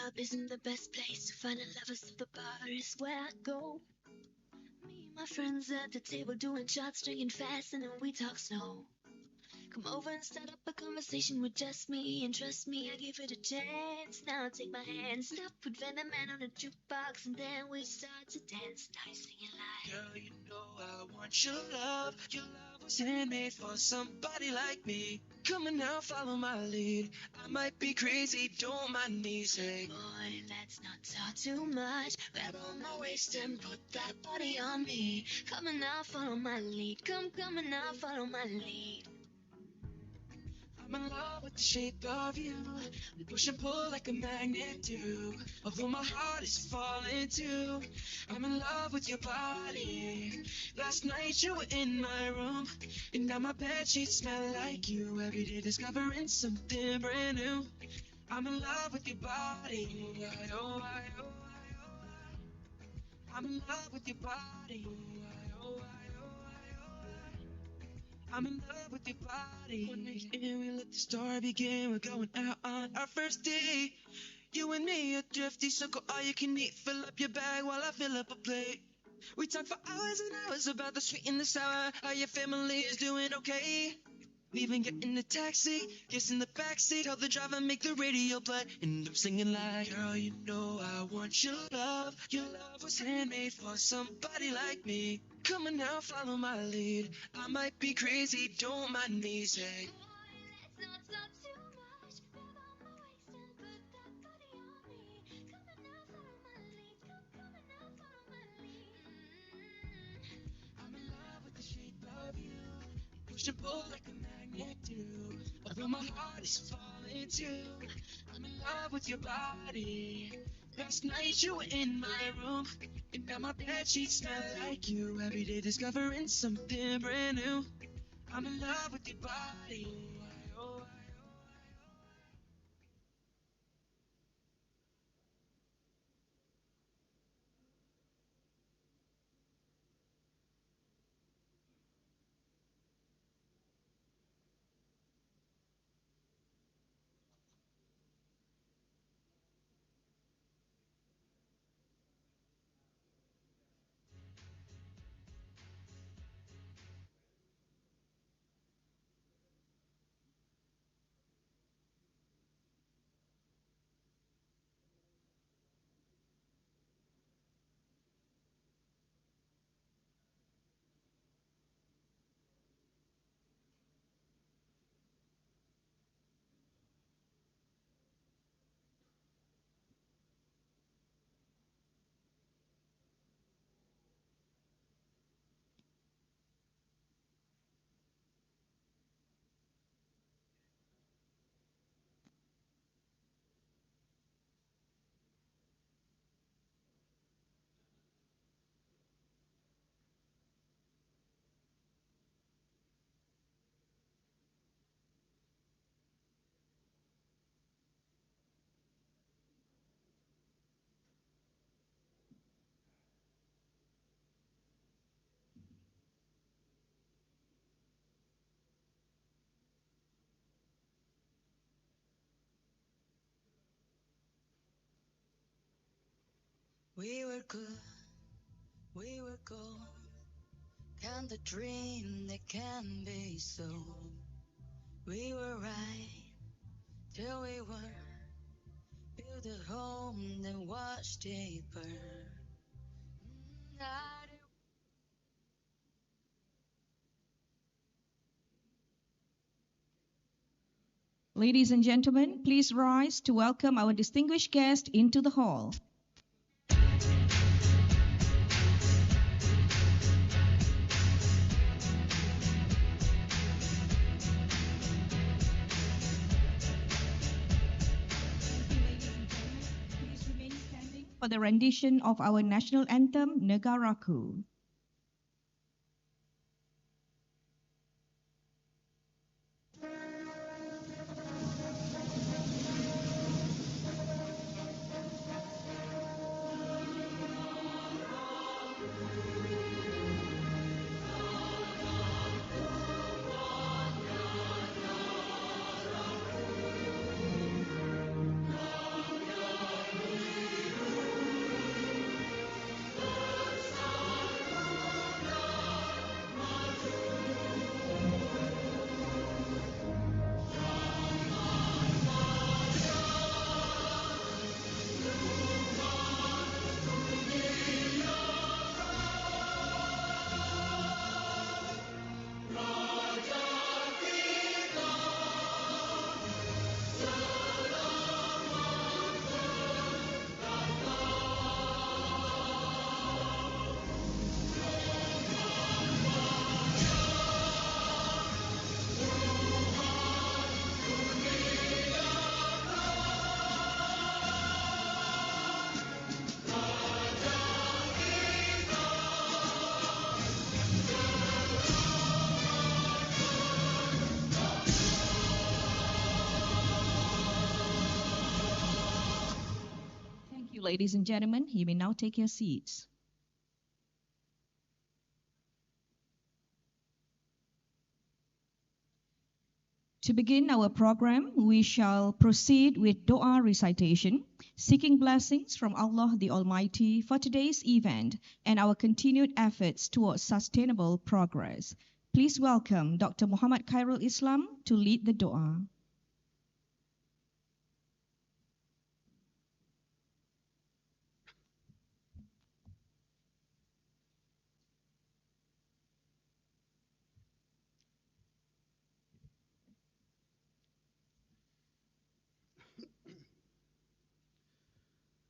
club isn't the best place to find a lover, so the bar is where I go. Me and my friends at the table doing shots, drinking fast, and then we talk slow. Come over and start up a conversation with just me, and trust me, I give it a chance. Now take my hand, stop, put Van the Man on the jukebox, and then we start to dance. Now you're singing like, girl, you know I want your love. Your love was handmade for somebody like me. Come on now, follow my lead. I might be crazy, don't mind me. Say, boy, let's not talk too much. Grab on my waist and put that body on me. Come on now, follow my lead. Come on now, follow my lead. I'm in love with the shape of you. We push and pull like a magnet do. Although my heart is falling too. I'm in love with your body. Last night you were in my room, and now my bed sheets smell like you. Every day discovering something brand new. I'm in love with your body. Oh, oh, I'm in love with your body. Oh, I'm in love with your body. One night in, we let the story begin. We're going out on our first date. You and me are thrifty, so go all you can eat. Fill up your bag while I fill up a plate. We talk for hours and hours about the sweet and the sour. How your family is doing okay. We even get in the taxi, kiss in the backseat, help the driver make the radio play, and I'm singing like, girl, you know I want your love. Your love was handmade for somebody like me. Come on now, follow my lead. I might be crazy, don't mind me. Say, Boy, let's not talk too much. Grab on my waist and put that body on me. Come on now, follow my lead. Come on now, follow my lead. I'm in love with the shape of you. Push and pull like a magnet do. Although my heart is falling too. I'm in love with your body. Last night you were in my room, and now my bed sheets smell like you. Every day discovering something brand new. I'm in love with your body. Oh, We were good, we were gold. Can the dream that can be so? We were right till we were. Build a home, then watched it burn. I do. Ladies and gentlemen, please rise to welcome our distinguished guest into the hall. Please remain standing for the rendition of our national anthem, Negaraku. ladies and gentlemen. You may now take your seats. To begin our program, we shall proceed with dua recitation, seeking blessings from Allah the Almighty for today's event and our continued efforts towards sustainable progress. Please welcome Dr. Muhammad Khairul Islam to lead the dua.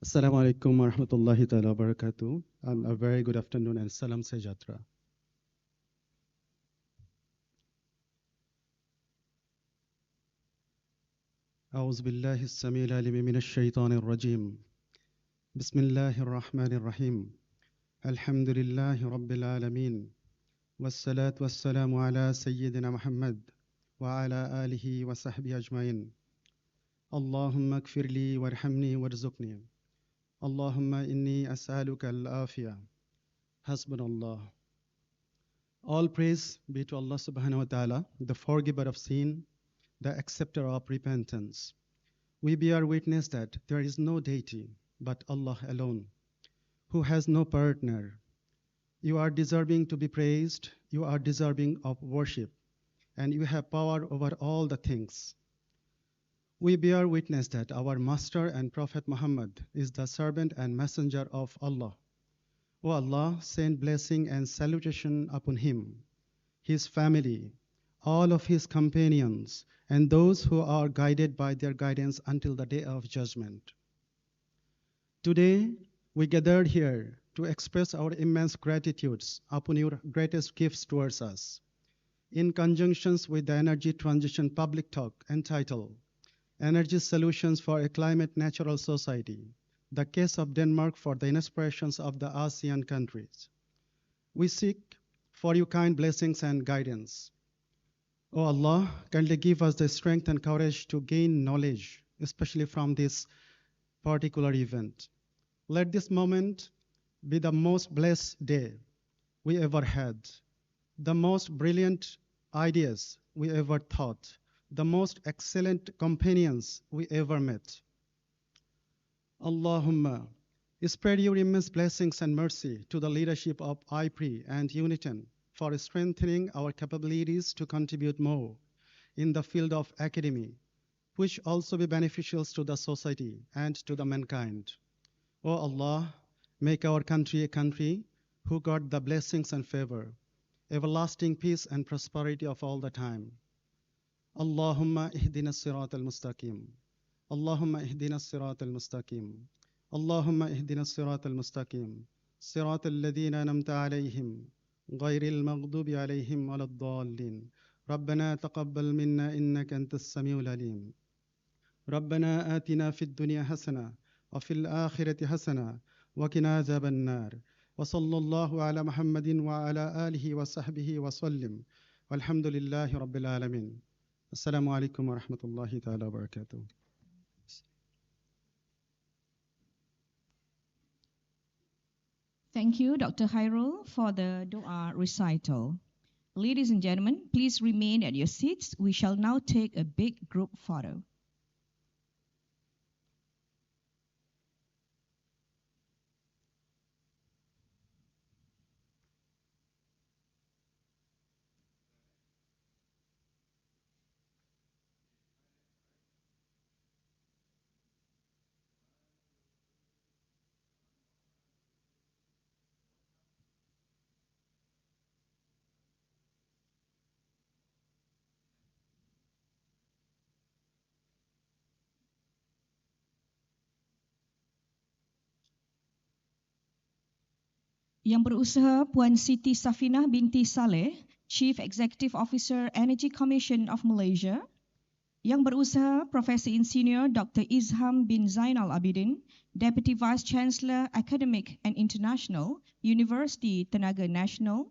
Assalamu alaikum wa rahmatullahi ta'ala wa barakatuh. And a very good afternoon and salam se jatra. أعوذ بالله السميع العليم من الشيطان الرجيم. بسم الله الرحمن الرحيم. الحمد لله رب العالمين. والصلاة والسلام على سيدنا محمد وعلى آله وصحبه أجمعين. اللهم اغفر لي وارحمني وارزقني. Allahumma inni as'aluka al-afiyah. Hasbunallah. All praise be to Allah subhanahu wa ta'ala, the forgiver of sin, the acceptor of repentance. We bear witness that there is no deity but Allah alone, who has no partner. You are deserving to be praised, you are deserving of worship, and you have power over all the things. We bear witness that our Master and Prophet Muhammad is the servant and messenger of Allah. O Allah, send blessing and salutation upon him, his family, all of his companions, and those who are guided by their guidance until the day of judgment. Today, we gathered here to express our immense gratitudes upon your greatest gifts towards us, in conjunction with the Energy Transition Public Talk entitled Energy Solutions for a Climate Natural Society, the case of Denmark for the inspirations of the ASEAN countries. We seek for your kind blessings and guidance. O Allah, kindly give us the strength and courage to gain knowledge, especially from this particular event. Let this moment be the most blessed day we ever had, the most brilliant ideas we ever thought, the most excellent companions we ever met. Allahumma, spread your immense blessings and mercy to the leadership of IPRI and UNITEN for strengthening our capabilities to contribute more in the field of academy, which also be beneficial to the society and to the mankind. O Allah, make our country a country who got the blessings and favor, everlasting peace and prosperity of all the time. Allahumma ihdina as-sirat al-mustaqim. Allahumma ihdina as-sirat al-mustaqim. Allahumma ihdina as-sirat al-mustaqim. Sirat alladhina an'amta alayhim, ghayril maghdubi alayhim waladdallin. ربنا تقبل منا إنك أنت السميع العليم. ربنا آتنا في الدنيا حسنة وفي الآخرة حسنة وقنا عذاب النار. وصلى الله على محمد وعلى آله وصحبه وسلم. والحمد لله رب العالمين. Assalamu alaikum wa rahmatullahi ta'ala wa barakatuh. Thank you, Dr. Khairul, for the dua recital. Ladies and gentlemen, please remain at your seats. We shall now take a big group photo. Yang berusaha Puan Siti Safinah binti Saleh, Chief Executive Officer Energy Commission of Malaysia. Yang berusaha Professor Insinyur Dr. Izham bin Zainal Abidin, Deputy Vice Chancellor Academic and International, University Tenaga Nasional.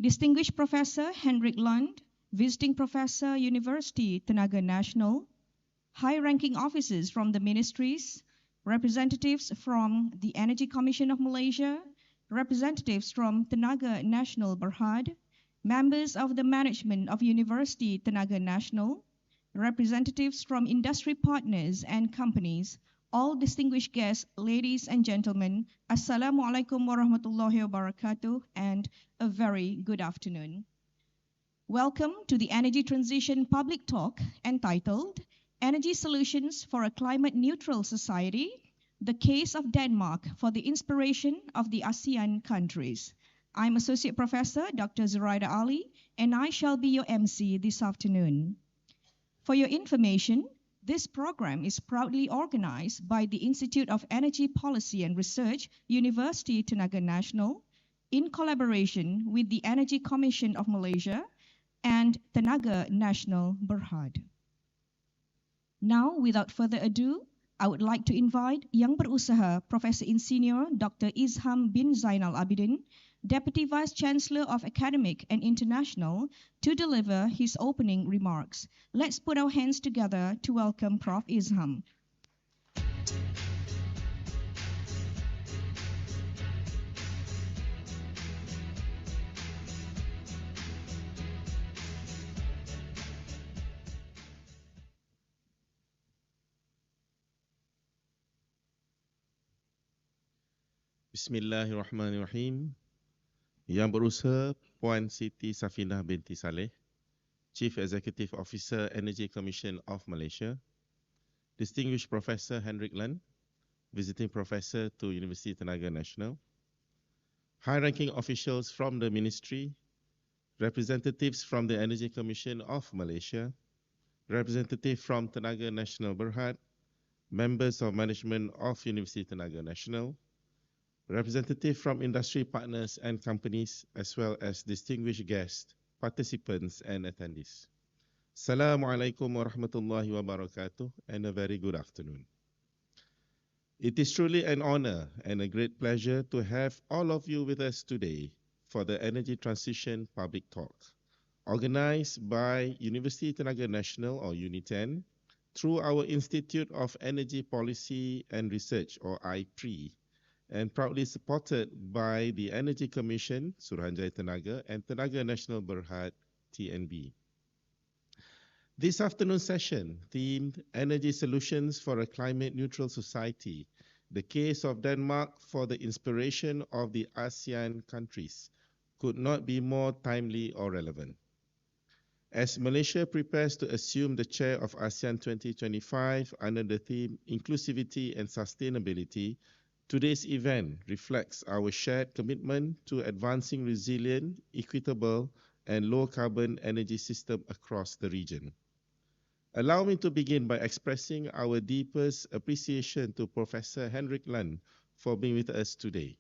Distinguished Professor Hendrik Lund, Visiting Professor, University Tenaga Nasional. High-ranking officers from the ministries, representatives from the Energy Commission of Malaysia, representatives from Tenaga Nasional Berhad, members of the management of University Tenaga Nasional, representatives from industry partners and companies, all distinguished guests, ladies and gentlemen, Assalamualaikum warahmatullahi wabarakatuh, and a very good afternoon. Welcome to the Energy Transition Public Talk entitled Energy Solutions for a Climate Neutral Society, the Case of Denmark for the Inspiration of the ASEAN Countries. I'm Associate Professor Dr. Zuraida Ali, and I shall be your MC this afternoon. For your information, this program is proudly organized by the Institute of Energy Policy and Research, University Tenaga Nasional, in collaboration with the Energy Commission of Malaysia and Tenaga Nasional Berhad. Now, without further ado, I would like to invite Yang Berusaha Professor Insinyur Dr. Izham bin Zainal Abidin, Deputy Vice Chancellor of Academic and International, to deliver his opening remarks. Let's put our hands together to welcome Prof. Izham. Bismillahirrahmanirrahim. Yang Berusaha Puan Siti Safinah binti Saleh, Chief Executive Officer, Energy Commission of Malaysia, Distinguished Professor Hendrik Lun, Visiting Professor to University Tenaga Nasional, high-ranking officials from the Ministry, representatives from the Energy Commission of Malaysia, representatives from Tenaga Nasional Berhad, members of management of University Tenaga Nasional, representatives from industry partners and companies, as well as distinguished guests, participants, and attendees. Assalamualaikum warahmatullahi wabarakatuh, and a very good afternoon. It is truly an honor and a great pleasure to have all of you with us today for the Energy Transition Public Talk, organized by University Tenaga Nasional, or UNITEN, through our Institute of Energy Policy and Research, or IPRE, and proudly supported by the Energy Commission, Suruhanjaya Tenaga, and Tenaga Nasional Berhad, TNB. This afternoon session, themed Energy Solutions for a Climate Neutral Society, the Case of Denmark for the Inspiration of the ASEAN Countries, could not be more timely or relevant. As Malaysia prepares to assume the chair of ASEAN 2025 under the theme Inclusivity and Sustainability, today's event reflects our shared commitment to advancing resilient, equitable, and low-carbon energy system across the region. Allow me to begin by expressing our deepest appreciation to Professor Hendrik Lun for being with us today.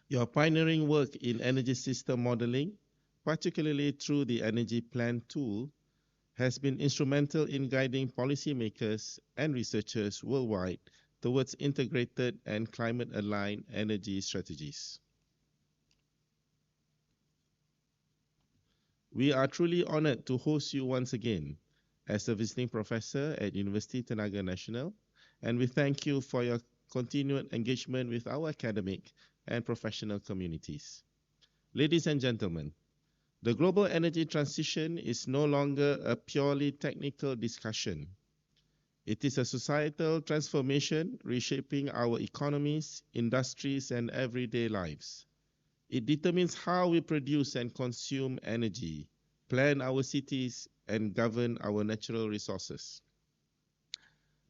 Your pioneering work in energy system modeling, particularly through the Energy Plan tool, has been instrumental in guiding policymakers and researchers worldwide towards integrated and climate-aligned energy strategies. We are truly honored to host you once again as a visiting professor at University Tenaga Nasional, and we thank you for your continued engagement with our academic and professional communities. Ladies and gentlemen, the global energy transition is no longer a purely technical discussion. It is a societal transformation reshaping our economies, industries, and everyday lives. It determines how we produce and consume energy, plan our cities, and govern our natural resources.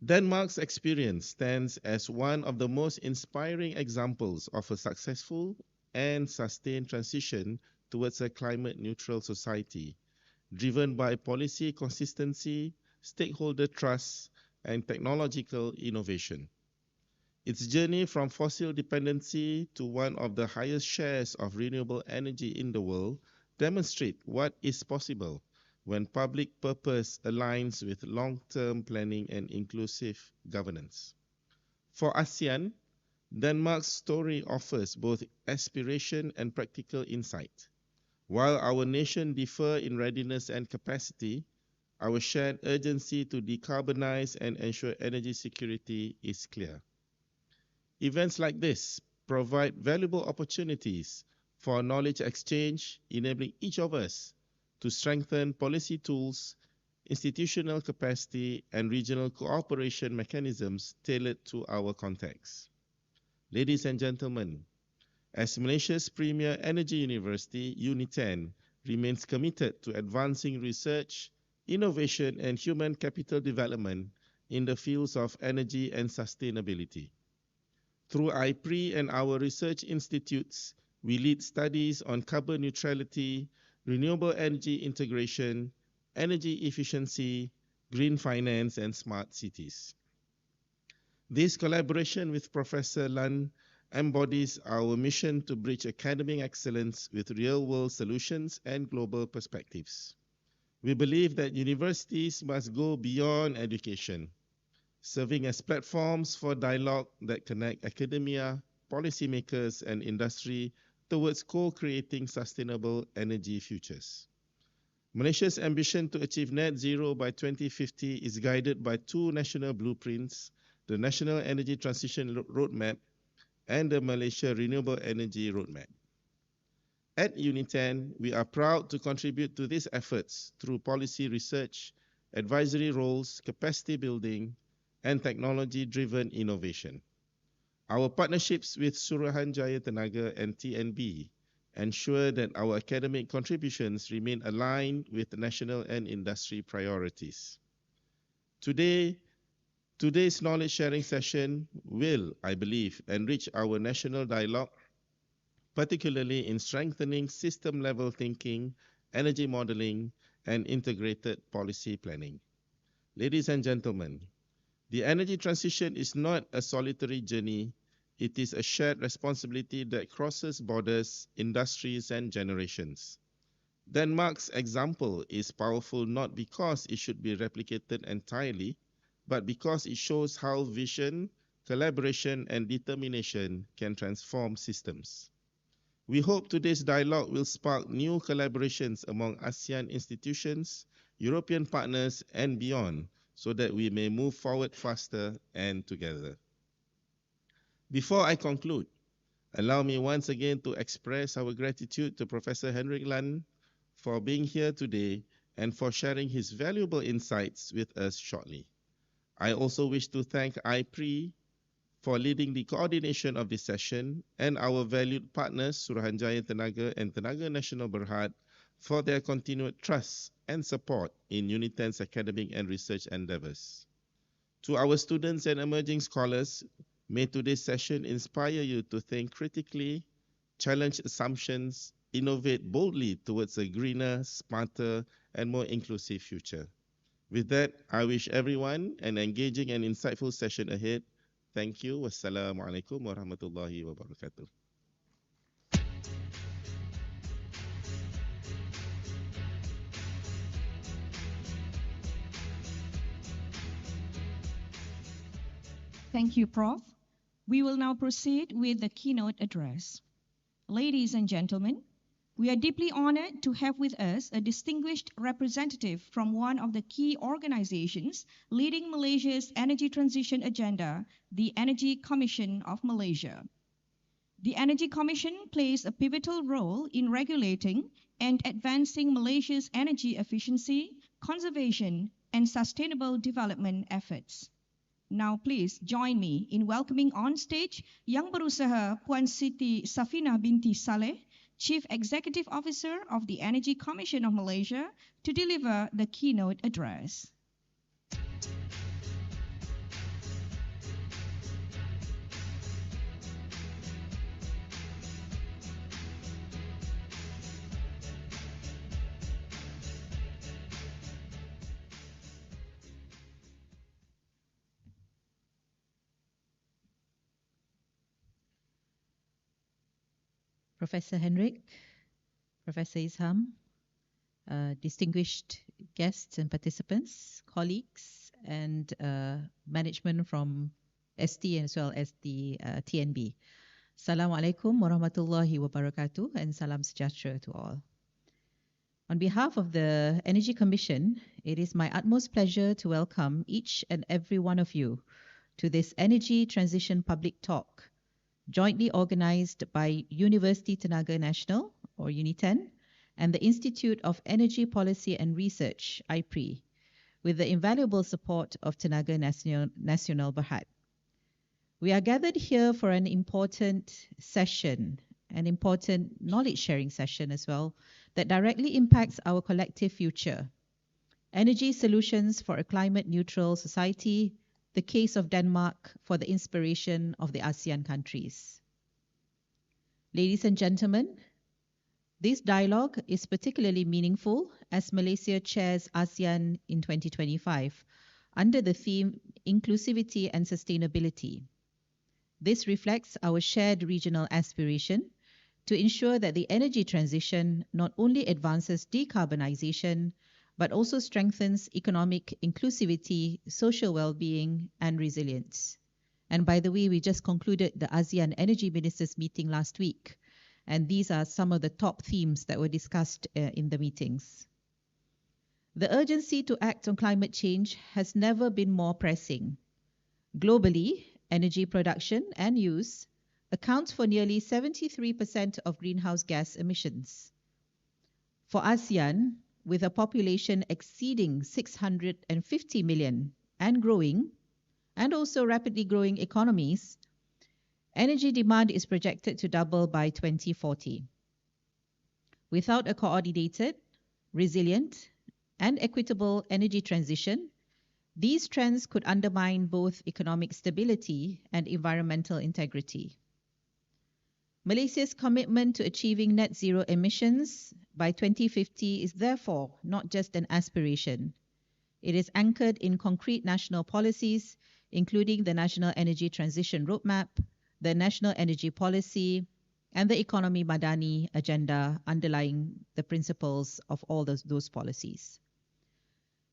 Denmark's experience stands as one of the most inspiring examples of a successful and sustained transition towards a climate-neutral society, driven by policy consistency, stakeholder trust, and technological innovation. Its journey from fossil dependency to one of the highest shares of renewable energy in the world demonstrates what is possible when public purpose aligns with long-term planning and inclusive governance. For ASEAN, Denmark's story offers both aspiration and practical insight. While our nation differ in readiness and capacity, our shared urgency to decarbonize and ensure energy security is clear. Events like this provide valuable opportunities for knowledge exchange, enabling each of us to strengthen policy tools, institutional capacity, and regional cooperation mechanisms tailored to our context. Ladies and gentlemen, as Malaysia's premier energy university, UNITEN remains committed to advancing research, innovation, and human capital development in the fields of energy and sustainability. Through IPRI and our research institutes, we lead studies on carbon neutrality, renewable energy integration, energy efficiency, green finance, and smart cities. This collaboration with Professor Lan embodies our mission to bridge academic excellence with real-world solutions and global perspectives. We believe that universities must go beyond education, serving as platforms for dialogue that connect academia, policymakers, and industry towards co-creating sustainable energy futures. Malaysia's ambition to achieve net zero by 2050 is guided by two national blueprints, the National Energy Transition Roadmap and the Malaysia Renewable Energy Roadmap. At UNITEN, we are proud to contribute to these efforts through policy research, advisory roles, capacity building, and technology-driven innovation. Our partnerships with Suruhanjaya Tenaga and TNB ensure that our academic contributions remain aligned with national and industry priorities. Today's knowledge sharing session will, I believe, enrich our national dialogue, particularly in strengthening system-level thinking, energy modeling, and integrated policy planning. Ladies and gentlemen, the energy transition is not a solitary journey. It is a shared responsibility that crosses borders, industries, and generations. Denmark's example is powerful not because it should be replicated entirely, but because it shows how vision, collaboration, and determination can transform systems. We hope today's dialogue will spark new collaborations among ASEAN institutions, European partners, and beyond, so that we may move forward faster and together. Before I conclude, allow me once again to express our gratitude to Professor Hendrik Lan for being here today and for sharing his valuable insights with us shortly. I also wish to thank IPRI for leading the coordination of this session and our valued partners Suruhanjaya Tenaga and Tenaga Nasional Berhad for their continued trust and support in UNITEN's academic and research endeavors. To our students and emerging scholars, may today's session inspire you to think critically, challenge assumptions, innovate boldly towards a greener, smarter, and more inclusive future. With that, I wish everyone an engaging and insightful session ahead. Thank you. Wassalamualaikum warahmatullahi wabarakatuh. Thank you, Prof. We will now proceed with the keynote address. Ladies and gentlemen, we are deeply honored to have with us a distinguished representative from one of the key organizations leading Malaysia's energy transition agenda, the Energy Commission of Malaysia. The Energy Commission plays a pivotal role in regulating and advancing Malaysia's energy efficiency, conservation, and sustainable development efforts. Now please join me in welcoming on stage Yang Berusaha Puan Siti Safinah binti Saleh, Chief Executive Officer of the Energy Commission of Malaysia, to deliver the keynote address. Professor Hendrik, Professor Izham, distinguished guests and participants, colleagues, and management from ST as well as the TNB. Assalamualaikum warahmatullahi wabarakatuh and salam sejahtera to all. On behalf of the Energy Commission, it is my utmost pleasure to welcome each and every one of you to this Energy Transition Public Talk, jointly organized by University Tenaga Nasional, or UNITEN, and the Institute of Energy Policy and Research, IPRI, with the invaluable support of Tenaga Nasional Berhad. We are gathered here for an important session, an important knowledge-sharing session as well, that directly impacts our collective future. Energy solutions for a climate-neutral society, the case of Denmark for the inspiration of the ASEAN countries. Ladies and gentlemen, this dialogue is particularly meaningful as Malaysia chairs ASEAN in 2025 under the theme Inclusivity and Sustainability. This reflects our shared regional aspiration to ensure that the energy transition not only advances decarbonization, but also strengthens economic inclusivity, social well-being, and resilience. And by the way, we just concluded the ASEAN Energy Ministers meeting last week, and these are some of the top themes that were discussed in the meetings. The urgency to act on climate change has never been more pressing. Globally, energy production and use accounts for nearly 73% of greenhouse gas emissions. For ASEAN, with a population exceeding 650 million and growing, and also rapidly growing economies, energy demand is projected to double by 2040. Without a coordinated, resilient, and equitable energy transition, these trends could undermine both economic stability and environmental integrity. Malaysia's commitment to achieving net zero emissions by 2050 is therefore not just an aspiration. It is anchored in concrete national policies, including the National Energy Transition Roadmap, the National Energy Policy, and the Economy Madani agenda underlying the principles of all those policies.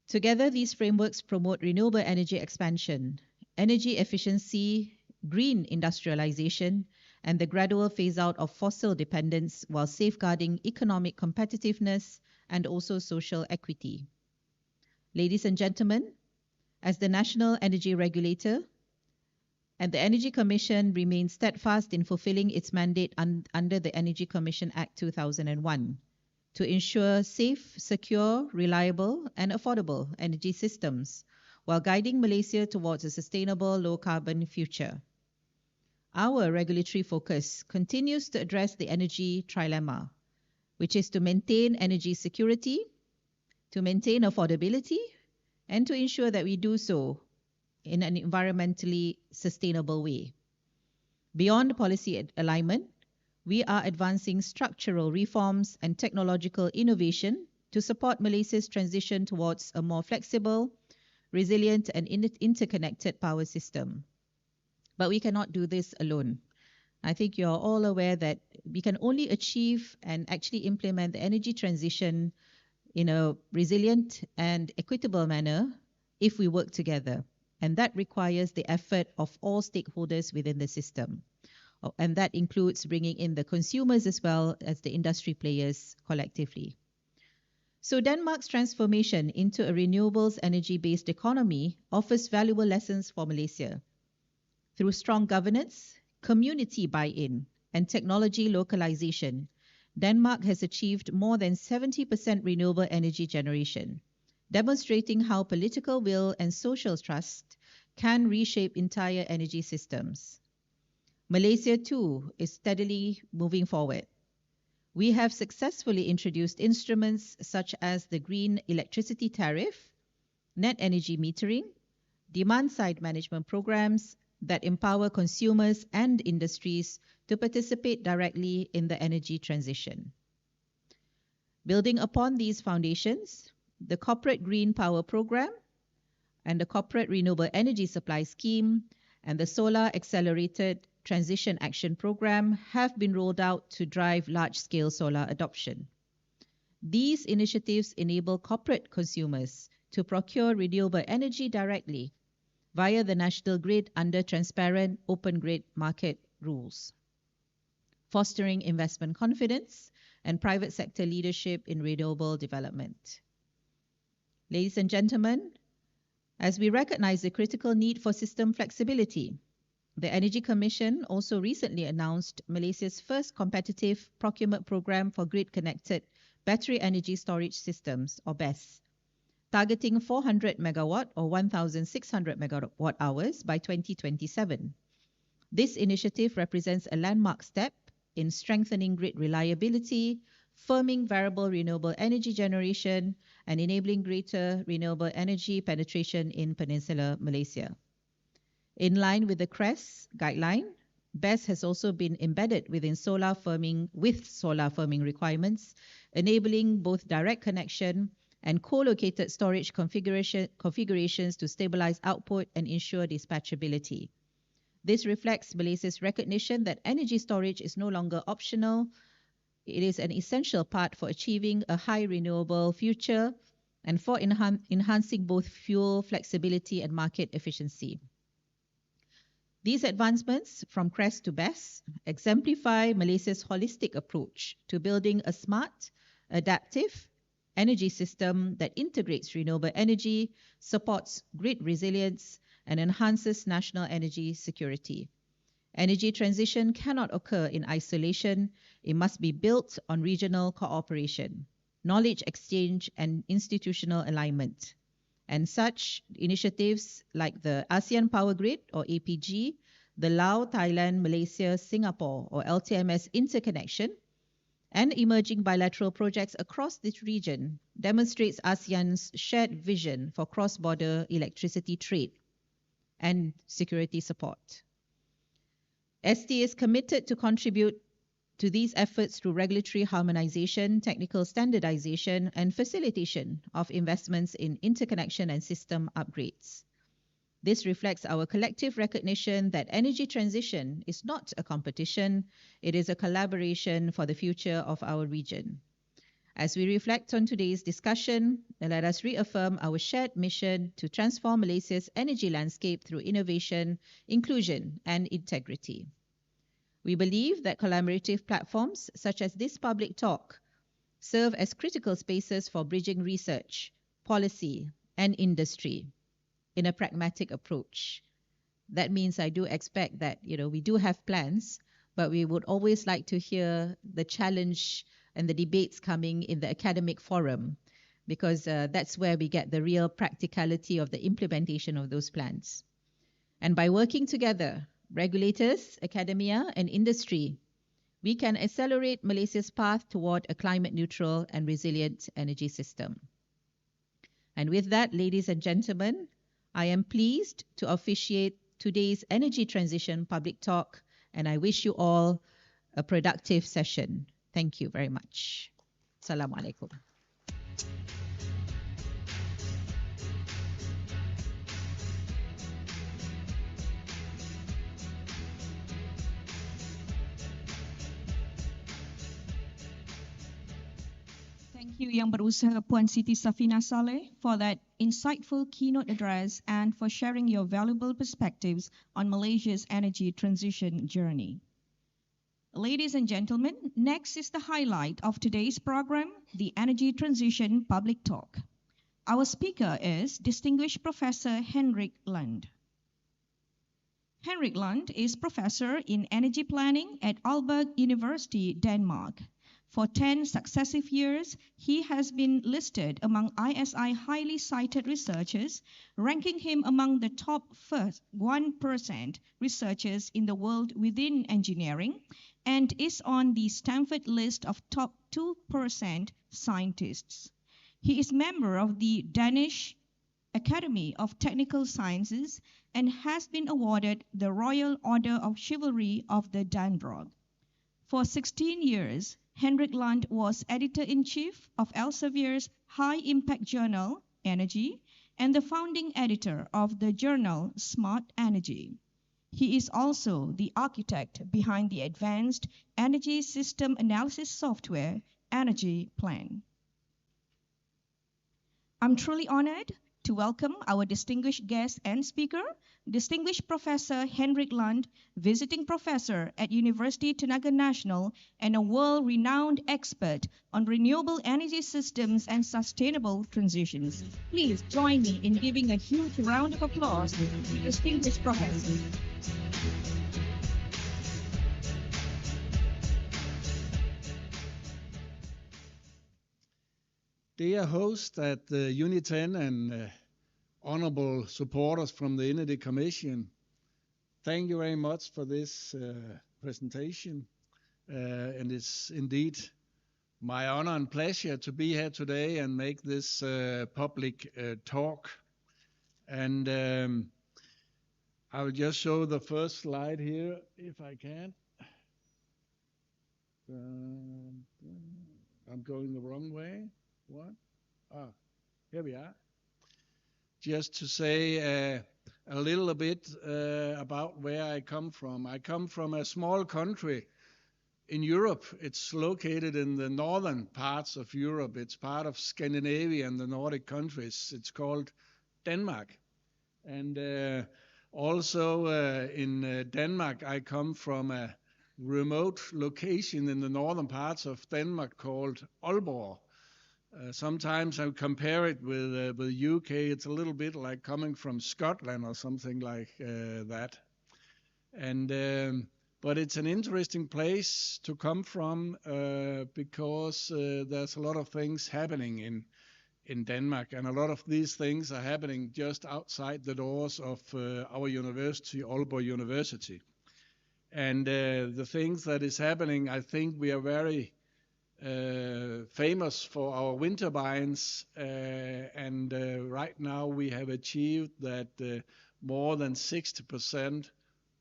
Together, these frameworks promote renewable energy expansion, energy efficiency, green industrialization, and the gradual phase-out of fossil dependence while safeguarding economic competitiveness and also social equity. Ladies and gentlemen, as the national energy regulator, and the Energy Commission remains steadfast in fulfilling its mandate under the Energy Commission Act 2001 to ensure safe, secure, reliable, and affordable energy systems while guiding Malaysia towards a sustainable, low-carbon future. Our regulatory focus continues to address the energy trilemma, which is to maintain energy security, to maintain affordability, and to ensure that we do so in an environmentally sustainable way. Beyond policy alignment, we are advancing structural reforms and technological innovation to support Malaysia's transition towards a more flexible, resilient, and interconnected power system. But we cannot do this alone. I think you're all aware that we can only achieve and actually implement the energy transition in a resilient and equitable manner if we work together. And that requires the effort of all stakeholders within the system. And that includes bringing in the consumers as well as the industry players collectively. So Denmark's transformation into a renewables energy-based economy offers valuable lessons for Malaysia. Through strong governance, community buy-in, and technology localization, Denmark has achieved more than 70% renewable energy generation, demonstrating how political will and social trust can reshape entire energy systems. Malaysia, too, is steadily moving forward. We have successfully introduced instruments such as the Green Electricity Tariff, net energy metering, demand-side management programs that empower consumers and industries to participate directly in the energy transition. Building upon these foundations, the Corporate Green Power Program and the Corporate Renewable Energy Supply Scheme and the Solar Accelerated Transition Action Program have been rolled out to drive large-scale solar adoption. These initiatives enable corporate consumers to procure renewable energy directly via the national grid under transparent open grid market rules, fostering investment confidence and private sector leadership in renewable development. Ladies and gentlemen, as we recognize the critical need for system flexibility, the Energy Commission also recently announced Malaysia's first competitive procurement program for grid-connected battery energy storage systems, or BESS, targeting 400 megawatt or 1,600 megawatt hours by 2027. This initiative represents a landmark step in strengthening grid reliability, firming variable renewable energy generation, and enabling greater renewable energy penetration in Peninsular Malaysia. In line with the CRESS guideline, BESS has also been embedded within solar firming requirements, enabling both direct connection and co-located storage configurations to stabilize output and ensure dispatchability. This reflects Malaysia's recognition that energy storage is no longer optional. It is an essential part for achieving a high renewable future and for enhancing both fuel flexibility and market efficiency. These advancements from CRESS to BESS exemplify Malaysia's holistic approach to building a smart, adaptive energy system that integrates renewable energy, supports grid resilience, and enhances national energy security. Energy transition cannot occur in isolation. It must be built on regional cooperation, knowledge exchange, and institutional alignment. And such initiatives like the ASEAN Power Grid, or APG, the Laos, Thailand, Malaysia, Singapore, or LTMS interconnection, and emerging bilateral projects across this region demonstrates ASEAN's shared vision for cross-border electricity trade and security support. ST is committed to contribute to these efforts through regulatory harmonization, technical standardization, and facilitation of investments in interconnection and system upgrades. This reflects our collective recognition that energy transition is not a competition, it is a collaboration for the future of our region. As we reflect on today's discussion, let us reaffirm our shared mission to transform Malaysia's energy landscape through innovation, inclusion, and integrity. We believe that collaborative platforms such as this public talk serve as critical spaces for bridging research, policy, and industry in a pragmatic approach. That means I do expect that, we do have plans, but we would always like to hear the challenge and the debates coming in the academic forum, because that's where we get the real practicality of the implementation of those plans. And by working together, regulators, academia, and industry, we can accelerate Malaysia's path toward a climate-neutral and resilient energy system. And with that, ladies and gentlemen, I am pleased to officiate today's Energy Transition Public Talk, and I wish you all a productive session. Thank you very much. Assalamualaikum. Thank you Yang Berusaha Puan Siti Safina Saleh for that insightful keynote address and for sharing your valuable perspectives on Malaysia's energy transition journey. Ladies and gentlemen, next is the highlight of today's program, the Energy Transition Public Talk. Our speaker is Distinguished Professor Henrik Lund. Henrik Lund is Professor in Energy Planning at Aalborg University, Denmark. For 10 successive years, he has been listed among ISI highly cited researchers, ranking him among the top 1% researchers in the world within engineering, and is on the Stanford list of top 2% scientists. He is member of the Danish Academy of Technical Sciences and has been awarded the Royal Order of Chivalry of the Dannebrog. For 16 years, Henrik Lund was editor-in-chief of Elsevier's high-impact journal, Energy, and the founding editor of the journal Smart Energy. He is also the architect behind the advanced energy system analysis software, Energy Plan. I'm truly honored to welcome our distinguished guest and speaker, distinguished Professor Henrik Lund, visiting professor at University Tenaga Nasional and a world-renowned expert on renewable energy systems and sustainable transitions. Please join me in giving a huge round of applause to the distinguished professor. Dear host at the UNITEN and honorable supporters from the Energy Commission, thank you very much for this presentation. And it's indeed my honor and pleasure to be here today and make this public talk. And I will just show the first slide here, if I can. I'm going the wrong way. What? Here we are. Just to say a little bit about where I come from. I come from a small country in Europe. It's located in the northern parts of Europe. It's part of Scandinavia and the Nordic countries. It's called Denmark. And also in Denmark, I come from a remote location in the northern parts of Denmark called Aalborg. Sometimes I compare it with UK. It's a little bit like coming from Scotland or something like that. And but it's an interesting place to come from because there's a lot of things happening in Denmark, and a lot of these things are happening just outside the doors of our university, Aalborg University. And the things that is happening, I think we are very famous for our wind turbines, and right now we have achieved that more than 60%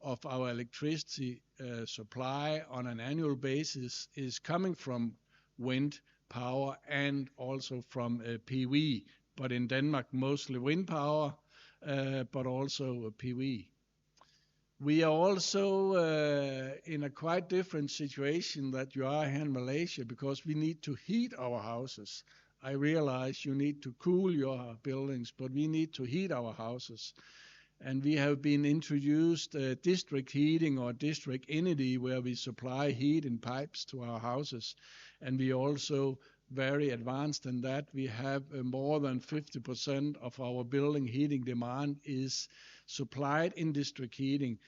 of our electricity supply on an annual basis is coming from wind power and also from PV, but in Denmark mostly wind power, but also PV. We are also in a quite different situation that you are here in Malaysia, because we need to heat our houses. I realize you need to cool your buildings, but we need to heat our houses. And we have been introduced district heating or district energy, where we supply heat in pipes to our houses. And we also very advanced in that. We have more than 50% of our building heating demand is supplied in district heating,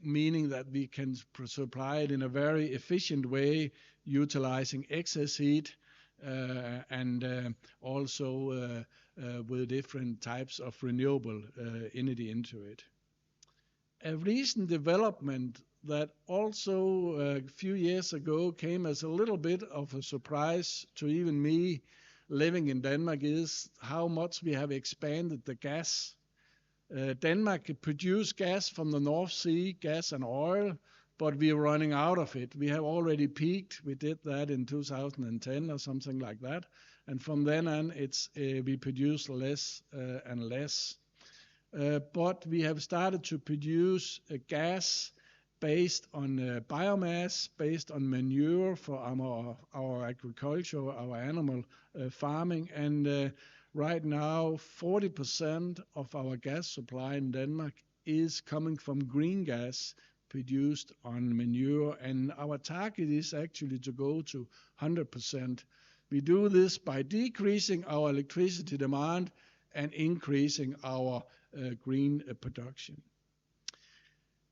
meaning that we can supply it in a very efficient way, utilizing excess heat and also with different types of renewable energy into it. A recent development that also a few years ago came as a little bit of a surprise to even me living in Denmark is how much we have expanded the gas. Denmark produced gas from the North Sea, gas and oil, but we are running out of it. We have already peaked. We did that in 2010 or something like that. And from then on, we produce less and less. But we have started to produce gas based on biomass, based on manure for our agriculture, our animal farming. And right now, 40% of our gas supply in Denmark is coming from green gas produced on manure. And our target is actually to go to 100%. We do this by decreasing our electricity demand and increasing our green production.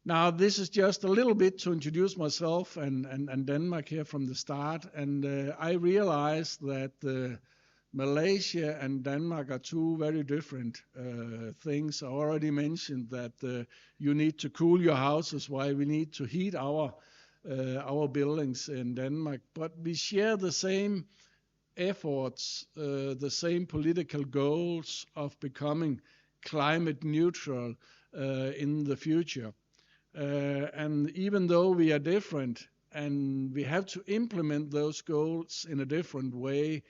Now, this is just a little bit to introduce myself and Denmark here from the start. And I realized that Malaysia and Denmark are two very different things. I already mentioned that you need to cool your houses while we need to heat our buildings in Denmark. But we share the same efforts, the same political goals of becoming climate neutral in the future. And even though we are different and we have to implement those goals in a different way,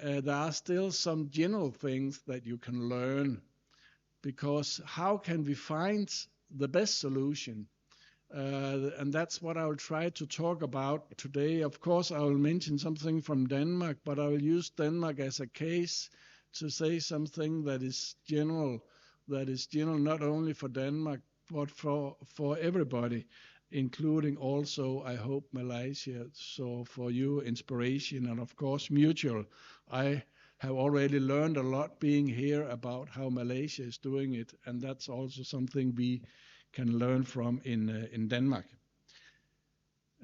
there are still some general things that you can learn. Because how can we find the best solution? And that's what I will try to talk about today. Of course, I will mention something from Denmark, but I will use Denmark as a case to say something that is general not only for Denmark, but for everybody, including also, I hope, Malaysia. So for you, inspiration and of course mutual. I have already learned a lot being here about how Malaysia is doing it, and that's also something we can learn from in Denmark.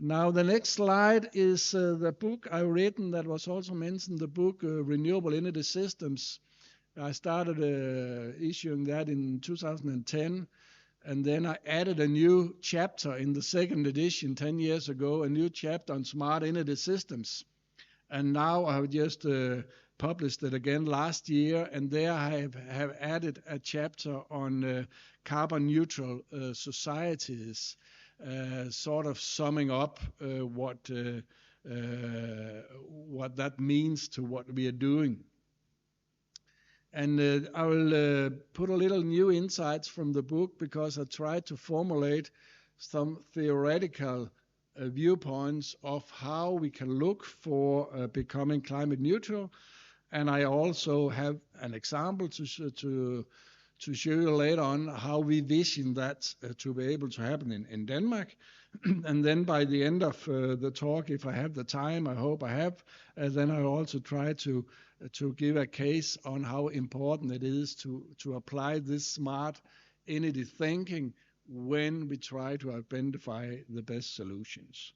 Now the next slide is the book I've written that was also mentioned, the book Renewable Energy Systems. I started issuing that in 2010, and then I added a new chapter in the second edition 10 years ago, a new chapter on smart energy systems. And now I've just published it again last year, and there I have added a chapter on carbon neutral societies, sort of summing up what that means to what we are doing. And I will put a little new insights from the book, because I tried to formulate some theoretical viewpoints of how we can look for becoming climate neutral. And I also have an example to show you later on how we vision that to be able to happen in Denmark. And then by the end of the talk, if I have the time, I hope I have, then I'll also try to give a case on how important it is to apply this smart energy thinking when we try to identify the best solutions.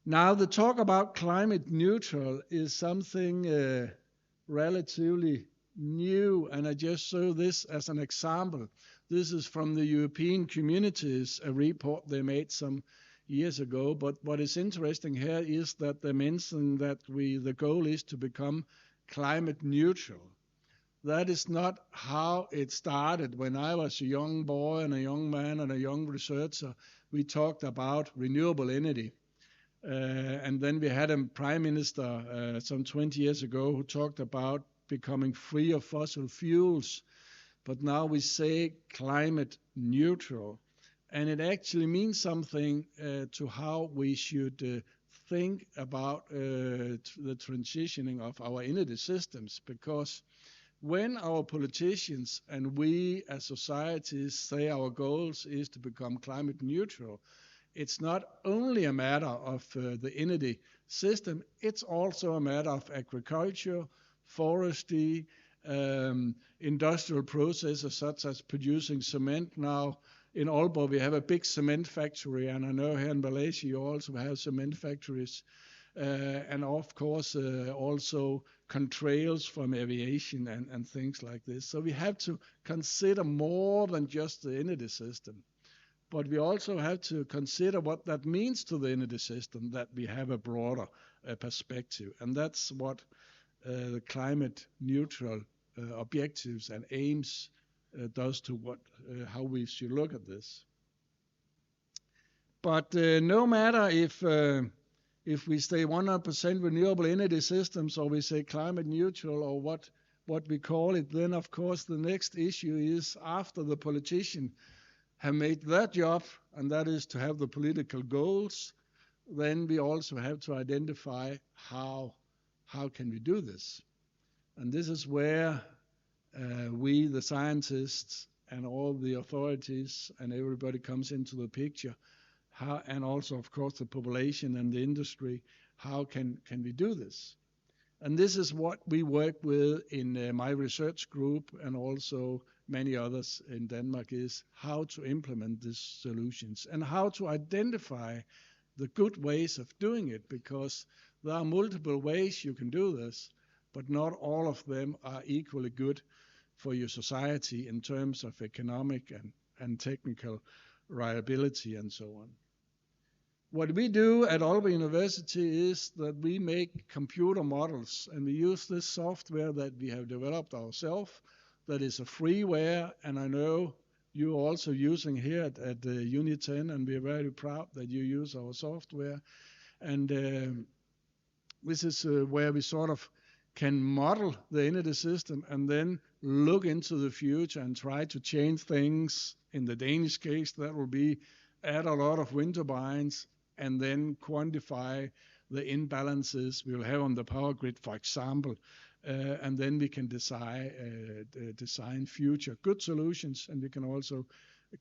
Now, the talk about climate neutral is something relatively new, and I just show this as an example. This is from the European Communities, a report they made some years ago. But what is interesting here is that they mention that the goal is to become climate neutral. That is not how it started. When I was a young boy and a young man and a young researcher, we talked about renewable energy. And then we had a prime minister some 20 years ago who talked about becoming free of fossil fuels. But now we say climate neutral. And it actually means something to how we should think about the transitioning of our energy systems, because when our politicians and we as societies say our goals is to become climate neutral, it's not only a matter of the energy system, it's also a matter of agriculture, forestry, industrial processes such as producing cement. Now, in Aalborg, we have a big cement factory, and I know here in Malaysia you also have cement factories, and of course also contrails from aviation and things like this. So we have to consider more than just the energy system, but we also have to consider what that means to the energy system, that we have a broader perspective, and that's what the climate neutral objectives and aims does to how we should look at this. But no matter if we stay 100% renewable energy systems, or we say climate neutral, or what we call it, then of course the next issue is, after the politician have made that job, and that is to have the political goals, then we also have to identify how can we do this. And this is where we, the scientists, and all the authorities and everybody comes into the picture, and also, of course, the population and the industry, how can we do this? And this is what we work with in my research group, and also many others in Denmark, is how to implement these solutions and how to identify the good ways of doing it, because there are multiple ways you can do this, but not all of them are equally good for your society in terms of economic and technical reliability and so on. What we do at Aalborg University is that we make computer models, and we use this software that we have developed ourselves, that is a freeware, and I know you're also using here at Uni 10, and we're very proud that you use our software. And this is where we sort of can model the energy system and then look into the future and try to change things. In the Danish case, that will be add a lot of wind turbines and then quantify the imbalances we'll have on the power grid, for example, and then we can design future good solutions, and we can also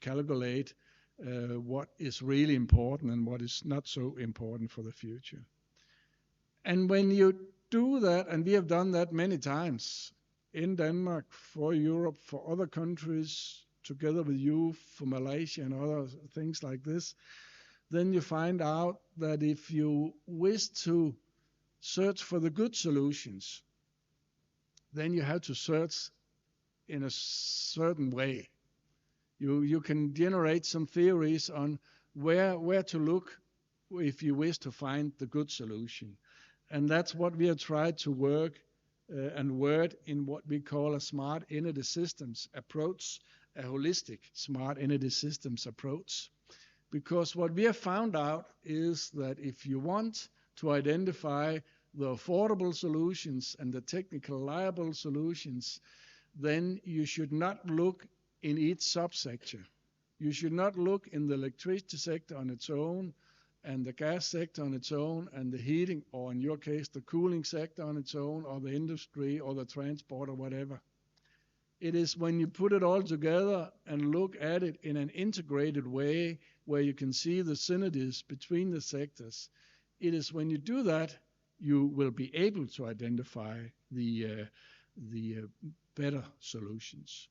calculate what is really important and what is not so important for the future. And when you do that, and we have done that many times in Denmark, for Europe, for other countries, together with you, for Malaysia and other things like this, then you find out that if you wish to search for the good solutions, then you have to search in a certain way. You can generate some theories on where to look if you wish to find the good solution. And that's what we have tried to work and word in what we call a smart energy systems approach, a holistic smart energy systems approach. Because what we have found out is that if you want to identify the affordable solutions and the technical reliable solutions, then you should not look in each subsector. You should not look in the electricity sector on its own, and the gas sector on its own, and the heating, or in your case, the cooling sector on its own, or the industry, or the transport, or whatever. It is when you put it all together and look at it in an integrated way, where you can see the synergies between the sectors. It is when you do that, you will be able to identify the better solutions.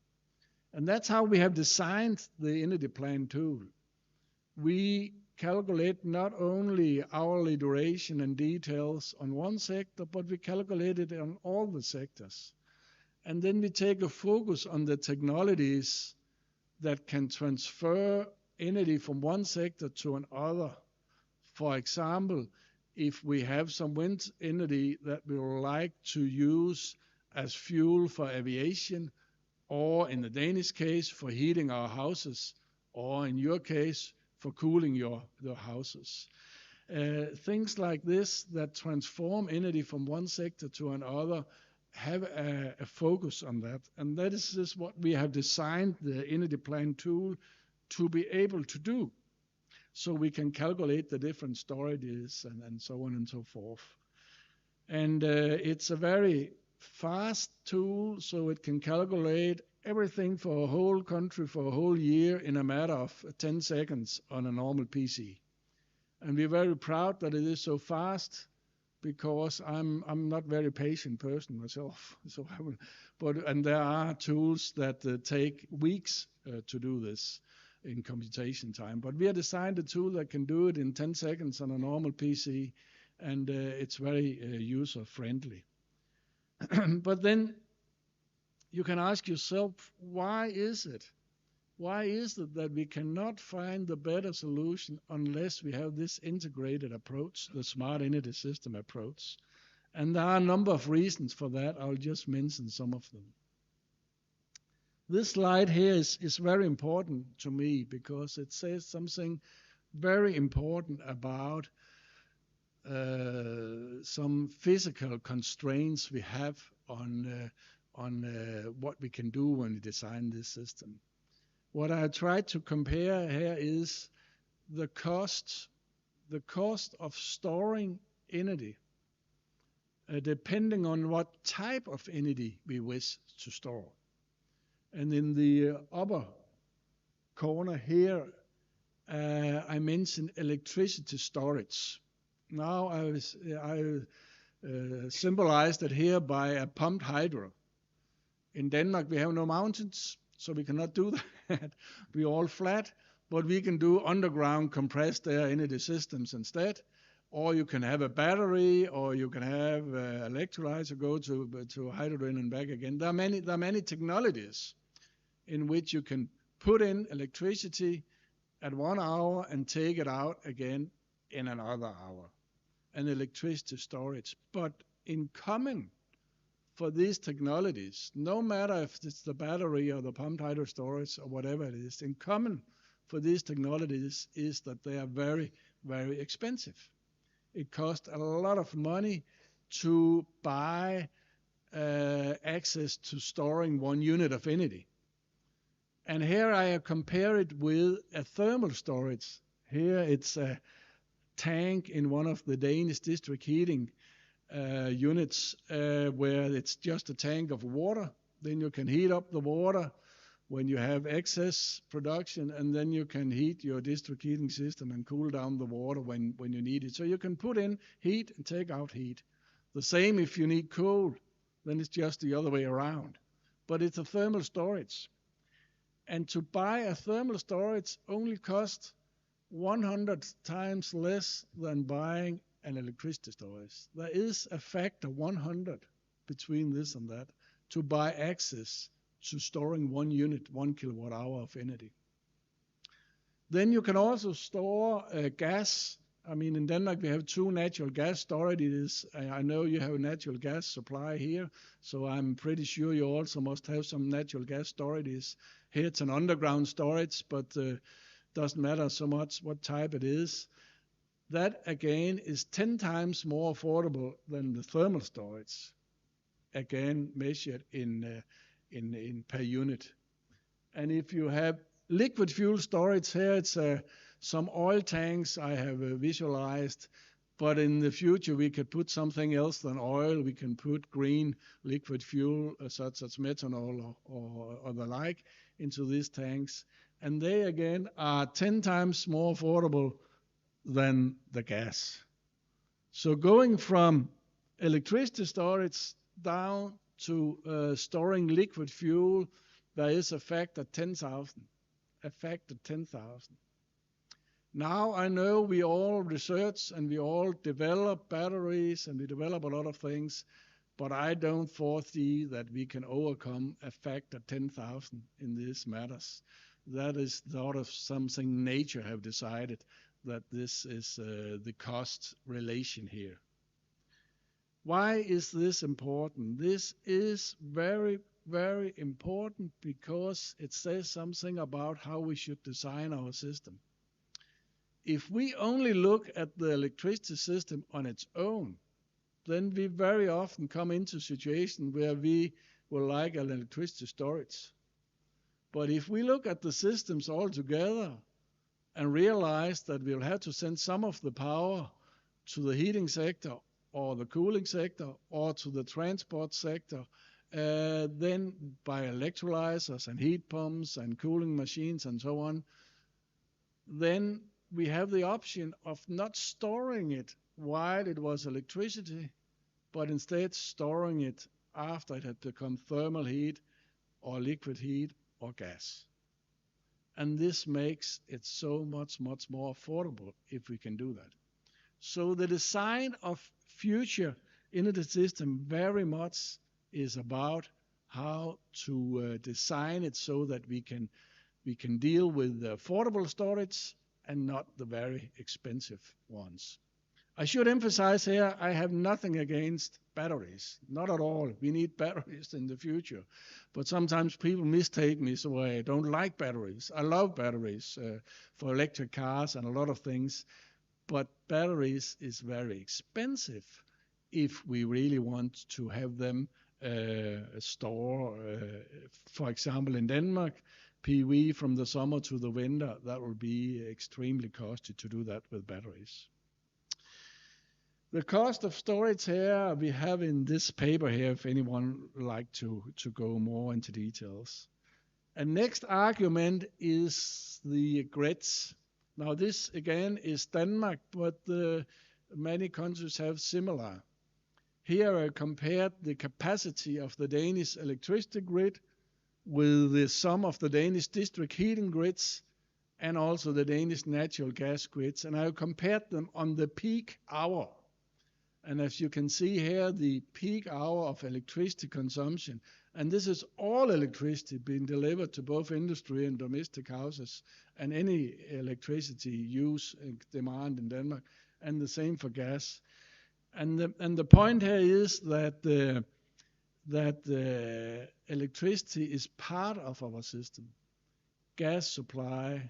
And that's how we have designed the Energy Plan tool. We calculate not only hourly duration and details on one sector, but we calculate it on all the sectors. And then we take a focus on the technologies that can transfer energy from one sector to another. For example, if we have some wind energy that we would like to use as fuel for aviation, or in the Danish case, for heating our houses, or in your case, for cooling your houses. Things like this that transform energy from one sector to another have a focus on that. And that is what we have designed the Energy Plan tool to be able to do. So we can calculate the different storages and so on and so forth. And it's a very fast tool, so it can calculate everything for a whole country for a whole year in a matter of 10 seconds on a normal PC. And we're very proud that it is so fast, because I'm not very patient person myself. So and there are tools that take weeks to do this in computation time. But we have designed a tool that can do it in 10 seconds on a normal PC, and it's very user friendly. But then you can ask yourself, why is it? Why is it that we cannot find the better solution unless we have this integrated approach, the smart energy system approach? And there are a number of reasons for that. I'll just mention some of them. This slide here is very important to me because it says something very important about some physical constraints we have on what we can do when we design this system. What I tried to compare here is the cost of storing energy, depending on what type of energy we wish to store. And in the upper corner here, I mentioned electricity storage. Now I symbolized it here by a pumped hydro. In Denmark, we have no mountains, so we cannot do that. We're all flat, but we can do underground compressed air energy systems instead. Or you can have a battery, or you can have electrolyzer go to hydrogen and back again. There are many technologies in which you can put in electricity at 1 hour and take it out again in another hour. And electricity storage. But in common for these technologies, no matter if it's the battery or the pumped hydro storage or whatever it is, in common for these technologies is that they are very, very expensive. It costs a lot of money to buy access to storing 1 unit of energy. And here I compare it with a thermal storage. Here it's a tank in one of the Danish district heating units where it's just a tank of water. Then you can heat up the water when you have excess production, and then you can heat your district heating system and cool down the water when you need it. So you can put in heat and take out heat. The same if you need cold, then it's just the other way around. But it's a thermal storage. And to buy a thermal storage only costs 100 times less than buying an electricity storage. There is a factor 100 between this and that to buy access to storing 1 unit, 1 kilowatt hour of energy. Then you can also store gas. I mean, in Denmark we have 2 natural gas storages. I know you have a natural gas supply here, so I'm pretty sure you also must have some natural gas storages. Here it's an underground storage, but doesn't matter so much what type it is. That again is 10 times more affordable than the thermal storage, again measured in per unit. And if you have liquid fuel storage here, it's some oil tanks I have visualized, but in the future we could put something else than oil. We can put green liquid fuel such as methanol or the like into these tanks, and they again are 10 times more affordable than the gas. So going from electricity storage down to storing liquid fuel, there is a factor 10,000. A factor 10,000. Now I know we all research and we all develop batteries and we develop a lot of things, but I don't foresee that we can overcome a factor 10,000 in these matters. That is sort of something nature have decided, that this is the cost relation here. Why is this important? This is very, very important because it says something about how we should design our system. If we only look at the electricity system on its own, then we very often come into a situation where we will like an electricity storage. But if we look at the systems all together and realize that we'll have to send some of the power to the heating sector or the cooling sector or to the transport sector, then by electrolyzers and heat pumps and cooling machines and so on, then we have the option of not storing it while it was electricity, but instead storing it after it had become thermal heat or liquid heat or gas. And this makes it so much, much more affordable if we can do that. So the design of future energy system very much is about how to design it so that we can deal with the affordable storage and not the very expensive ones. I should emphasize here, I have nothing against batteries, not at all. We need batteries in the future. But sometimes people mistake me, so I don't like batteries. I love batteries for electric cars and a lot of things. But batteries is very expensive if we really want to have them store, for example, in Denmark, PV from the summer to the winter, that will be extremely costly to do that with batteries. The cost of storage here we have in this paper here, if anyone would like to go more into details. And next argument is the grids. Now this again is Denmark, but many countries have similar. Here I compared the capacity of the Danish electricity grid with the sum of the Danish district heating grids and also the Danish natural gas grids, and I compared them on the peak hour. And as you can see here, the peak hour of electricity consumption, and this is all electricity being delivered to both industry and domestic houses and any electricity use and demand in Denmark, and the same for gas. And the point here is that electricity is part of our system. Gas supply,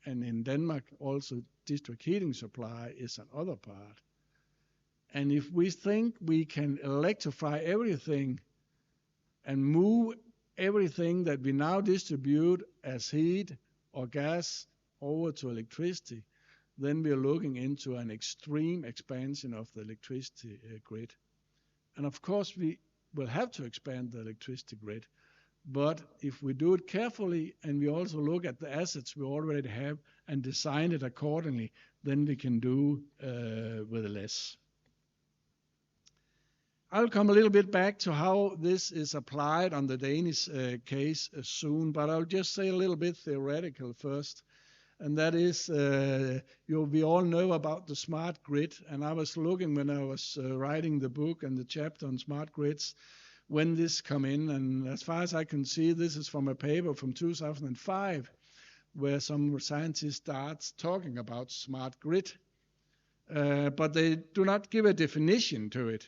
and in Denmark also district heating supply, is another part. And if we think we can electrify everything and move everything that we now distribute as heat or gas over to electricity, then we are looking into an extreme expansion of the electricity grid. And of course, we will have to expand the electricity grid. But if we do it carefully and we also look at the assets we already have and design it accordingly, then we can do with less. I'll come a little bit back to how this is applied on the Danish case soon, but I'll just say a little bit theoretical first. And that is, we all know about the smart grid. And I was looking when I was writing the book and the chapter on smart grids, when this come in. And as far as I can see, this is from a paper from 2005, where some scientists start talking about smart grid. But they do not give a definition to it.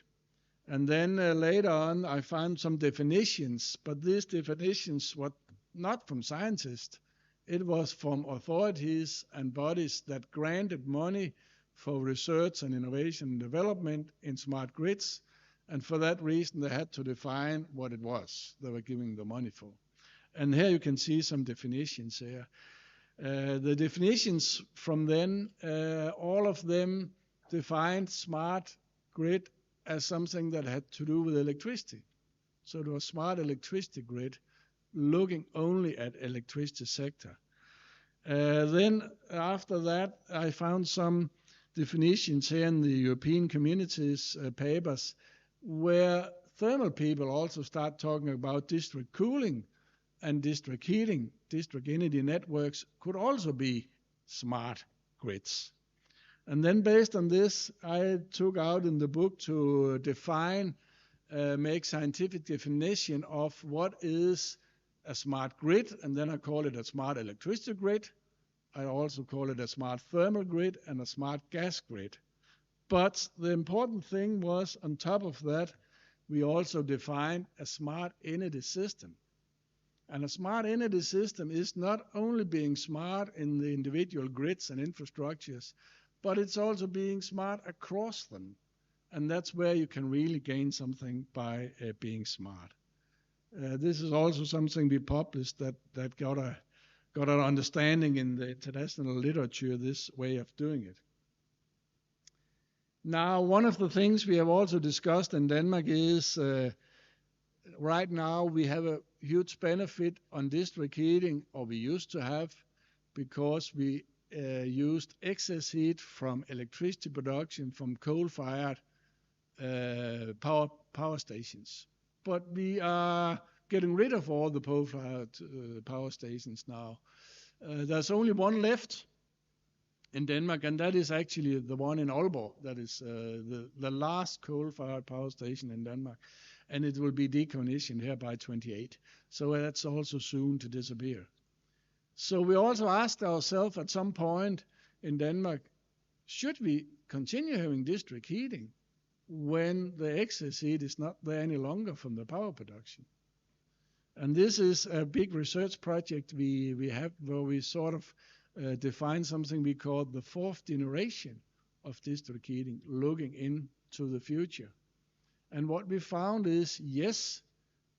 And then later on, I found some definitions, but these definitions were not from scientists. It was from authorities and bodies that granted money for research and innovation and development in smart grids. And for that reason, they had to define what it was they were giving the money for. And here you can see some definitions here. The definitions from then, all of them defined smart grid as something that had to do with electricity. So it was smart electricity grid looking only at electricity sector. Then after that, I found some definitions here in the European Communities papers where thermal people also start talking about district cooling and district heating. District energy networks could also be smart grids. And then based on this, I took out in the book to define, make scientific definition of what is a smart grid, and then I call it a smart electricity grid. I also call it a smart thermal grid and a smart gas grid. But the important thing was, on top of that, we also defined a smart energy system. And a smart energy system is not only being smart in the individual grids and infrastructures, but it's also being smart across them. And that's where you can really gain something by being smart. This is also something we published that got an understanding in the international literature, this way of doing it. Now, one of the things we have also discussed in Denmark is right now we have a huge benefit on district heating, or we used to have, because we used excess heat from electricity production from coal-fired power stations. But we are getting rid of all the coal-fired power stations now. There's only one left in Denmark, and that is actually the one in Aalborg. That is the last coal-fired power station in Denmark, and it will be decommissioned here by 28. So that's also soon to disappear. So we also asked ourselves at some point in Denmark, should we continue having district heating when the excess heat is not there any longer from the power production? And this is a big research project we have where we sort of define something we call the fourth generation of district heating, looking into the future. And what we found is, yes,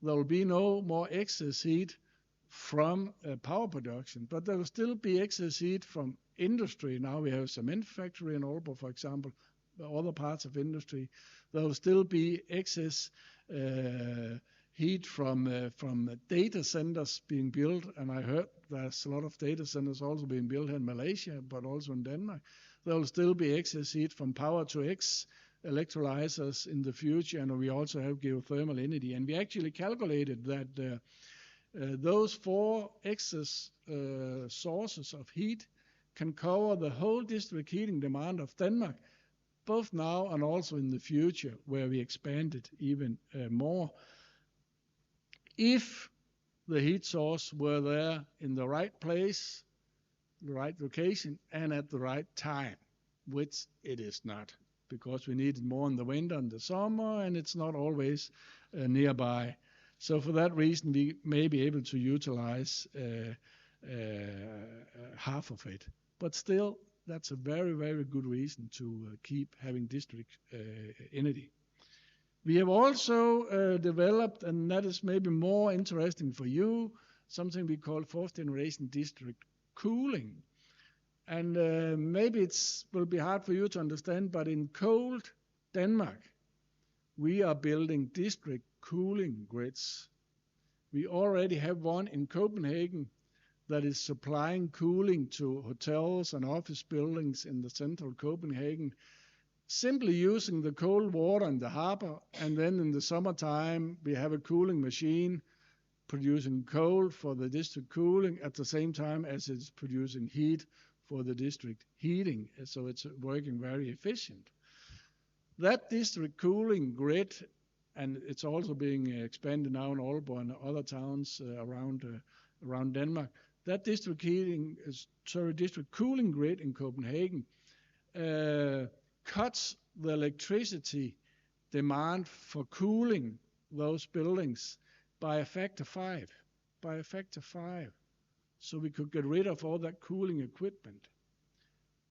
there will be no more excess heat from power production, but there will still be excess heat from industry. Now we have a cement factory in Aalborg, for example, other parts of industry. There will still be excess heat from data centers being built, and I heard there's a lot of data centers also being built in Malaysia, but also in Denmark. There will still be excess heat from power to X electrolyzers in the future, and we also have geothermal energy. And we actually calculated that those four excess sources of heat can cover the whole district heating demand of Denmark, both now and also in the future, where we expand it even more. If the heat source were there in the right place, the right location, and at the right time, which it is not, because we need it more in the winter and the summer, and it's not always nearby. So for that reason, we may be able to utilize half of it. But still, that's a very, very good reason to keep having district energy. We have also developed, and that is maybe more interesting for you, something we call fourth generation district cooling. And maybe it will be hard for you to understand, but in cold Denmark, we are building district cooling grids. We already have one in Copenhagen that is supplying cooling to hotels and office buildings in the central Copenhagen, simply using the cold water in the harbor, and then in the summertime we have a cooling machine producing cold for the district cooling at the same time as it's producing heat for the district heating, so it's working very efficient. That district cooling grid, and it's also being expanded now in Aalborg and other towns around Denmark. That district cooling grid in Copenhagen cuts the electricity demand for cooling those buildings by a factor 5. So we could get rid of all that cooling equipment.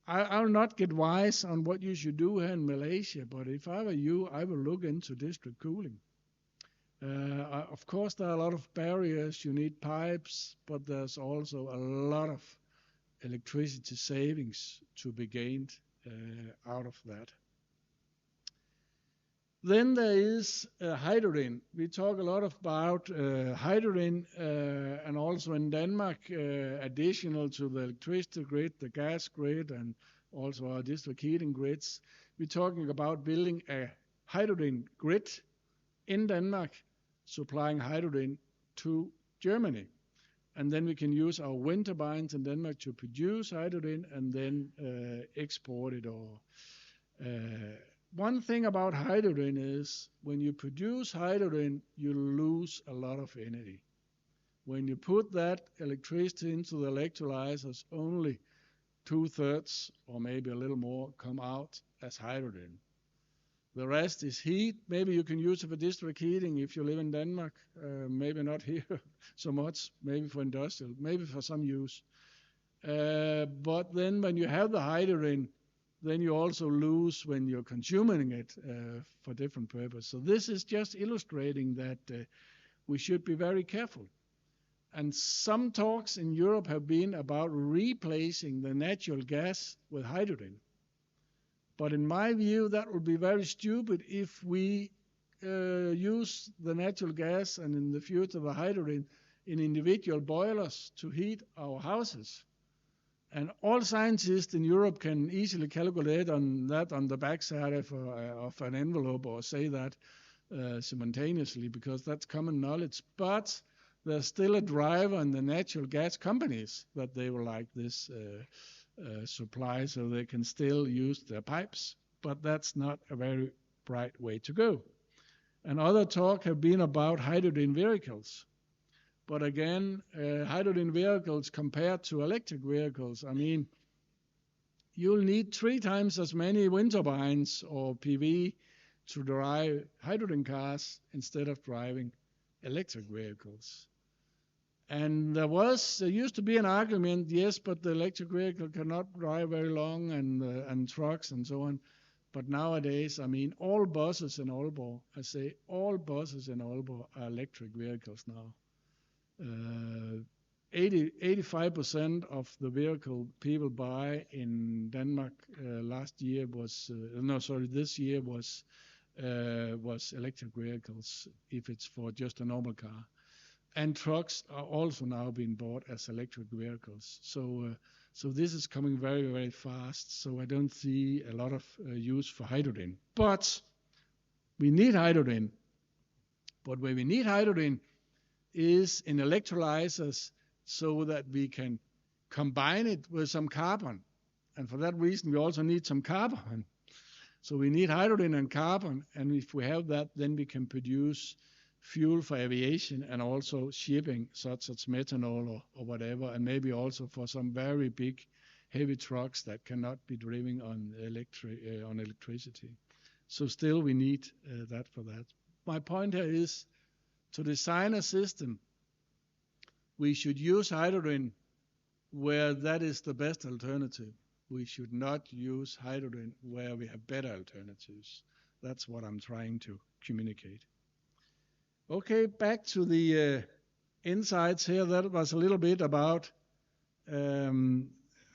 I'll not get wise on what you should do here in Malaysia, but if I were you, I would look into district cooling. Of course, there are a lot of barriers. You need pipes, but there's also a lot of electricity savings to be gained out of that. Then there is hydrogen. We talk a lot about hydrogen, and also in Denmark, additional to the electricity grid, the gas grid, and also our district heating grids. We're talking about building a hydrogen grid in Denmark, supplying hydrogen to Germany. And then we can use our wind turbines in Denmark to produce hydrogen and then export it. One thing about hydrogen is when you produce hydrogen, you lose a lot of energy. When you put that electricity into the electrolyzers, only 2/3 or maybe a little more come out as hydrogen. The rest is heat. Maybe you can use it for district heating if you live in Denmark. Maybe not here so much. Maybe for industrial. Maybe for some use. But then when you have the hydrogen, then you also lose when you're consuming it for different purposes. So this is just illustrating that we should be very careful. And some talks in Europe have been about replacing the natural gas with hydrogen. But in my view, that would be very stupid if we use the natural gas and in the future the hydrogen in individual boilers to heat our houses. And all scientists in Europe can easily calculate on that on the backside of an envelope or say that simultaneously because that's common knowledge. But there's still a driver in the natural gas companies that they will like this supply so they can still use their pipes. But that's not a very bright way to go. And other talk have been about hydrogen vehicles. But again, hydrogen vehicles compared to electric vehicles, I mean, you'll need 3 times as many wind turbines or PV to drive hydrogen cars instead of driving electric vehicles. And there used to be an argument, yes, but the electric vehicle cannot drive very long and trucks and so on. But nowadays, I mean, all buses in Aalborg, I say all buses in Aalborg are electric vehicles now. 85% of the vehicle people buy in Denmark this year was electric vehicles if it's for just a normal car. And trucks are also now being bought as electric vehicles. So this is coming very, very fast. So I don't see a lot of use for hydrogen. But we need hydrogen. But where we need hydrogen is in electrolyzers so that we can combine it with some carbon. And for that reason, we also need some carbon. So we need hydrogen and carbon. And if we have that, then we can produce fuel for aviation and also shipping, such as methanol or whatever, and maybe also for some very big, heavy trucks that cannot be driven on electricity. So still we need that for that. My point here is to design a system, we should use hydrogen where that is the best alternative. We should not use hydrogen where we have better alternatives. That's what I'm trying to communicate. Okay, back to the insights here. That was a little bit about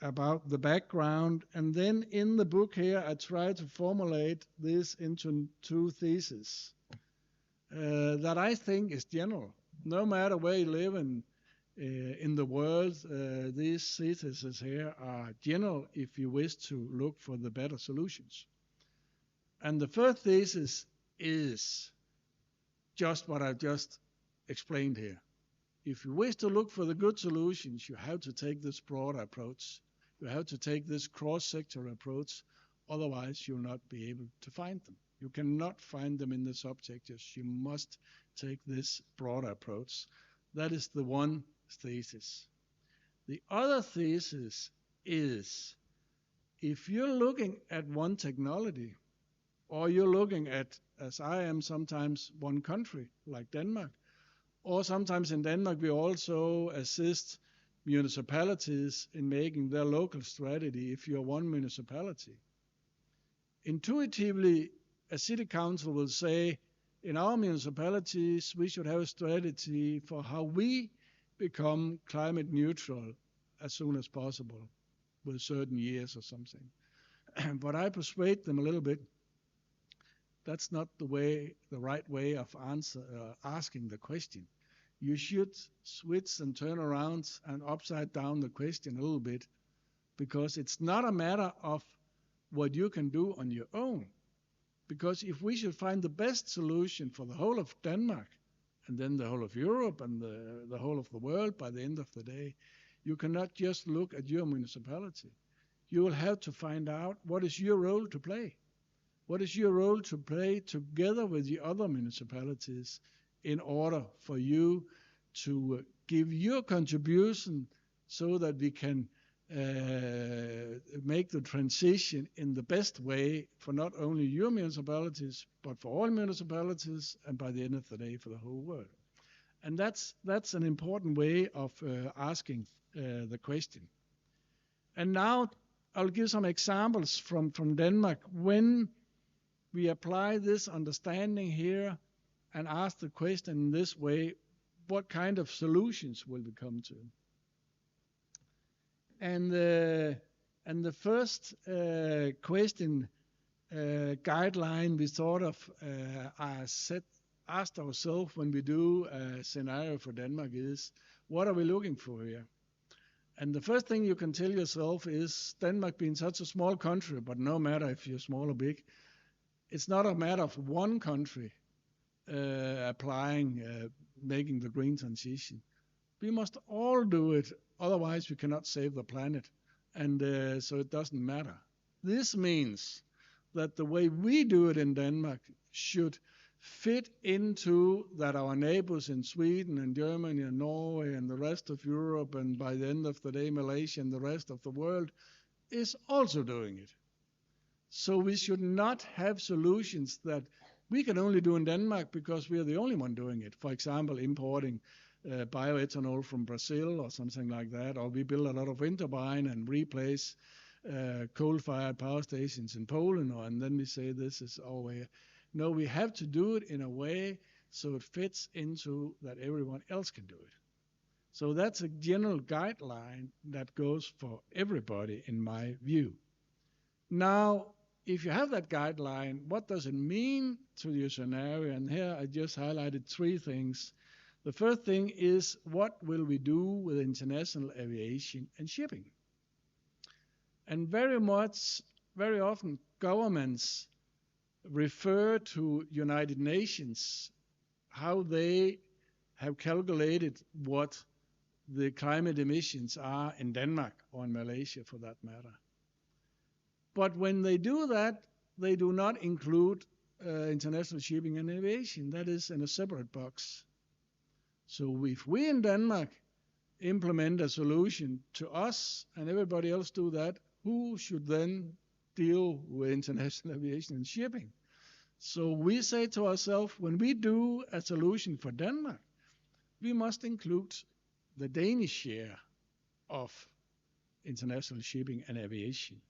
about the background, and then in the book here I try to formulate this into two theses that I think is general. No matter where you live in the world, these theses here are general if you wish to look for the better solutions. And the first thesis is just what I've just explained here. If you wish to look for the good solutions, you have to take this broader approach. You have to take this cross-sector approach, otherwise you'll not be able to find them. You cannot find them in the subsectors. You must take this broader approach. That is the one thesis. The other thesis is, if you're looking at one technology, or you're looking at, as I am sometimes, one country, like Denmark, or sometimes in Denmark we also assist municipalities in making their local strategy if you're one municipality. Intuitively, a city council will say, in our municipalities, we should have a strategy for how we become climate neutral as soon as possible, with certain years or something. But I persuade them a little bit. That's not the right way of asking the question. You should switch and turn around and upside down the question a little bit, because it's not a matter of what you can do on your own. Because if we should find the best solution for the whole of Denmark, and then the whole of Europe and the whole of the world by the end of the day, you cannot just look at your municipality. You will have to find out what is your role to play. What is your role to play together with the other municipalities in order for you to give your contribution so that we can make the transition in the best way for not only your municipalities, but for all municipalities, and by the end of the day, for the whole world. And that's an important way of asking the question. And now I'll give some examples from Denmark. When we apply this understanding here and ask the question in this way, what kind of solutions will we come to? And the first question guideline we sort of asked ourselves when we do a scenario for Denmark is, what are we looking for here? And the first thing you can tell yourself is, Denmark being such a small country, but no matter if you're small or big, it's not a matter of one country applying, making the green transition. We must all do it, otherwise we cannot save the planet. And so it doesn't matter. This means that the way we do it in Denmark should fit into that our neighbors in Sweden and Germany and Norway and the rest of Europe, and by the end of the day Malaysia and the rest of the world, is also doing it. So we should not have solutions that we can only do in Denmark because we are the only one doing it. For example, importing bioethanol from Brazil or something like that, or we build a lot of wind turbine and replace coal-fired power stations in Poland, and then we say this is our way. No, we have to do it in a way so it fits into that everyone else can do it. So that's a general guideline that goes for everybody in my view. Now, if you have that guideline, what does it mean to your scenario? And here I just highlighted three things. The first thing is, what will we do with international aviation and shipping? And very often governments refer to United Nations, how they have calculated what the climate emissions are in Denmark or in Malaysia for that matter. But when they do that, they do not include international shipping and aviation. That is in a separate box. So if we in Denmark implement a solution to us and everybody else do that, who should then deal with international aviation and shipping? So we say to ourselves, when we do a solution for Denmark, we must include the Danish share of international shipping and aviation.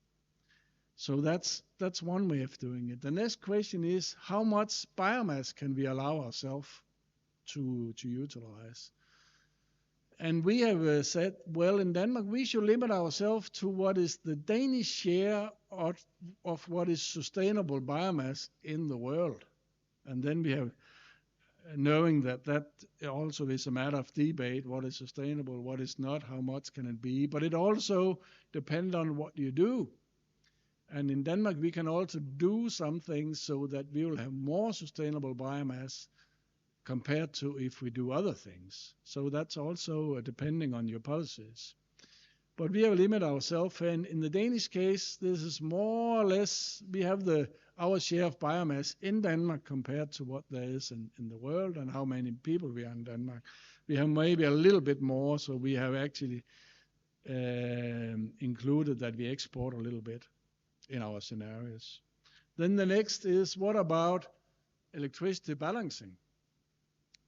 So that's one way of doing it. The next question is, how much biomass can we allow ourselves to utilize? And we have said, well, in Denmark, we should limit ourselves to what is the Danish share of what is sustainable biomass in the world. And then we have, knowing that that also is a matter of debate, what is sustainable, what is not, how much can it be. But it also depends on what you do. And in Denmark, we can also do some things so that we will have more sustainable biomass compared to if we do other things. So that's also depending on your policies. But we have limited ourselves, and in the Danish case, this is more or less, we have our share of biomass in Denmark compared to what there is in the world and how many people we are in Denmark. We have maybe a little bit more, so we have actually included that we export a little bit in our scenarios. Then the next is, what about electricity balancing?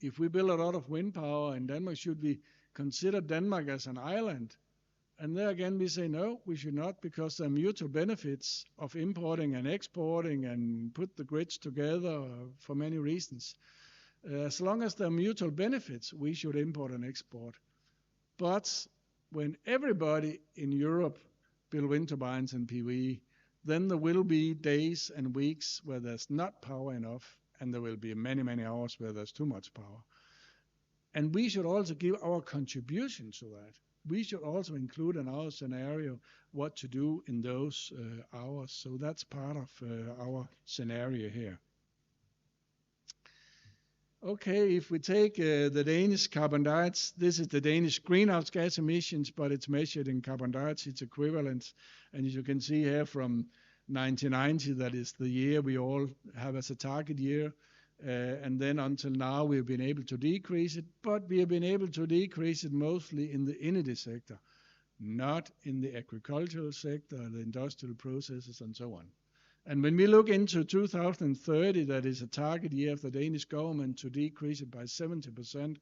If we build a lot of wind power in Denmark, should we consider Denmark as an island? And there again, we say no, we should not, because there are mutual benefits of importing and exporting and put the grids together for many reasons. As long as there are mutual benefits, we should import and export. But when everybody in Europe build wind turbines and PV, then there will be days and weeks where there's not power enough, and there will be many, many hours where there's too much power. And we should also give our contribution to that. We should also include in our scenario what to do in those hours. So that's part of our scenario here. Okay, if we take the Danish carbon dioxide, this is the Danish greenhouse gas emissions, but it's measured in carbon dioxide, it's equivalent. And as you can see here from 1990, that is the year we all have as a target year. And then until now, we've been able to decrease it, but we have been able to decrease it mostly in the energy sector, not in the agricultural sector, the industrial processes, and so on. And when we look into 2030, that is a target year of the Danish government to decrease it by 70%,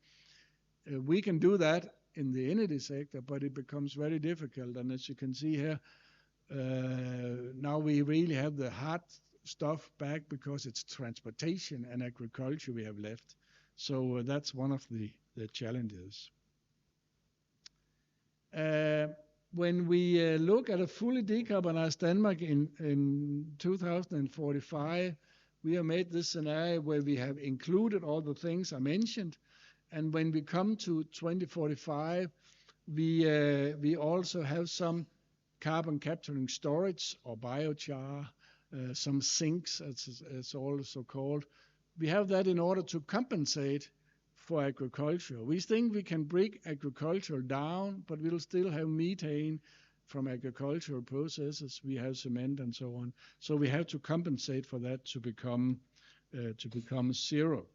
we can do that in the energy sector, but it becomes very difficult. And as you can see here, now we really have the hard stuff back because it's transportation and agriculture we have left. So that's one of the challenges. When we look at a fully decarbonized Denmark in 2045, we have made this scenario where we have included all the things I mentioned. And when we come to 2045, we also have some carbon capturing storage or biochar, some sinks, as it's also called. We have that in order to compensate for agriculture. We think we can break agriculture down, but we'll still have methane from agricultural processes. We have cement and so on. So we have to compensate for that to become zero.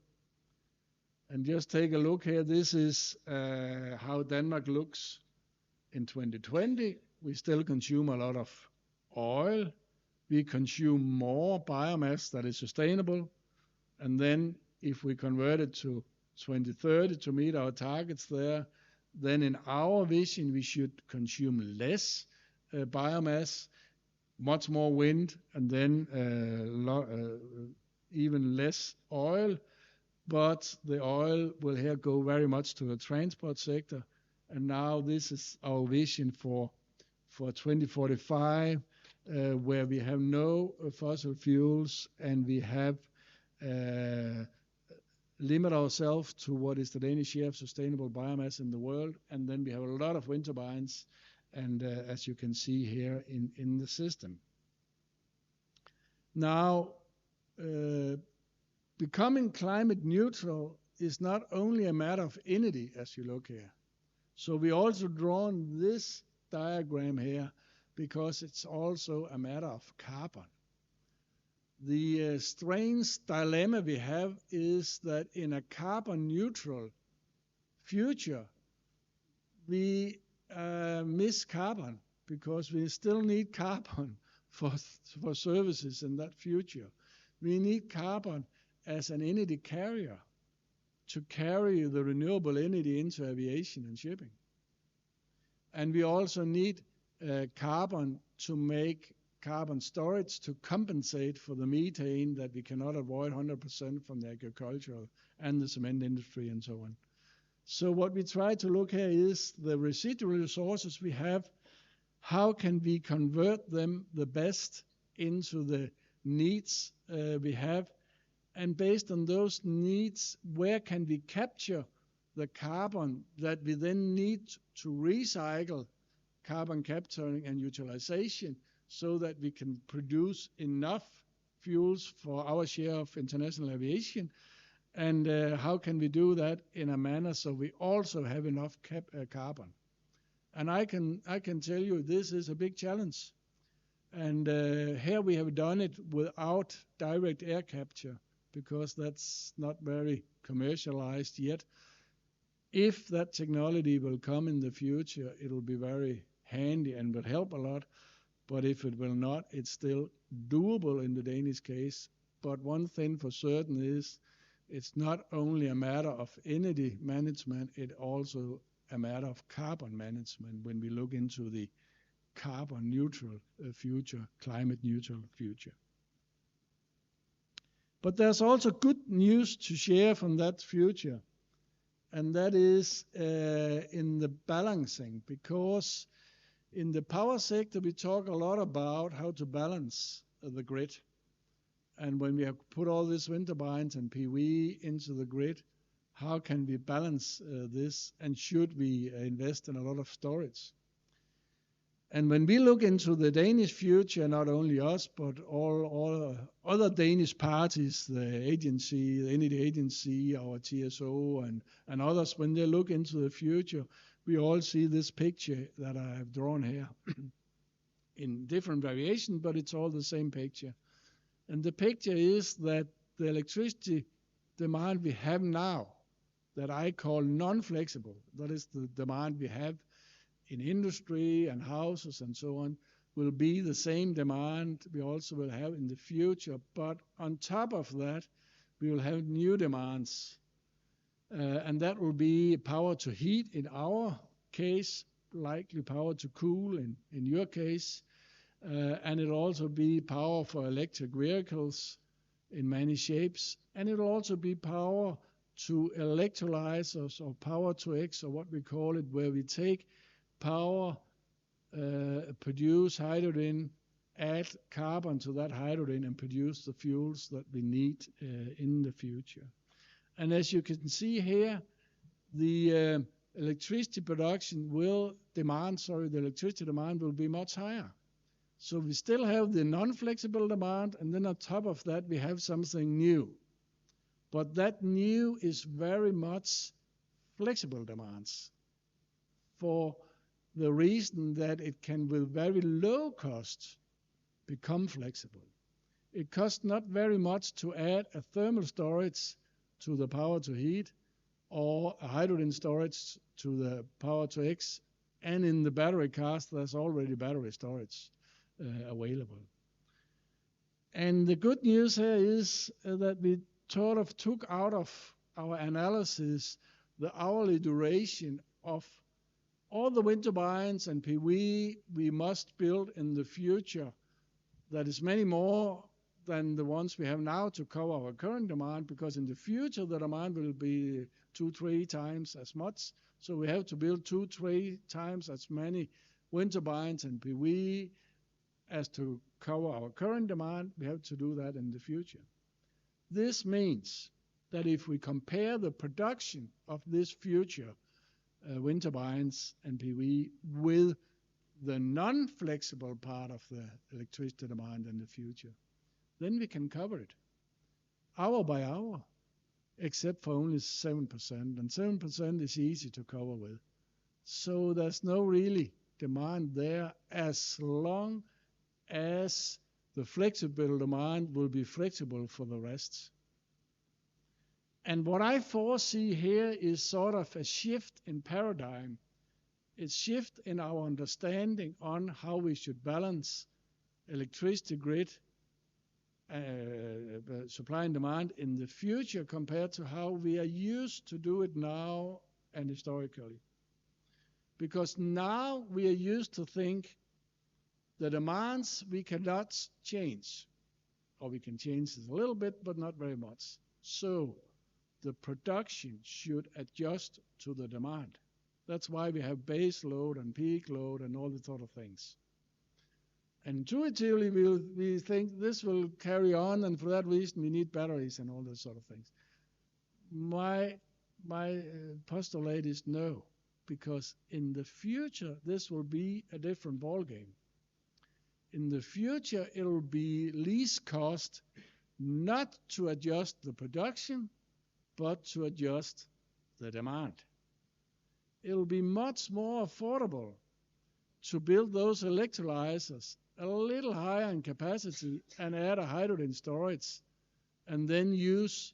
And just take a look here. This is how Denmark looks in 2020. We still consume a lot of oil. We consume more biomass that is sustainable. And then if we convert it to 2030 to meet our targets there, then in our vision, we should consume less biomass, much more wind, and then even less oil. But the oil will here go very much to the transport sector. And now this is our vision for 2045, where we have no fossil fuels and we have limit ourselves to what is the Danish share of sustainable biomass in the world. And then we have a lot of wind turbines, and as you can see here in the system. Now, becoming climate neutral is not only a matter of energy, as you look here. So we also drawn this diagram here because it's also a matter of carbon. The strange dilemma we have is that in a carbon neutral future, we miss carbon because we still need carbon for services in that future. We need carbon as an energy carrier to carry the renewable energy into aviation and shipping. And we also need carbon to make carbon storage to compensate for the methane that we cannot avoid 100% from the agricultural and the cement industry and so on. So what we try to look here is the residual resources we have, how can we convert them the best into the needs we have, and based on those needs, where can we capture the carbon that we then need to recycle, carbon capturing and utilization, so that we can produce enough fuels for our share of international aviation, and how can we do that in a manner so we also have enough carbon. And I can tell you this is a big challenge. And here we have done it without direct air capture because that's not very commercialized yet. If that technology will come in the future, it'll be very handy and will help a lot. But if it will not, it's still doable in the Danish case. But one thing for certain is it's not only a matter of energy management, it's also a matter of carbon management when we look into the carbon neutral future, climate neutral future. But there's also good news to share from that future, and that is in the balancing, because in the power sector we talk a lot about how to balance the grid. And when we have put all these wind turbines and PV into the grid, how can we balance this, and should we invest in a lot of storage? And when we look into the Danish future, not only us, but all other Danish parties, the agency, the energy agency, our TSO, and others, when they look into the future, we all see this picture that I have drawn here in different variations, but it's all the same picture. And the picture is that the electricity demand we have now, that I call non-flexible, that is the demand we have in industry and houses and so on, will be the same demand we also will have in the future. But on top of that, we will have new demands. And that will be power to heat in our case, likely power to cool in your case. And it'll also be power for electric vehicles in many shapes. And it'll also be power to electrolyzers or power to X, or what we call it, where we take power, produce hydrogen, add carbon to that hydrogen, and produce the fuels that we need in the future. And as you can see here, the electricity production the electricity demand will be much higher. So we still have the non-flexible demand, and then on top of that, we have something new. But that new is very much flexible demands, for the reason that it can, with very low cost, become flexible. It costs not very much to add a thermal storage to the power to heat, or a hydrogen storage to the power to X, and in the battery cars, there's already battery storage available. And the good news here is that we sort of took out of our analysis the hourly duration of all the wind turbines and PV we must build in the future. That is many more than the ones we have now to cover our current demand, because in the future the demand will be 2-3 times as much. So we have to build 2-3 times as many wind turbines and PV as to cover our current demand. We have to do that in the future. This means that if we compare the production of this future wind turbines and PV with the non-flexible part of the electricity demand in the future, then we can cover it hour by hour, except for only 7%. And 7% is easy to cover with. So there's no really demand there, as long as the flexible demand will be flexible for the rest. And what I foresee here is sort of a shift in paradigm. It's shift in our understanding on how we should balance electricity grid, supply and demand in the future, compared to how we are used to do it now and historically. Because now we are used to think the demands we cannot change, or we can change it a little bit, but not very much. So the production should adjust to the demand. That's why we have base load and peak load and all these sort of things. Intuitively, we think this will carry on, and for that reason, we need batteries and all those sort of things. My postulate is no, because in the future, this will be a different ballgame. In the future, it will be least cost not to adjust the production, but to adjust the demand. It will be much more affordable to build those electrolyzers a little higher in capacity and add a hydrogen storage, and then use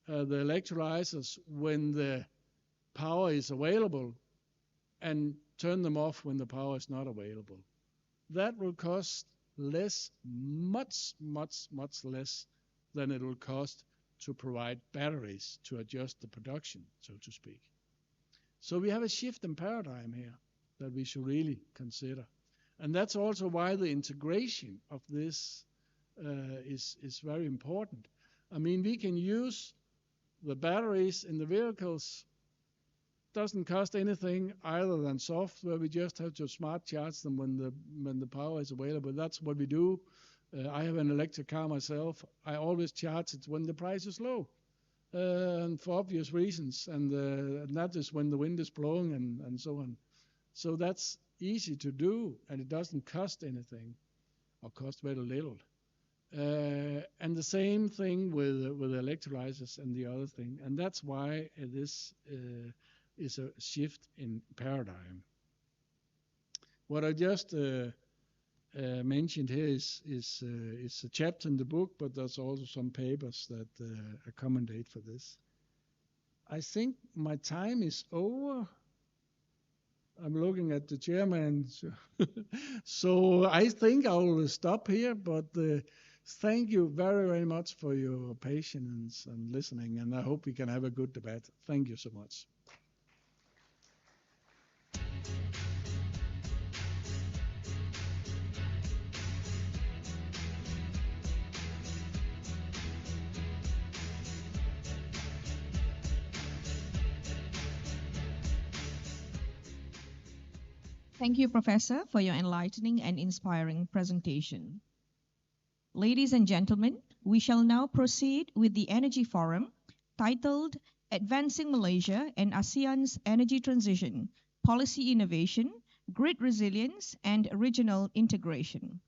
the electrolyzers when the power is available and turn them off when the power is not available. That will cost less, much less than it will cost to provide batteries to adjust the production, so to speak. So we have a shift in paradigm here that we should really consider. And that's also why the integration of this is very important. I mean, we can use the batteries in the vehicles. Doesn't cost anything other than software. We just have to smart charge them when the power is available. That's what we do. I have an electric car myself. I always charge it when the price is low, and for obvious reasons. And that is when the wind is blowing and so on. So that's easy to do, and it doesn't cost anything, or cost very little. And the same thing with electrolyzers and the other thing. And that's why this is a shift in paradigm. What I just mentioned here is a chapter in the book, but there's also some papers that accommodate for this. I think my time is over. I'm looking at the chairman. So I think I will stop here, but thank you very, very much for your patience and listening, and I hope we can have a good debate. Thank you so much. Thank you, Professor, for your enlightening and inspiring presentation. Ladies and gentlemen, we shall now proceed with the Energy Forum titled Advancing Malaysia and ASEAN's Energy Transition, Policy Innovation, Grid Resilience, and Regional Integration.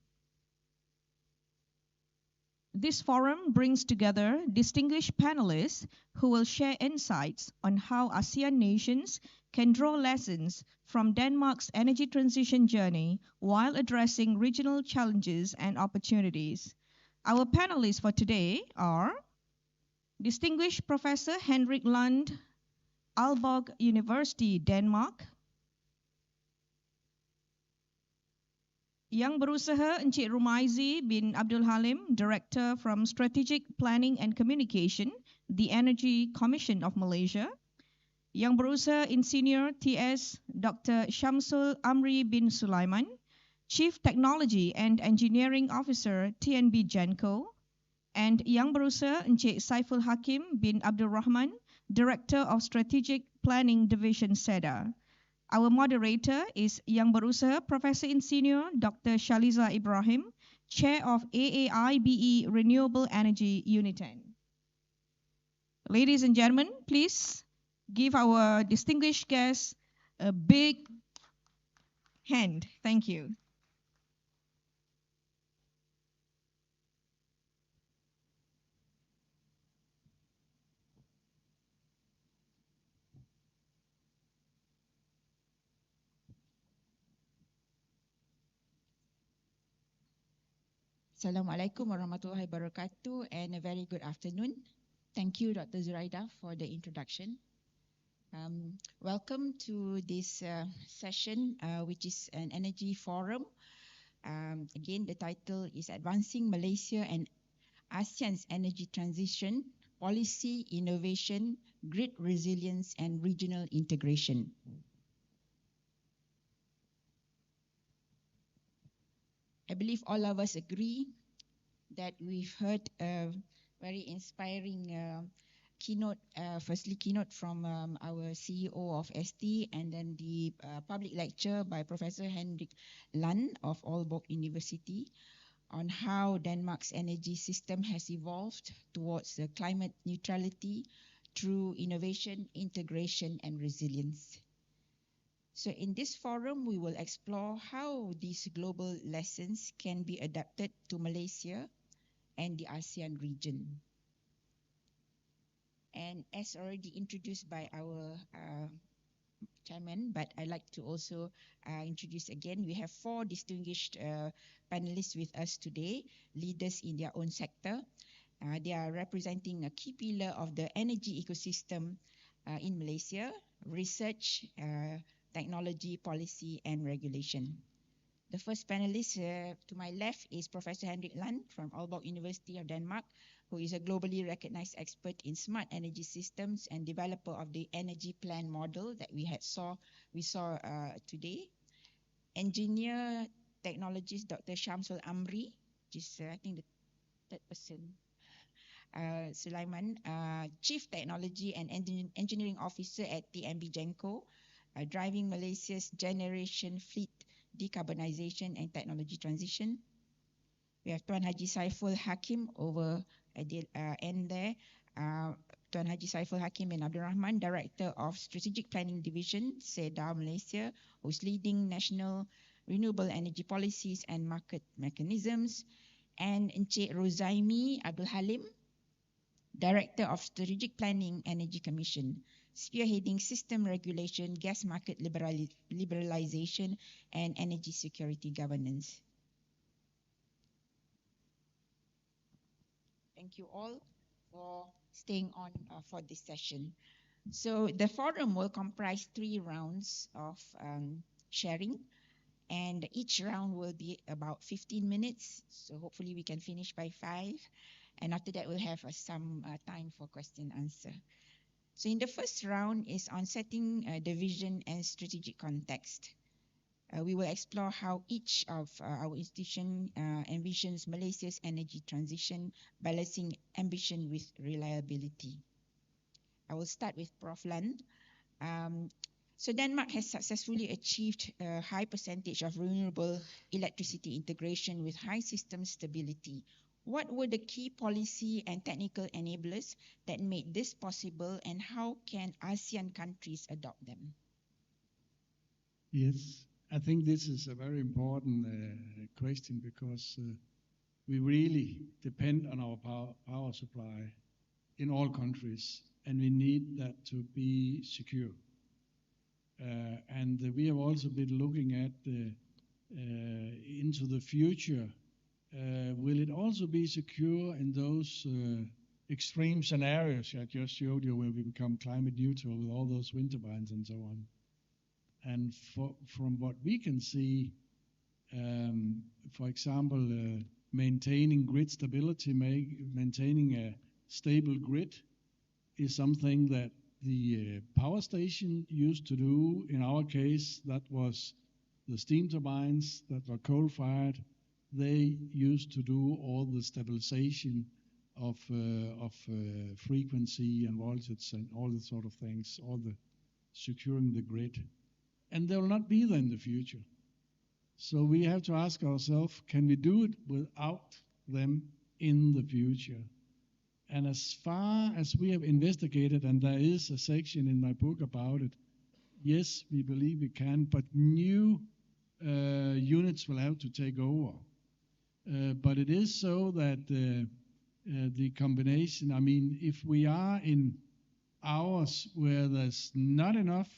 This forum brings together distinguished panelists who will share insights on how ASEAN nations can draw lessons from Denmark's energy transition journey while addressing regional challenges and opportunities. Our panelists for today are distinguished Professor Henrik Lund, Aalborg University, Denmark. Yang Berusaha Encik Rumaizi bin Abdul Halim, Director from Strategic Planning and Communication, the Energy Commission of Malaysia. Yang Berusaha Insinyur T.S. Dr. Syamsul Amri bin Sulaiman, Chief Technology and Engineering Officer, TNB Genco. And Yang Berusaha Encik Saiful Hakim bin Abdul Rahman, Director of Strategic Planning Division, SEDA. Our moderator is Yang Berusaha Professor Insinyur Dr. Shaliza Ibrahim, Chair of AAIBE Renewable Energy Unit 10. Ladies and gentlemen, please give our distinguished guests a big hand. Thank you. Assalamualaikum warahmatullahi wabarakatuh, and a very good afternoon. Thank you, Dr. Zuraida, for the introduction. Welcome to this session, which is an energy forum. Again, the title is Advancing Malaysia and ASEAN's Energy Transition, Policy, Innovation, Grid Resilience, and Regional Integration. I believe all of us agree that we've heard a very inspiring keynote from our CEO of ST, and then the public lecture by Professor Hendrik Land of Aalborg University on how Denmark's energy system has evolved towards climate neutrality through innovation, integration, and resilience. So in this forum, we will explore how these global lessons can be adapted to Malaysia and the ASEAN region. And as already introduced by our chairman, but I'd like to also introduce again, we have 4 distinguished panelists with us today, leaders in their own sector. They are representing a key pillar of the energy ecosystem in Malaysia: research, technology, policy, and regulation. The first panelist to my left is Professor Hendrik Land from Aalborg University of Denmark, who is a globally recognized expert in smart energy systems and developer of the energy plan model that we saw today. Engineer technologist Dr. Shamsul Amri, which is I think the third person. Sulaiman, Chief Technology and Engineering Officer at TMB Genco, driving Malaysia's generation fleet decarbonization and technology transition. We have Tuan Haji Saiful Hakim over at the end there. Tuan Haji Saiful Hakim bin Abdul Rahman, Director of Strategic Planning Division, SEDA Malaysia, who's leading national renewable energy policies and market mechanisms. And Encik Rozaimi Abdul Halim, Director of Strategic Planning Energy Commission, spearheading system regulation, gas market liberalization, and energy security governance. Thank you all for staying on for this session. So the forum will comprise 3 rounds of sharing, and each round will be about 15 minutes. So hopefully we can finish by 5. And after that, we'll have some time for question and answer. So in the first round is on setting the vision and strategic context. We will explore how each of our institution envisions Malaysia's energy transition, balancing ambition with reliability. I will start with Prof. Land. So Denmark has successfully achieved a high percentage of renewable electricity integration with high system stability. What were the key policy and technical enablers that made this possible, and how can ASEAN countries adopt them? Yes, I think this is a very important question because we really depend on our power supply in all countries, and we need that to be secure. And we have also been looking at into the future. Will it also be secure in those extreme scenarios I just showed you, where we become climate neutral with all those wind turbines and so on? And from what we can see, for example, maintaining grid stability, maintaining a stable grid is something that the power station used to do. In our case, that was the steam turbines that were coal-fired. They used to do all the stabilization of frequency and voltage and all the sort of things, all the securing the grid. And they will not be there in the future. So we have to ask ourselves, can we do it without them in the future? And as far as we have investigated, and there is a section in my book about it, yes, we believe we can, but new units will have to take over. But it is so that the combination, I mean, if we are in hours where there's not enough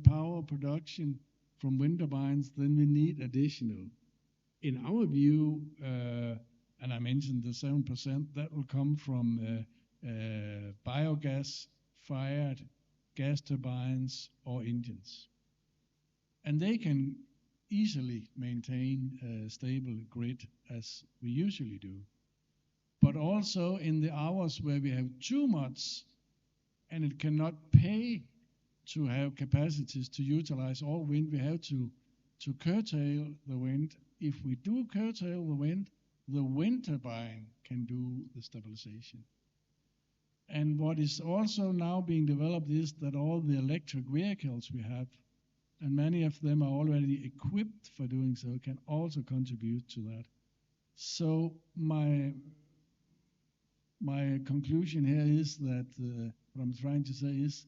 power production from wind turbines, then we need additional. In our view, and I mentioned the 7%, that will come from biogas-fired gas turbines or engines. And they can easily maintain a stable grid as we usually do. But also in the hours where we have too much and it cannot pay to have capacities to utilize all wind, we have to curtail the wind. If we do curtail the wind turbine can do the stabilization. And what is also now being developed is that all the electric vehicles we have, and many of them are already equipped for doing so, can also contribute to that. So my conclusion here is that what I'm trying to say is,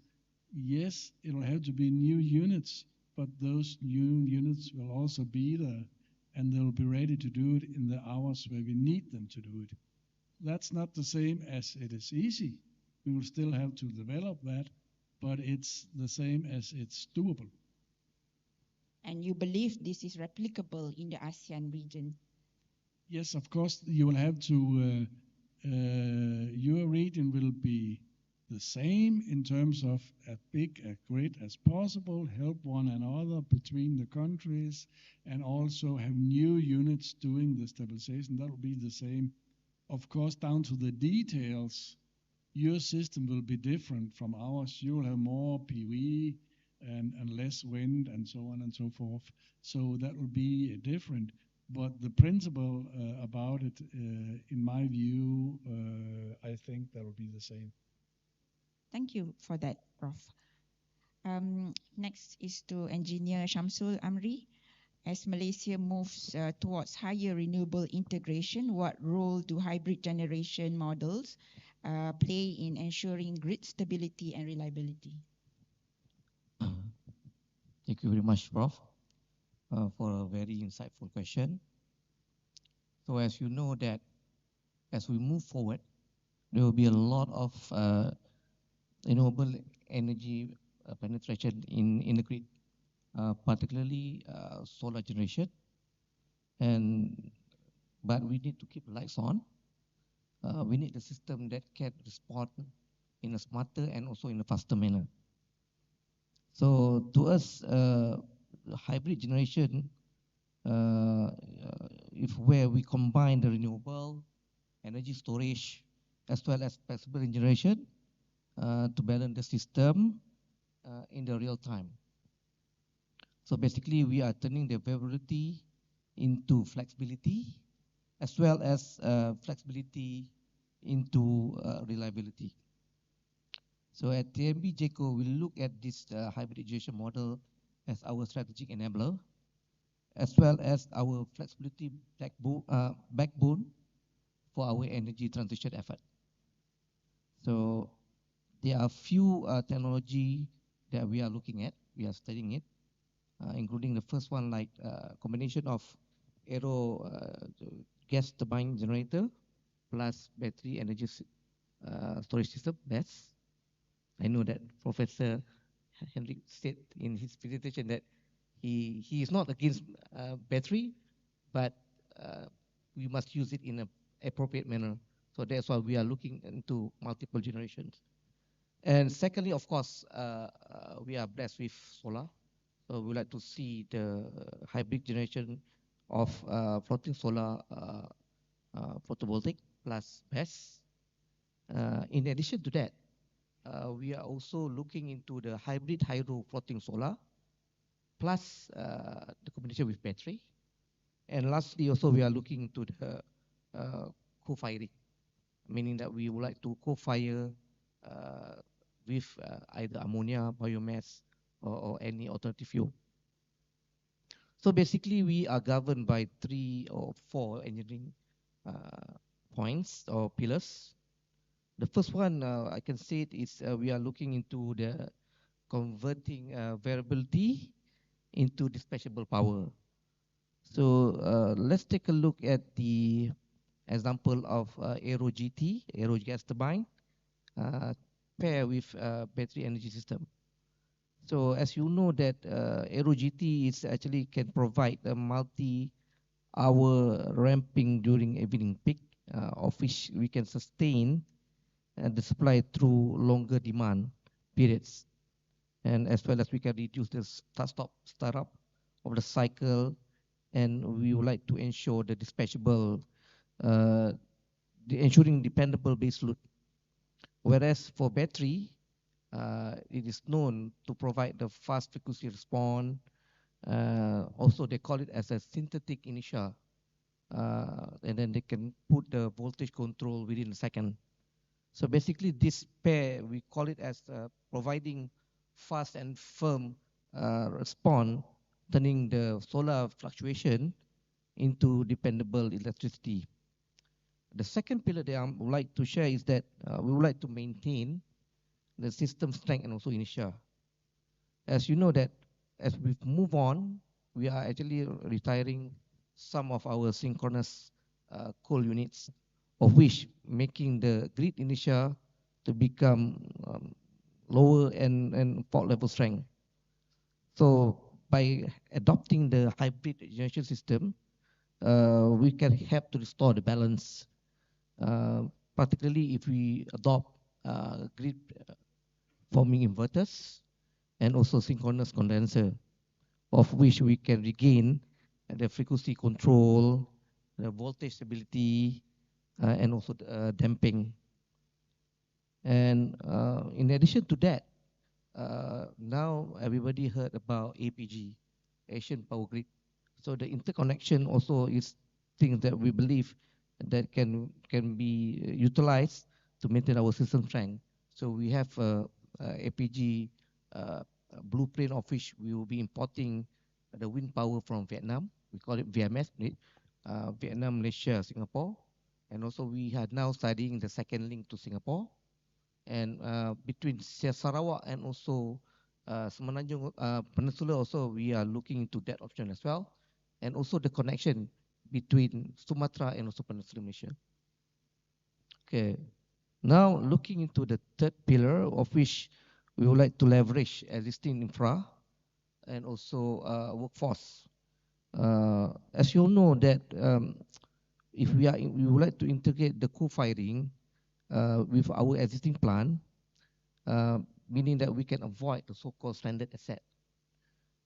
yes, it'll have to be new units, but those new units will also be there, and they'll be ready to do it in the hours where we need them to do it. That's not the same as it is easy. We will still have to develop that, but it's the same as it's doable. And you believe this is replicable in the ASEAN region? Yes, of course, you will have to, your region will be the same in terms of as big, as great as possible, help one another between the countries, and also have new units doing the stabilization. That will be the same. Of course, down to the details, your system will be different from ours. You will have more PV and less wind and so on and so forth. So that will be different. But the principle about it, in my view, I think that will be the same. Thank you for that, Prof. Next is to Engineer Shamsul Amri. As Malaysia moves towards higher renewable integration, what role do hybrid generation models play in ensuring grid stability and reliability? Thank you very much, Prof, for a very insightful question. So as you know that as we move forward, there will be a lot of renewable energy penetration in the grid, particularly solar generation. But we need to keep the lights on. We need a system that can respond in a smarter and also in a faster manner. So to us, hybrid generation, if where we combine the renewable energy storage as well as flexible generation to balance the system in the real time. So basically, we are turning the variability into flexibility, as well as flexibility into reliability. So at TNB JECO, we look at this hybridization model as our strategic enabler, as well as our flexibility backbone for our energy transition effort. So there are few technology that we are looking at, we are studying it, including the first one like combination of aero gas turbine generator plus battery energy storage system, BESS. I know that Professor Henrik said in his presentation that he is not against battery, but we must use it in an appropriate manner. So that's why we are looking into multiple generations. And secondly, of course, we are blessed with solar. So we would like to see the hybrid generation of floating solar photovoltaic plus BESS. In addition to that, we are also looking into the hybrid hydro floating solar plus the combination with battery. And lastly, also we are looking into the co-firing, meaning that we would like to co-fire with either ammonia, biomass, or any alternative fuel. So basically, we are governed by 3 or 4 engineering points or pillars. The first one, I can say it is we are looking into the converting variability into dispatchable power. So let's take a look at the example of Aero GT, Aero gas turbine, pair with battery energy system. So as you know that Aero GT is actually can provide a multi-hour ramping during evening peak, of which we can sustain the supply through longer demand periods, and as well as we can reduce the startup of the cycle, and we would like to ensure the dispatchable, ensuring dependable base load. Whereas for battery, it is known to provide the fast frequency response. Also, they call it as a synthetic inertia, and then they can put the voltage control within a second. So basically, this pair, we call it as providing fast and firm response, turning the solar fluctuation into dependable electricity. The second pillar that I would like to share is that we would like to maintain the system strength and also inertia. As you know that as we move on, we are actually retiring some of our synchronous coal units, of which making the grid inertia to become lower and fault level strength. So by adopting the hybrid generation system, we can help to restore the balance, particularly if we adopt grid forming inverters and also synchronous condenser, of which we can regain the frequency control, the voltage stability, and also damping. And in addition to that, now everybody heard about APG, Asian Power Grid. So the interconnection also is things that we believe that can be utilized to maintain our system strength. So we have APG blueprint, of which we will be importing the wind power from Vietnam. We call it VMS, Vietnam, Malaysia, Singapore. And also we are now studying the second link to Singapore. And between Sarawak and also Semenanjung Peninsula also, we are looking into that option as well. And also the connection between Sumatra and also Peninsula Malaysia. Okay. Now looking into the third pillar, of which we would like to leverage existing infra and also workforce. As you all know that if we would like to integrate the co-firing with our existing plant, meaning that we can avoid the so-called stranded asset.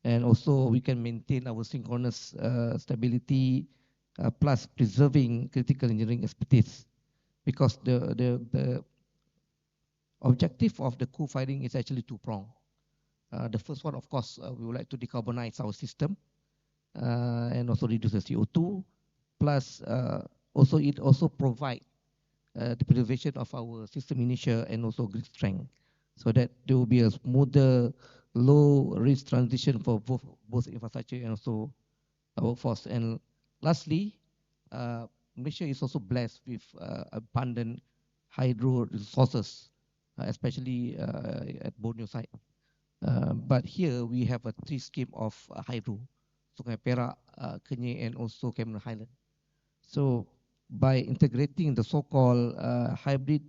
And also we can maintain our synchronous stability plus preserving critical engineering expertise. Because the objective of the co-firing is actually two-pronged. The first one, of course, we would like to decarbonize our system and also reduce the CO2. Plus, also it also provide the preservation of our system inertia and also grid strength, so that there will be a smoother, low-risk transition for both infrastructure and also our workforce. And lastly, Malaysia is also blessed with abundant hydro resources, especially at Borneo side. But here we have a three scheme of hydro: Sungai Perak, Kenyir, and also Cameron Highland. So by integrating the so-called hybrid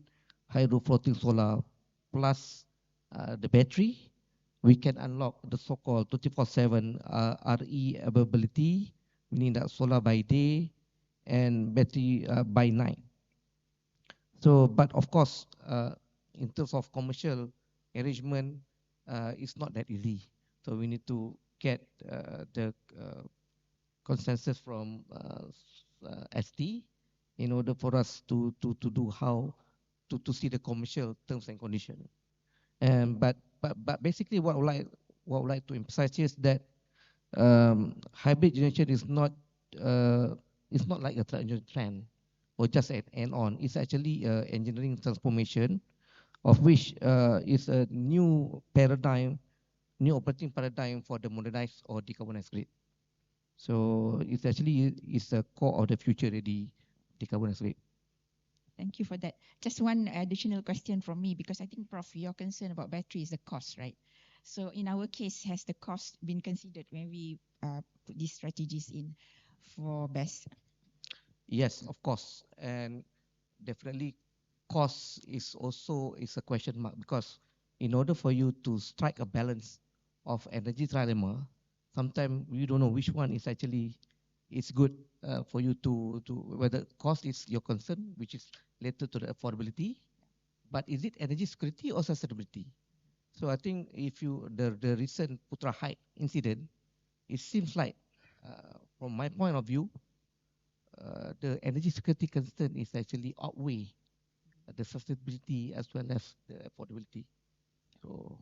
hydro floating solar plus the battery, we can unlock the so-called 24/7 RE availability, meaning that solar by day and battery by night. So, but of course, in terms of commercial arrangement, it's not that easy. So we need to get the consensus from ST in order for us to do how to see the commercial terms and conditions. But basically, what I would like to emphasize is that hybrid generation is not like a traditional trend or just an add-on. It's actually engineering transformation, of which is a new paradigm, new operating paradigm for the modernized or decarbonized grid. So it's actually a core of the future ready decarbonized grid. Thank you for that. Just one additional question from me, because I think, Prof, your concern about battery is the cost, right? So in our case, has the cost been considered when we put these strategies in for BESS? Yes, of course. And definitely cost is also a question mark, because in order for you to strike a balance of energy trilemma, sometimes you don't know which one is actually good for you to whether cost is your concern, which is related to the affordability, but is it energy security or sustainability? So I think if the recent Putra Height incident, it seems like from my point of view, the energy security concern is actually outweigh the sustainability as well as the affordability. So,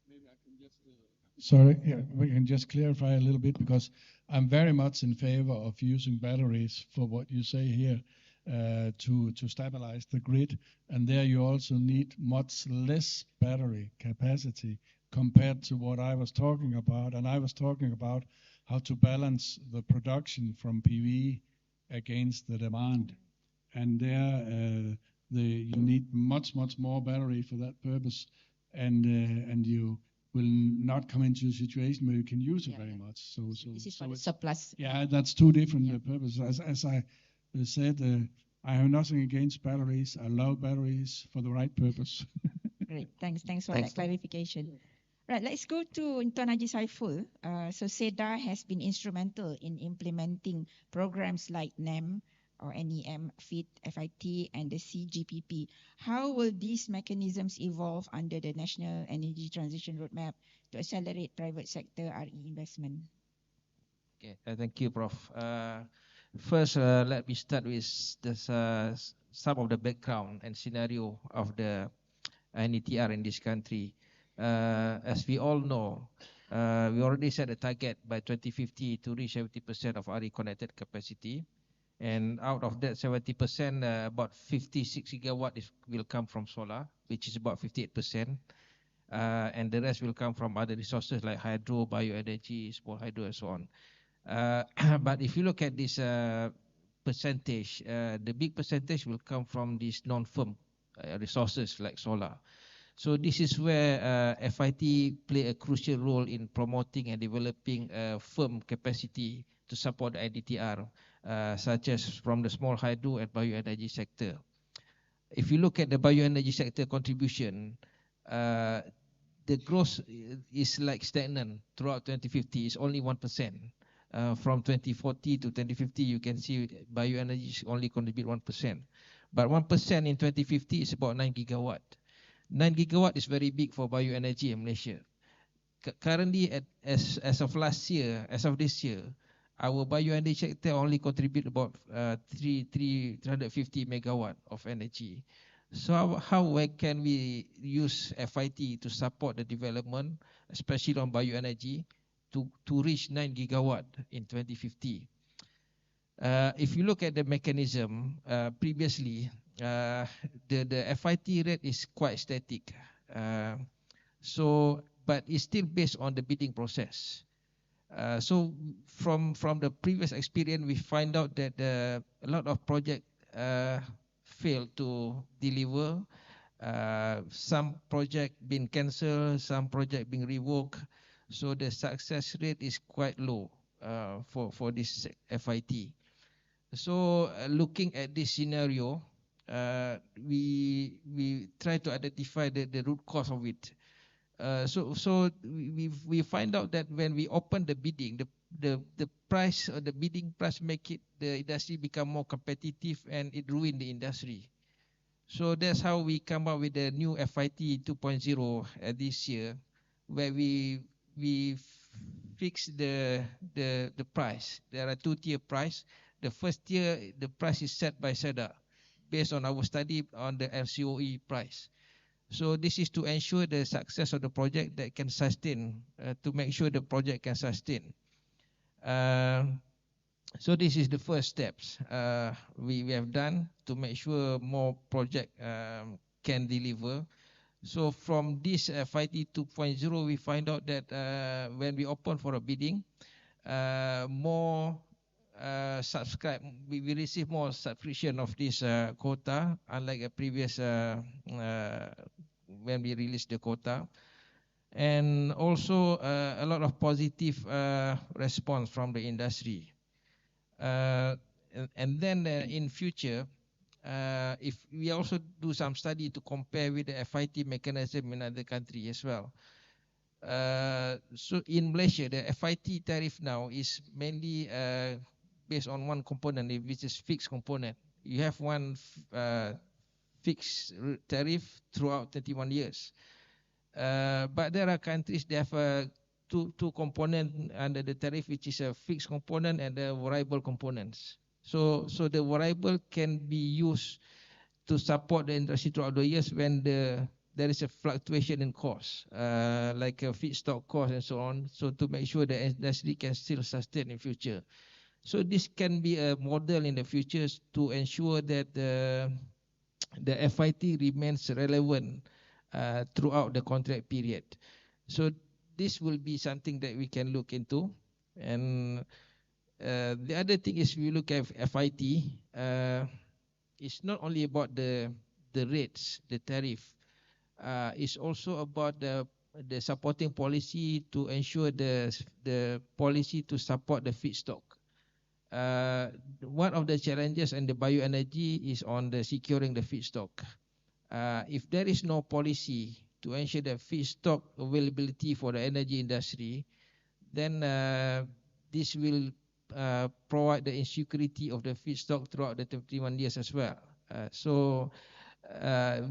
maybe I can just sorry, yeah, we can just clarify a little bit, because I'm very much in favor of using batteries for what you say here. to stabilize the grid. And there you also need much less battery capacity compared to what I was talking about. And I was talking about how to balance the production from PV against the demand. And there you need much more battery for that purpose, and you will not come into a situation where you can use it very much. So this is for the surplus. Yeah, that's two different purposes. As I said, I have nothing against batteries. I love batteries for the right purpose. Great, thanks for that clarification. Right, let's go to Tuan Haji Saiful. So SEDA has been instrumental in implementing programs like NEM or NEM, FIT, FIT, and the CGPP. How will these mechanisms evolve under the National Energy Transition Roadmap to accelerate private sector RE investment? Okay, thank you, Prof. First, let me start with this, some of the background and scenario of the NETR in this country. As we all know, we already set a target by 2050 to reach 70% of RE connected capacity. And out of that 70%, about 56 gigawatt will come from solar, which is about 58%. And the rest will come from other resources like hydro, bioenergy, small hydro, and so on. But if you look at this percentage, the big percentage will come from these non-firm resources like solar. So this is where FIT play a crucial role in promoting and developing firm capacity to support the NETR, such as from the small hydro and bioenergy sector. If you look at the bioenergy sector contribution, the growth is like stagnant throughout 2050. It's only 1%. From 2040 to 2050, you can see bioenergy only contribute 1%. But 1% in 2050 is about 9 gigawatt. 9 gigawatt is very big for bioenergy in Malaysia. Currently, as of this year, our bioenergy sector only contribute about 350 megawatt of energy. So how can we use FIT to support the development, especially on bioenergy, to reach 9 gigawatt in 2050? If you look at the mechanism, previously, the FIT rate is quite static. But it's still based on the bidding process. So from the previous experience, we find out that a lot of projects failed to deliver. Some project been cancelled, some project being revoked. So the success rate is quite low for this FIT. So looking at this scenario, we try to identify the root cause of it. So we find out that when we open the bidding, the price or the bidding price make it the industry become more competitive, and it ruin the industry. So that's how we come up with the new FIT 2.0 this year, where we fix the price. There are two-tier price. The first tier, the price is set by SEDA based on our study on the LCOE price. So this is to ensure the success of the project that can sustain, to make sure the project can sustain. So this is the first steps we have done to make sure more project can deliver. So from this FIT 2.0, we find out that when we open for a bidding, more subscribe, we receive more subscription of this quota, unlike a previous when we released the quota. And also a lot of positive response from the industry. And then in future, if we also do some study to compare with the FIT mechanism in other countries as well. So in Malaysia, the FIT tariff now is mainly based on one component, which is fixed component. You have one fixed tariff throughout 31 years. But there are countries that have two components under the tariff, which is a fixed component and the variable components. So the variable can be used to support the industry throughout the years when there is a fluctuation in cost, like a feedstock cost and so on. So to make sure the industry can still sustain in future. So this can be a model in the future to ensure that the FIT remains relevant throughout the contract period. So this will be something that we can look into. And the other thing is, we look at FIT, it's not only about the rates, the tariff. It's also about the supporting policy to ensure the policy to support the feedstock. One of the challenges in the bioenergy is on the securing the feedstock. If there is no policy to ensure the feedstock availability for the energy industry, then this will provide the insecurity of the feedstock throughout the 21 years as well. So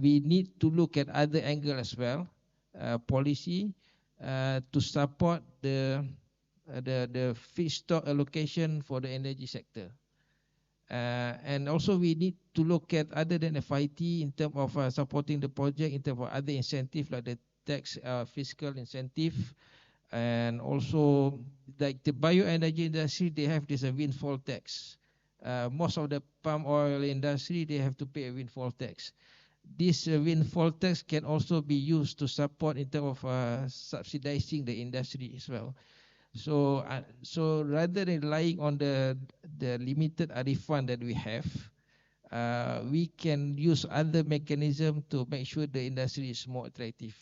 we need to look at other angle as well, policy to support the feedstock allocation for the energy sector. And also we need to look at, other than FIT, in terms of supporting the project, in terms of other incentive like the tax fiscal incentive, and also like the bioenergy industry, they have this windfall tax. Most of the palm oil industry, they have to pay a windfall tax. This windfall tax can also be used to support in terms of subsidizing the industry as well. So, so rather than relying on the limited ARIF fund that we have, we can use other mechanism to make sure the industry is more attractive.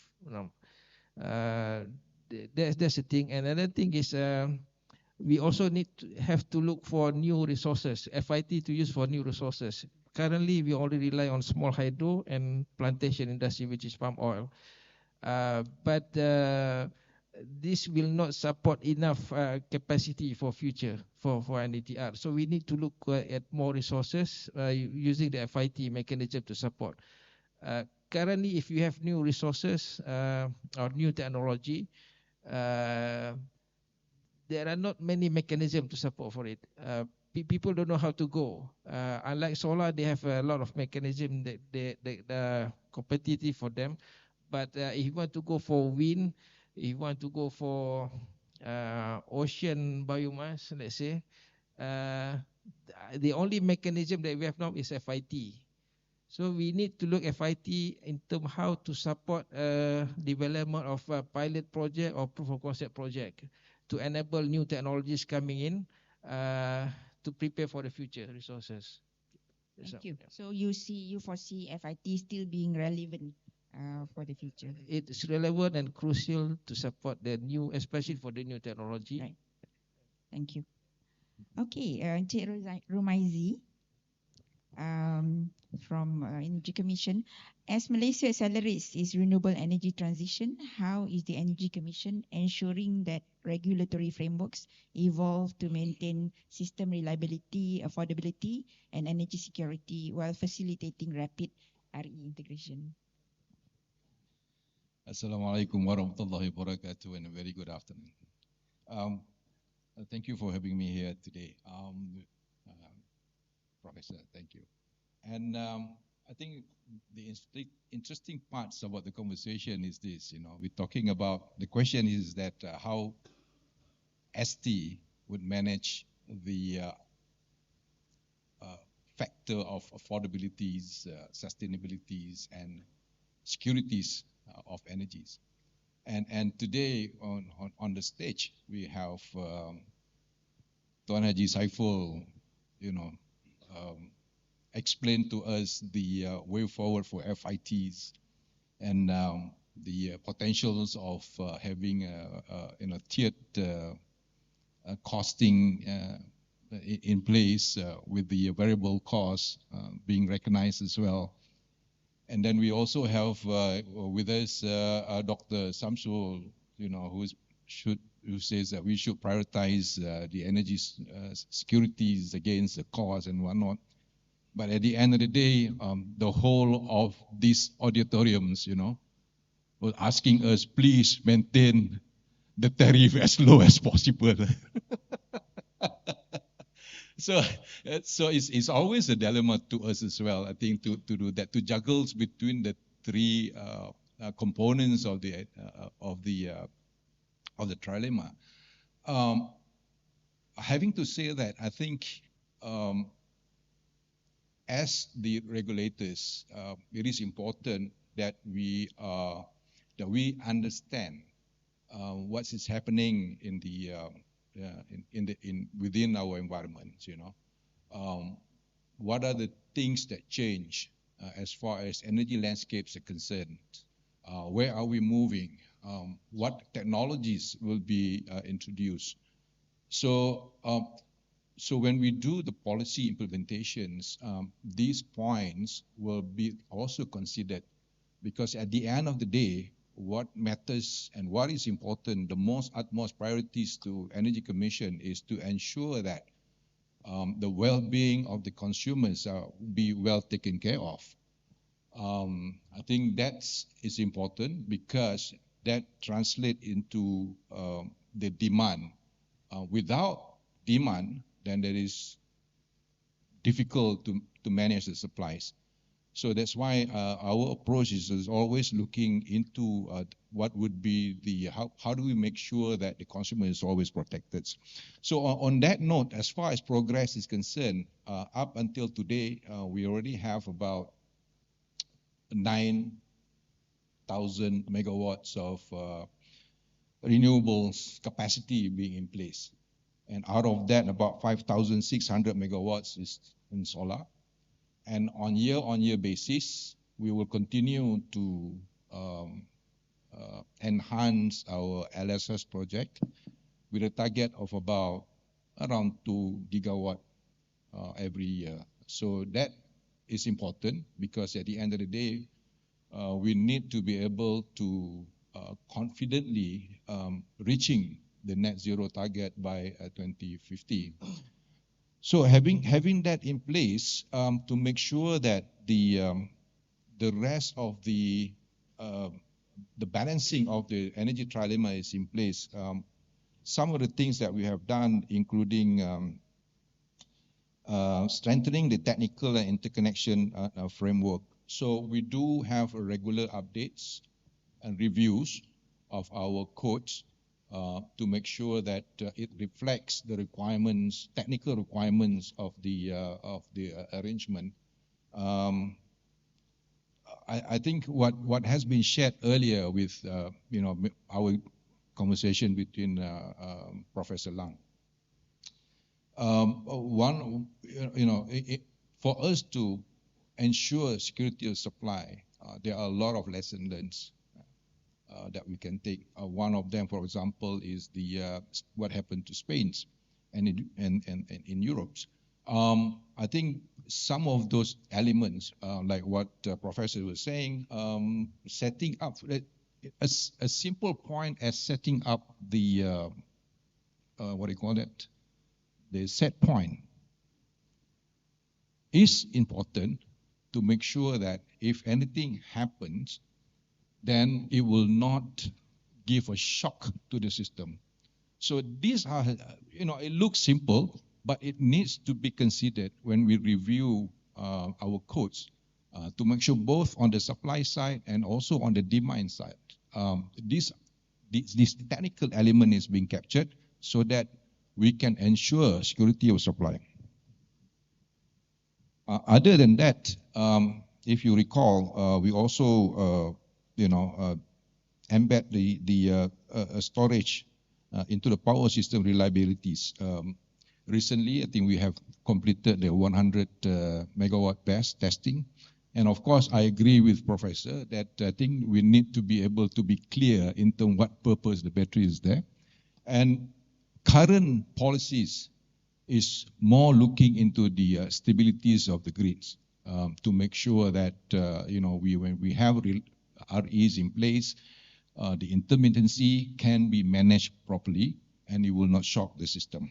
That's the thing. Another thing is, we also have to look for new resources, FIT to use for new resources. Currently, we only rely on small hydro and plantation industry, which is palm oil. But this will not support enough capacity for future for NDTR. So we need to look at more resources using the FIT mechanism to support. Currently, if you have new resources or new technology, there are not many mechanisms to support for it. People don't know how to go. Unlike solar, they have a lot of mechanisms that are competitive for them. But if you want to go for wind, if you want to go for ocean biomass, let's say, the only mechanism that we have now is FIT. So we need to look at FIT in terms of how to support development of a pilot project or proof of concept project to enable new technologies coming in to prepare for the future resources. Thank you. So you foresee FIT still being relevant for the future? It's relevant and crucial to support the new, especially for the new technology. Right. Thank you. Okay, Encik Rumaizi from Energy Commission. As Malaysia accelerates its renewable energy transition, how is the Energy Commission ensuring that regulatory frameworks evolve to maintain system reliability, affordability, and energy security while facilitating rapid RE integration? Assalamualaikum warahmatullahi wabarakatuh, and a very good afternoon. Thank you for having me here today, Professor. Thank you. And I think the interesting parts about the conversation is this. We're talking about, the question is that how ST would manage the factor of affordabilities, sustainabilities, and securities of energies. And today on the stage we have Tuan Haji Saiful, explain to us the way forward for FITs and the potentials of having a tiered costing in place with the variable cost being recognized as well. And then we also have with us Dr. Samsul, who says that we should prioritize the energy securities against the cost and whatnot. But at the end of the day, the whole of these auditoriums, was asking us, please maintain the tariff as low as possible. So it's always a dilemma to us as well, I think, to do that, to juggle between the three components of the trilemma. having to say that, I think as the regulators, it is important that we understand what is happening in the within our environment. What are the things that change as far as energy landscapes are concerned? Where are we moving? What technologies will be introduced? So when we do the policy implementations, these points will be also considered, because at the end of the day, what matters and what is important, the utmost priorities to Energy Commission is to ensure that the well-being of the consumers be well taken care of. I think that is important because that translates into the demand. Without demand, then it is difficult to manage the supplies. So that's why our approach is always looking into what would be how do we make sure that the consumer is always protected. So on that note, as far as progress is concerned, up until today, we already have about 9,000 megawatts of renewables capacity being in place. And out of that, about 5,600 megawatts is in solar. And on year basis, we will continue to enhance our LSS project with a target of about around 2 gigawatt every year. So that is important because at the end of the day, we need to be able to confidently reaching the net zero target by 2050. So having that in place to make sure that the rest of the balancing of the energy trilemma is in place. Some of the things that we have done, including strengthening the technical and interconnection framework. So we do have regular updates and reviews of our codes to make sure that it reflects the requirements, technical requirements of the arrangement. I think what has been shared earlier with our conversation between Professor Lang. For us to ensure security of supply, there are a lot of lessons learned that we can take. One of them, for example, is what happened to Spain and in Europe. I think some of those elements, like what Professor was saying, setting up a simple point as setting up the the set point is important to make sure that if anything happens, then it will not give a shock to the system. So these are, it looks simple, but it needs to be considered when we review our codes to make sure both on the supply side and also on the demand side, this technical element is being captured so that we can ensure security of supply. Other than that, if you recall, we also embed the storage into the power system reliabilities. Recently, I think we have completed the 100 megawatt BESS testing. And of course, I agree with Professor that I think we need to be able to be clear in terms of what purpose the battery is there. And current policies is more looking into the stabilities of the grids to make sure that, when we have REs in place, the intermittency can be managed properly and it will not shock the system.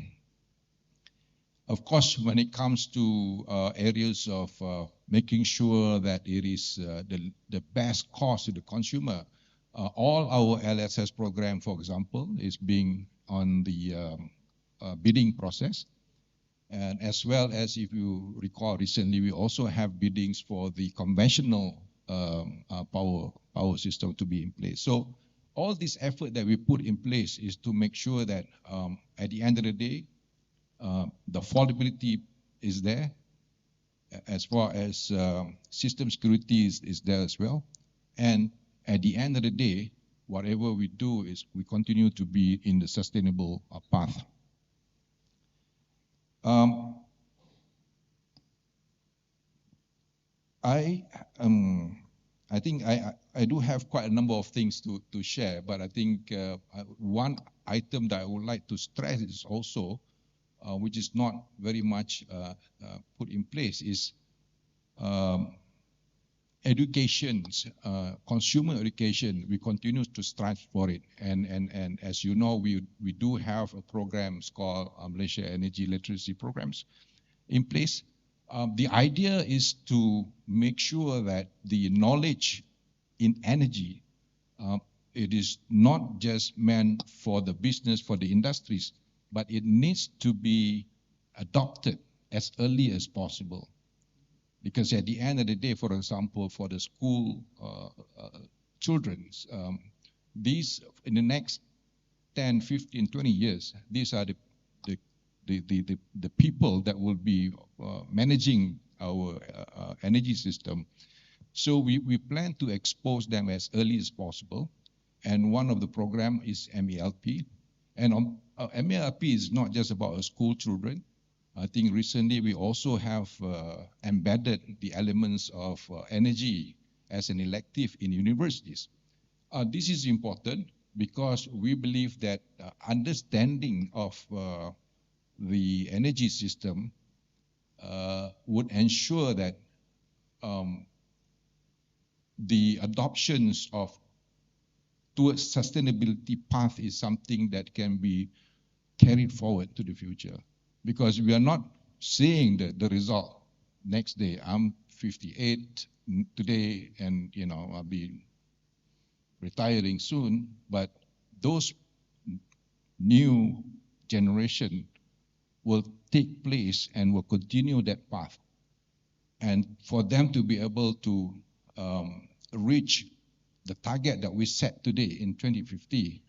Of course, when it comes to areas of making sure that it is the best cost to the consumer, all our LSS program, for example, is being on the bidding process. And as well as, if you recall recently, we also have biddings for the conventional power system to be in place. So all this effort that we put in place is to make sure that at the end of the day, The affordability is there. As far as system security is there as well. And at the end of the day, whatever we do is we continue to be in the sustainable path. I think I do have quite a number of things to share, but I think one item that I would like to stress is also, which is not very much put in place, is education, consumer education. We continue to strive for it, and as you know, we do have a programs called Malaysia Energy Literacy Programs in place. The idea is to make sure that the knowledge in energy, it is not just meant for the business, for the industries, but it needs to be adopted as early as possible. Because at the end of the day, for example, for the school children, these in the next 10, 15, 20 years, these are the people that will be managing our energy system. So we plan to expose them as early as possible. And one of the program is MELP. And MELP is not just about school children. I think recently we also have embedded the elements of energy as an elective in universities. This is important because we believe that understanding of the energy system would ensure that the adoptions of towards sustainability path is something that can be carried forward to the future. Because we are not seeing the result next day. I'm 58 today, and I'll be retiring soon. But those new generation will take place and will continue that path. And for them to be able to reach the target that we set today in 2050,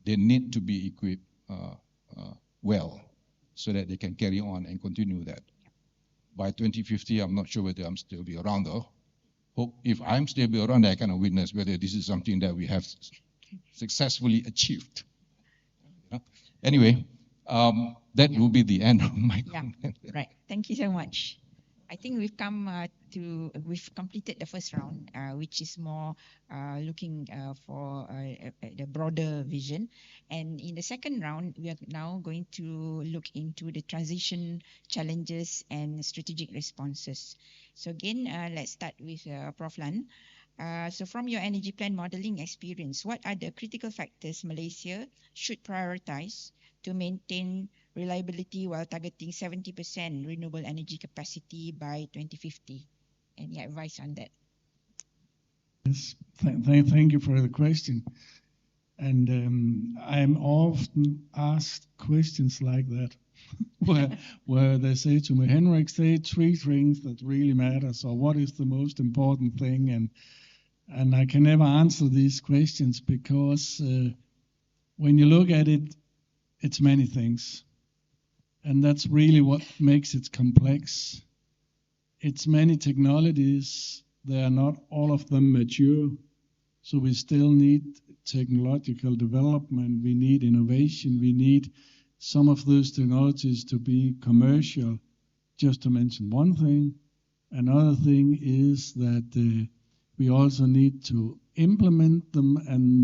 they need to be equipped well, so that they can carry on and continue that. By 2050, I'm not sure whether I'm still be around though. Hope if I'm still be around, I can witness whether this is something that we have successfully achieved. Anyway, that will be the end of my comment. Right. Thank you so much. I think we've completed the first round, which is more looking for the broader vision. And in the second round, we are now going to look into the transition challenges and strategic responses. So again, let's start with Prof. Lan. So from your energy plan modeling experience, what are the critical factors Malaysia should prioritize to maintain reliability while targeting 70% renewable energy capacity by 2050? Any advice on that? Yes, thank you for the question. And I'm often asked questions like that, where they say to me, Henrik, say 3 things that really matter. So what is the most important thing? And I can never answer these questions because when you look at it, it's many things. And that's really what makes it complex. It's many technologies. They are not all of them mature. So we still need technological development. We need innovation. We need some of those technologies to be commercial, just to mention one thing. Another thing is that we also need to implement them, and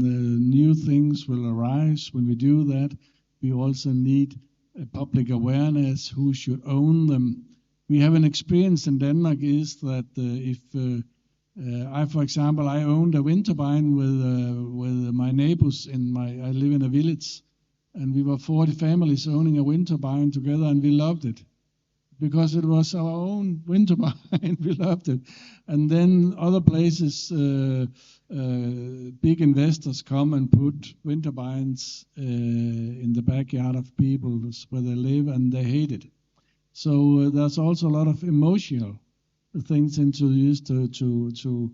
new things will arise when we do that. We also need public awareness, who should own them. We have an experience in Denmark is that if I, for example, I owned a wind turbine with my neighbors I live in a village, and we were 40 families owning a wind turbine together, and we loved it because it was our own wind turbine. We loved it. And then other places, big investors come and put wind turbines in the backyard of people where they live, and they hate it. So there's also a lot of emotional things introduced to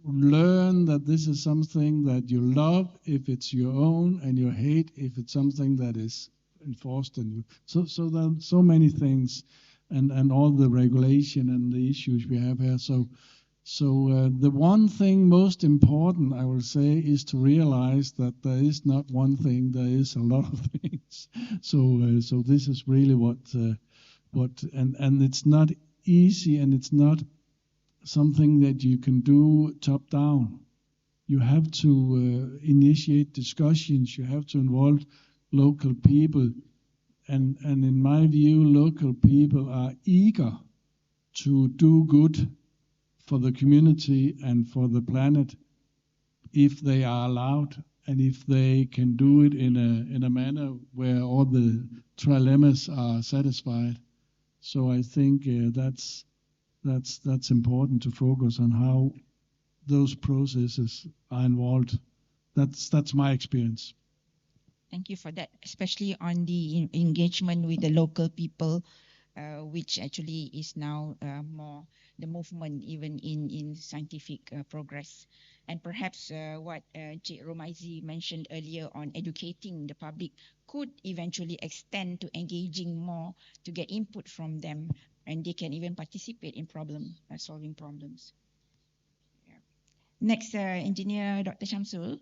learn that this is something that you love if it's your own, and you hate if it's something that is enforced. And so there are so many things, and all the regulation and the issues we have here. So the one thing most important, I will say, is to realize that there is not one thing, there is a lot of things. So this is really what and it's not easy, and it's not something that you can do top down. You have to initiate discussions, you have to involve local people, and in my view, local people are eager to do good for the community and for the planet if they are allowed, and if they can do it in a manner where all the trilemmas are satisfied. So I think that's important to focus on how those processes are involved. That's my experience. Thank you for that, especially on the engagement with the local people, which actually is now more the movement even in scientific progress. And perhaps what Cik Romaizi mentioned earlier on educating the public could eventually extend to engaging more to get input from them, and they can even participate in solving problems. Yeah. Next, Engineer Dr. Shamsul.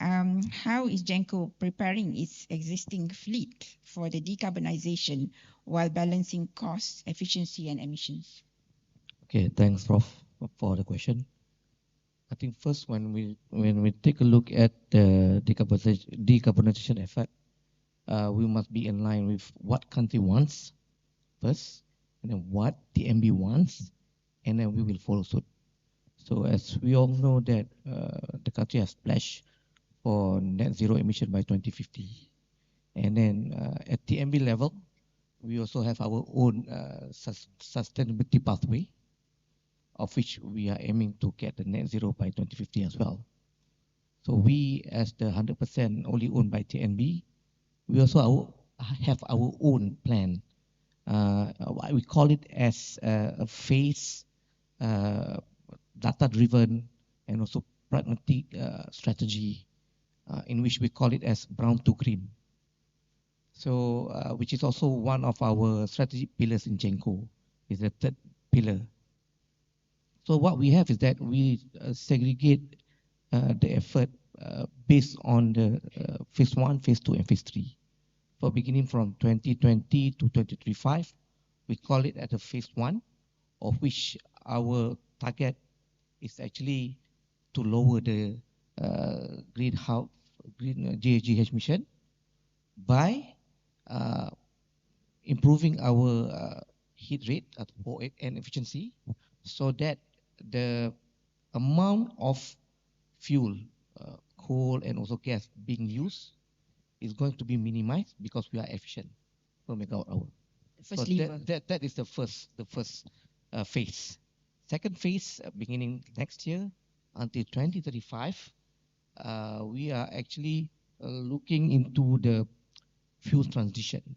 How is Genco preparing its existing fleet for the decarbonization while balancing cost, efficiency, and emissions? Okay, thanks, Prof, for the question. I think first, when we take a look at the decarbonization effort, we must be in line with what country wants first, and then what the MB wants, and then we will follow suit. So as we all know that the country has pledged for net zero emission by 2050. And then at the MB level, we also have our own sustainability pathway, of which we are aiming to get the net zero by 2050 as well. So we, as the 100% only owned by TNB, we also have our own plan. We call it as a phase, data-driven and also pragmatic strategy, in which we call it as brown to green. So, which is also one of our strategic pillars in Genco, is the third pillar. So what we have is that we segregate the effort based on the phase 1, phase 2, and phase 3. So beginning from 2020 to 2035, we call it at the phase 1, of which our target is actually to lower the greenhouse GHG emission by improving our heat rate and efficiency, so that the amount of fuel, coal and also gas being used is going to be minimized because we are efficient per megawatt hour. So that is the first phase. Second phase, beginning next year until 2035, we are actually looking into the fuel transition,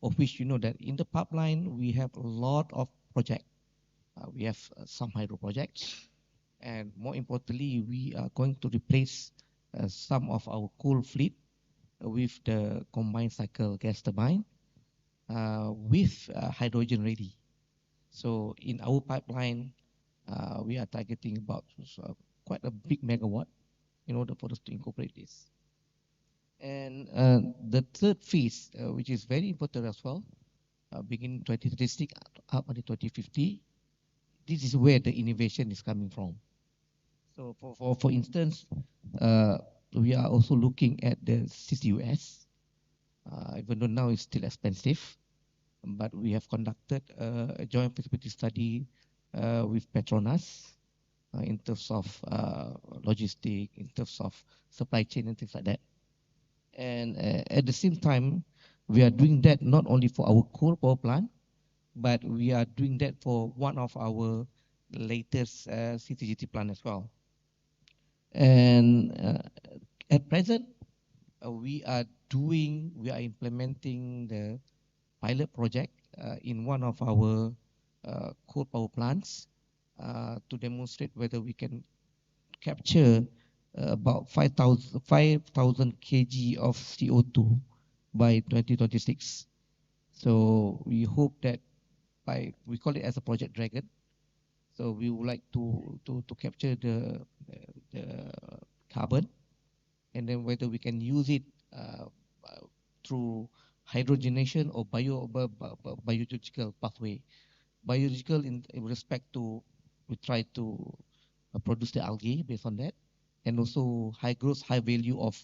of which you know that in the pipeline we have a lot of projects. We have some hydro projects, and more importantly, we are going to replace some of our coal fleet with the combined cycle gas turbine with hydrogen ready. So in our pipeline, we are targeting about quite a big megawatt in order for us to incorporate this. And the third phase, which is very important as well, beginning 2036 up until 2050, this is where the innovation is coming from. So for instance, we are also looking at the CCUS, even though now it's still expensive, but we have conducted a joint feasibility study with Petronas in terms of logistics, in terms of supply chain and things like that. And at the same time, we are doing that not only for our coal power plant, but we are doing that for one of our latest CCGT plant as well. And at present, we are implementing the pilot project in one of our coal power plants to demonstrate whether we can capture about 5,000 kg of CO2 by 2026. So we hope that we call it as a Project Dragon. So we would like to capture the carbon, and then whether we can use it through hydrogenation or biological pathway. Biological in respect to, we try to produce the algae based on that, and also high growth, high value of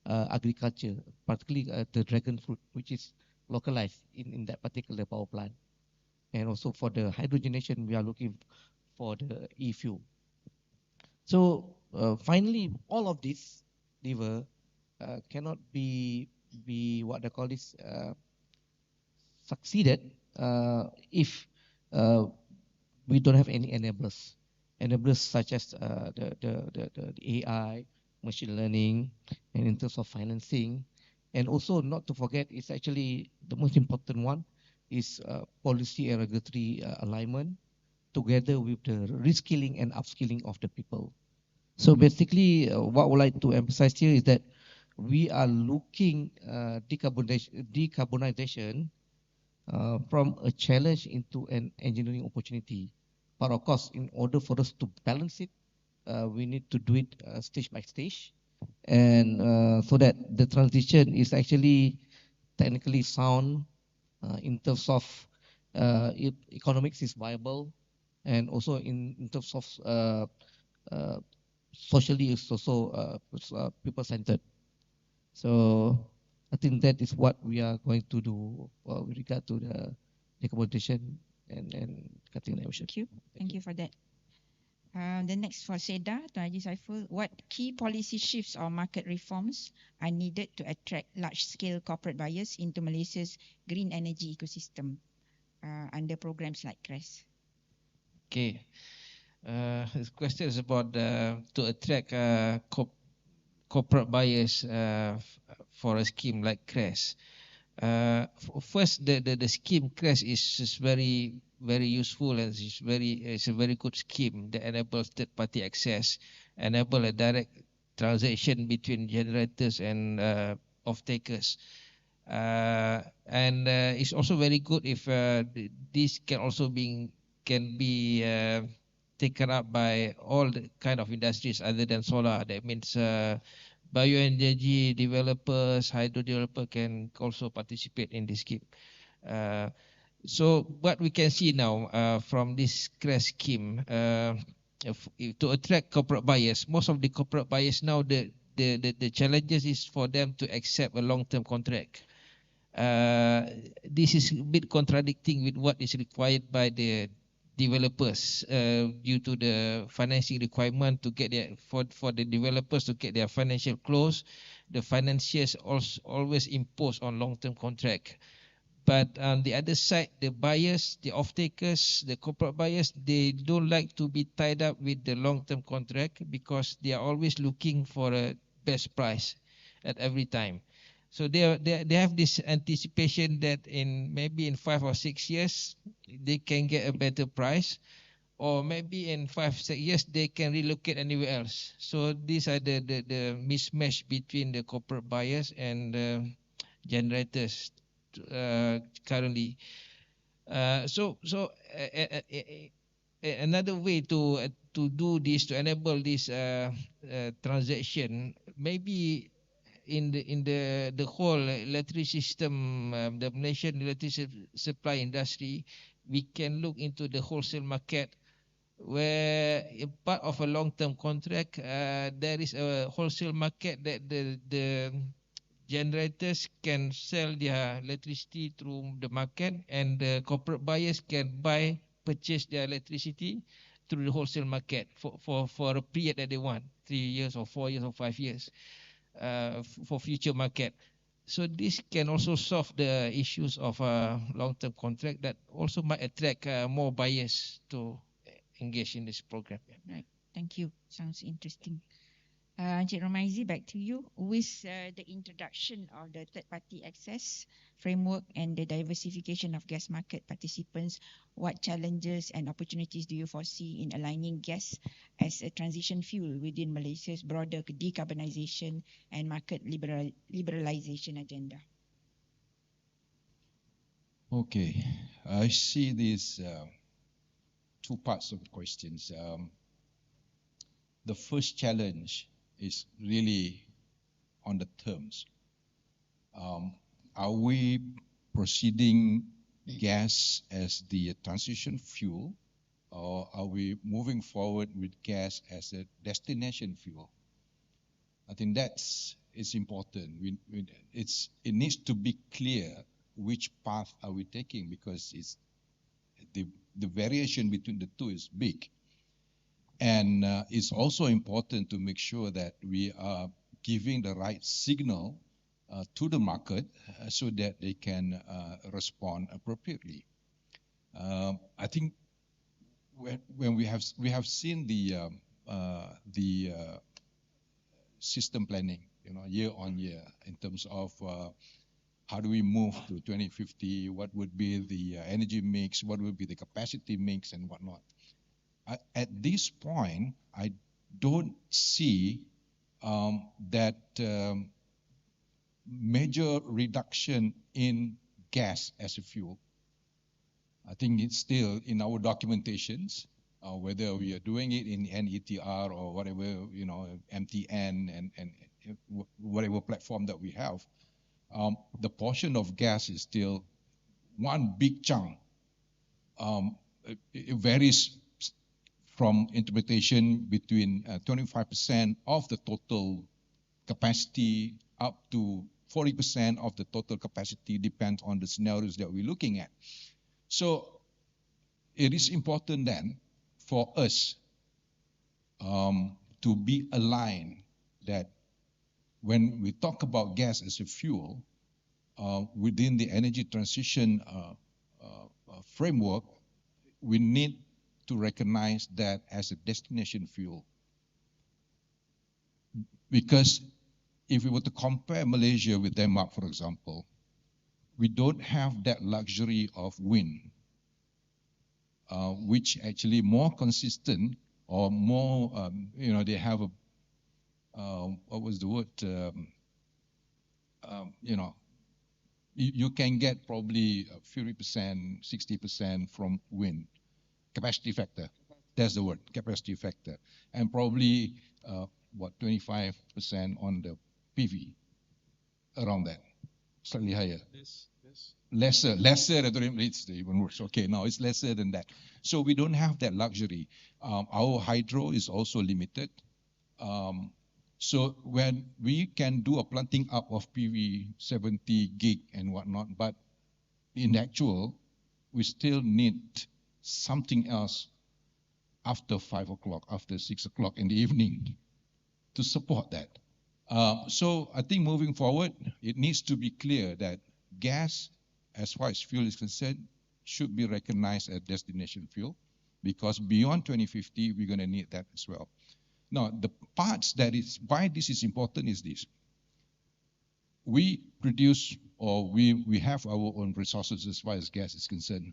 agriculture, particularly the dragon fruit, which is localized in that particular power plant. And also for the hydrogenation, we are looking for the e-fuel. So finally, all of this lever cannot be what they call this succeeded if we don't have any enablers. Enablers such as the AI, machine learning, and in terms of financing. And also not to forget, it's actually the most important one is policy and regulatory alignment together with the reskilling and upskilling of the people. So basically, what I would like to emphasize here is that we are looking decarbonization from a challenge into an engineering opportunity. But of course, in order for us to balance it, we need to do it stage by stage, and so that the transition is actually technically sound in terms of economics is viable, and also in terms of socially is also people-centered. So I think that is what we are going to do with regard to the decarbonization and cutting emission. Thank you for that. The next for Seda, Tuan Haji Saiful, what key policy shifts or market reforms are needed to attract large-scale corporate buyers into Malaysia's green energy ecosystem under programs like CRES? Okay. This question is about to attract corporate buyers for a scheme like CRES. First, the scheme CRES is very useful, and it's a very good scheme that enables third-party access, enable a direct transaction between generators and off-takers. And it's also very good if this can also be taken up by all the kind of industries other than solar. That means bioenergy developers, hydro developer can also participate in this scheme. So what we can see now from this CRES scheme, to attract corporate buyers, most of the corporate buyers now, the challenges is for them to accept a long-term contract. This is a bit contradicting with what is required by the developers due to the financing requirement to get for the developers to get their financial close. The financiers always impose on long-term contract. But on the other side, the buyers, the off-takers, the corporate buyers, they don't like to be tied up with the long-term contract because they are always looking for a best price at every time. So they have this anticipation that maybe in 5 or 6 years they can get a better price, or maybe in 5 6 years they can relocate anywhere else. So these are the mismatch between the corporate buyers and generators currently. So another way to do this, to enable this transaction, maybe in the whole electricity system, the Malaysian electricity supply industry, we can look into the wholesale market, where in part of a long-term contract, there is a wholesale market that the generators can sell their electricity through the market, and the corporate buyers can purchase their electricity through the wholesale market for a period that they want, 3 years or 4 years or 5 years, for future market. So this can also solve the issues of a long-term contract that also might attract more buyers to engage in this program. Right. Thank you. Sounds interesting. Encik Romaizi, back to you. With the introduction of the third-party access framework and the diversification of gas market participants, what challenges and opportunities do you foresee in aligning gas as a transition fuel within Malaysia's broader decarbonization and market liberalization agenda? Okay, I see these two parts of the questions. The first challenge is really on the terms. Are we proceeding gas as the transition fuel, or are we moving forward with gas as a destination fuel? I think it's important. It needs to be clear which path are we taking, because the variation between the two is big. And it's also important to make sure that we are giving the right signal to the market so that they can respond appropriately. I think when we have seen the system planning, year on year, in terms of how do we move to 2050, what would be the energy mix, what would be the capacity mix, and whatnot. At this point, I don't see that major reduction in gas as a fuel. I think it's still in our documentations, whether we are doing it in NETR or whatever, MTN and whatever platform that we have, the portion of gas is still one big chunk. It varies from interpretation between 25% of the total capacity up to 40% of the total capacity, depends on the scenarios that we're looking at. So it is important then for us to be aligned that when we talk about gas as a fuel, within the energy transition framework, we need to recognize that as a destination fuel. Because if we were to compare Malaysia with Denmark, for example, we don't have that luxury of wind, which actually more consistent or more, they have what was the word? You can get probably 50%, 60% from wind. Capacity factor, that's the word, capacity factor. And probably, 25% on the PV, around that, slightly higher. Lesser, it's even worse. Okay, now it's lesser than that. So we don't have that luxury. Our hydro is also limited. So when we can do a planting up of PV 70 gig and whatnot, but in actual, we still need something else after 5 o'clock, after 6 o'clock in the evening to support that. So I think moving forward, it needs to be clear that gas, as far as fuel is concerned, should be recognized as destination fuel, because beyond 2050, we're going to need that as well. Now, the parts that is, why this is important is this. We produce, or we have our own resources as far as gas is concerned.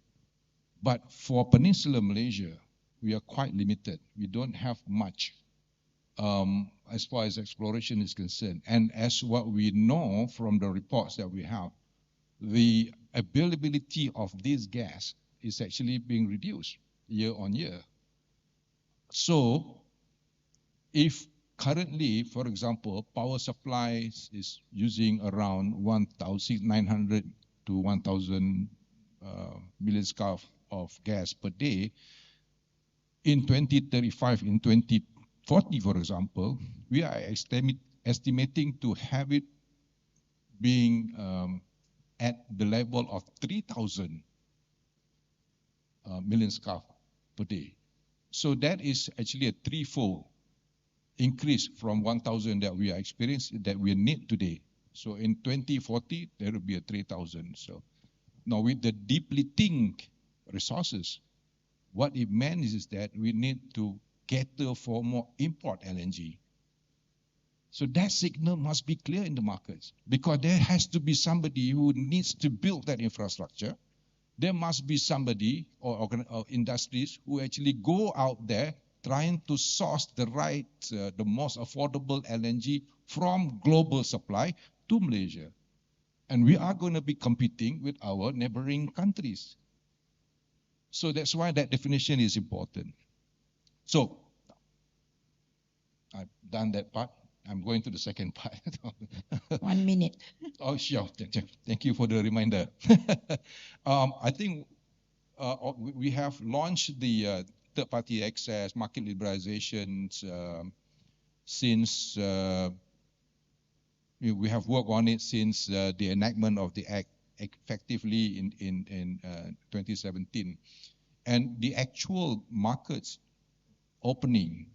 But for Peninsular Malaysia, we are quite limited. We don't have much as far as exploration is concerned. And as what we know from the reports that we have, the availability of this gas is actually being reduced year on year. So if currently, for example, power supply is using around 1,900 to 1,000 million scarf of gas per day, in 2035, in 2040, for example, we are estimating to have it being at the level of 3,000 million scarf per day. So that is actually a threefold increase from 1,000 that we are experiencing, that we need today. So in 2040, there will be a 3,000. So now with the depleting resources, what it means is that we need to cater for more import LNG. So that signal must be clear in the markets, because there has to be somebody who needs to build that infrastructure. There must be somebody or industries who actually go out there trying to source the right, the most affordable LNG from global supply to Malaysia. And we are going to be competing with our neighboring countries. So that's why that definition is important. So, I've done that part. I'm going to the second part. 1 minute. Oh, sure. Thank you for the reminder. I think we have launched the third-party access market liberalizations since we have worked on it since the enactment of the act effectively in 2017. And the actual markets opening,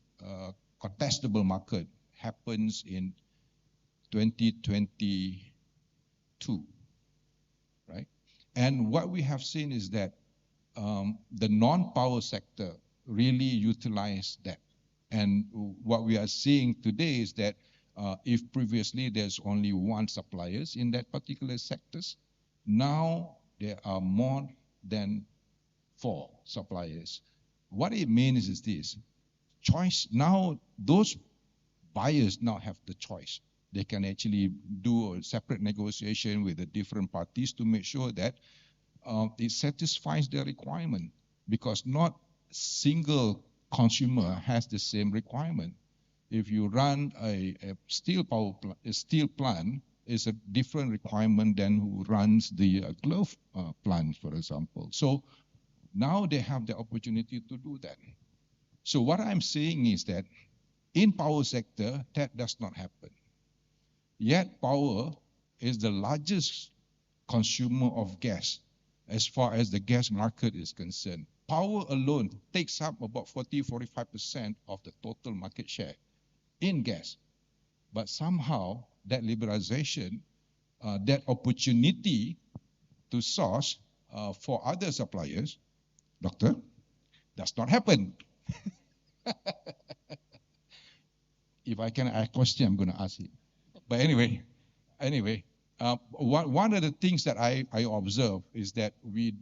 contestable market, happens in 2022, right? And what we have seen is that the non-power sector really utilized that. And what we are seeing today is that if previously there's only one suppliers in that particular sectors, now there are more than 4 suppliers. What it means is this: choice. Now those buyers now have the choice. They can actually do a separate negotiation with the different parties to make sure that it satisfies their requirement, because not single consumer has the same requirement. If you run a steel plant, is a different requirement than who runs the glove plant, for example. So now they have the opportunity to do that. So what I'm saying is that in power sector, that does not happen. Yet power is the largest consumer of gas as far as the gas market is concerned. Power alone takes up about 40-45% of the total market share in gas. But somehow that liberalization, that opportunity to source for other suppliers, doctor, does not happen. If I can ask a question, I'm going to ask it. But anyway, one of the things that I observe is that we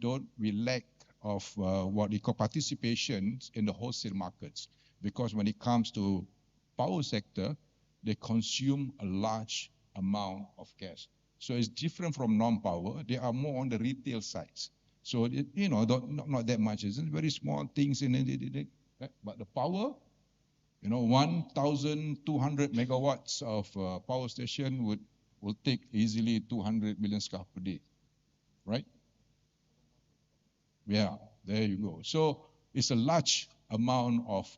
lack of what we call participation in the wholesale markets, because when it comes to power sector, they consume a large amount of gas. So it's different from non-power. They are more on the retail sides. So not that much. It's very small things in it. But the power, 1,200 megawatts of power station will take easily 200 million scarf per day, right? Yeah, there you go. So it's a large amount of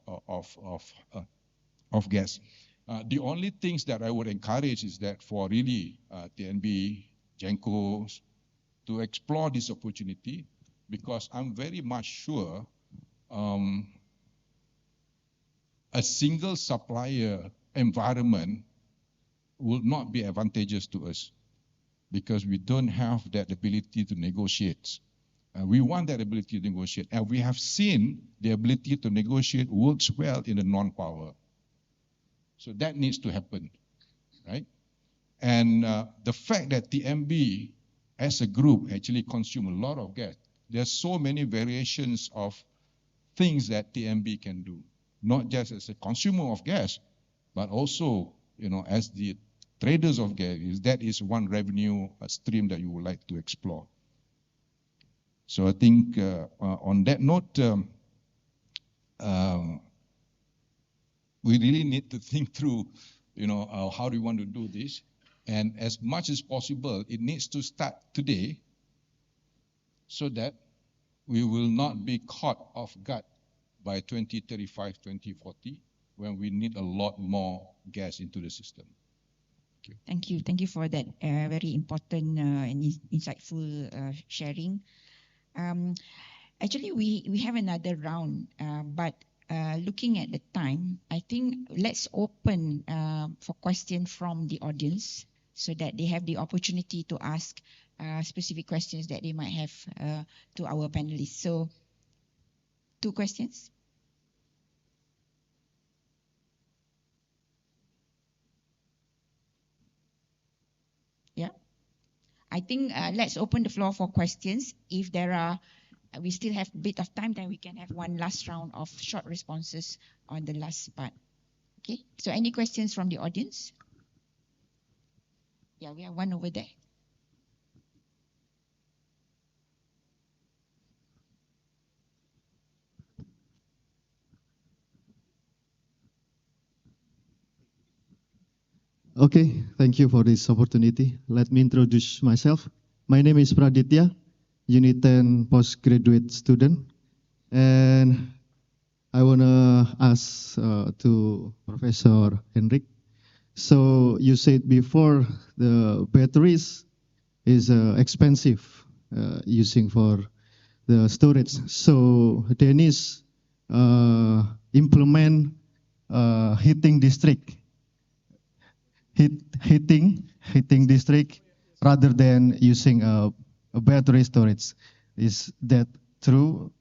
gas. The only things that I would encourage is that for really TNB, Genco, to explore this opportunity, because I'm very much sure a single supplier environment will not be advantageous to us, because we don't have that ability to negotiate. We want that ability to negotiate, and we have seen the ability to negotiate works well in the non-power. So that needs to happen, right? And the fact that TNB as a group actually consume a lot of gas, there's so many variations of things that TNB can do, not just as a consumer of gas, but also, as the traders of gas. That is one revenue stream that you would like to explore. So I think on that note, we really need to think through, how do we want to do this? And as much as possible, it needs to start today, so that we will not be caught off guard by 2035, 2040, when we need a lot more gas into the system. Thank you. Thank you for that very important and insightful sharing. Actually, we have another round, but looking at the time, I think let's open for questions from the audience, so that they have the opportunity to ask specific questions that they might have to our panelists. So, 2 questions. Yeah. I think let's open the floor for questions. If there are, we still have a bit of time, then we can have one last round of short responses on the last part. Okay. So any questions from the audience? Yeah, we have one over there. Okay, thank you for this opportunity. Let me introduce myself. My name is Praditya, Unit 10 postgraduate student, and I want to ask to Professor Henrik. So you said before the batteries is expensive using for the storage. So Danish implement heating district, heating district rather than using a battery storage. Is that true?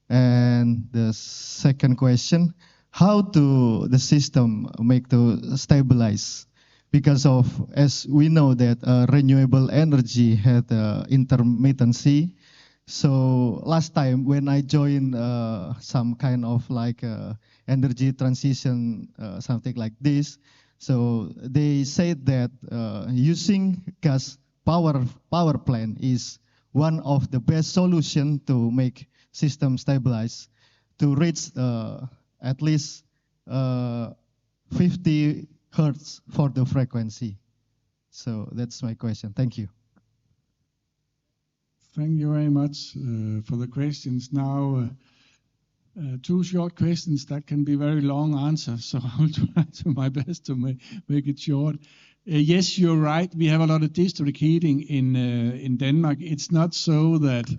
And the second question, how to the system make to stabilize? Because of, as we know that renewable energy had intermittency. So last time when I joined some kind of like energy transition, something like this, so they said that using gas power plant is one of the best solution to make system stabilize, to reach at least 50 hertz for the frequency. So that's my question. Thank you. Thank you very much for the questions. Now, two short questions that can be very long answers, so I'll try to my best to make it short. Yes, you're right. We have a lot of district heating in Denmark. It's not so that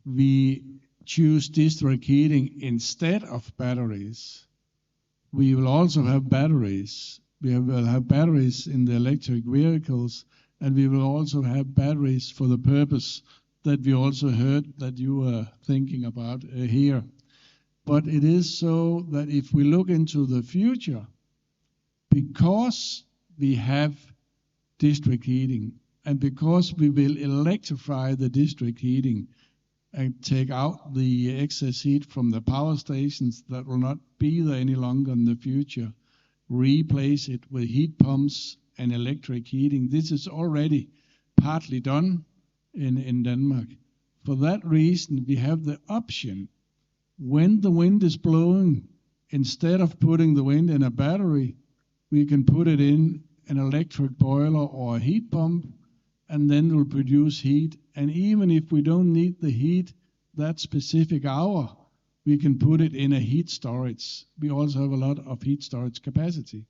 we choose district heating instead of batteries. We will also have batteries. We will have batteries in the electric vehicles, and we will also have batteries for the purpose that we also heard that you were thinking about here. But it is so that if we look into the future, because we have district heating, and because we will electrify the district heating and take out the excess heat from the power stations that will not be there any longer in the future, replace it with heat pumps and electric heating. This is already partly done in Denmark. For that reason, we have the option, when the wind is blowing, instead of putting the wind in a battery, we can put it in an electric boiler or a heat pump, and then it will produce heat. And even if we don't need the heat that specific hour, we can put it in a heat storage. We also have a lot of heat storage capacity.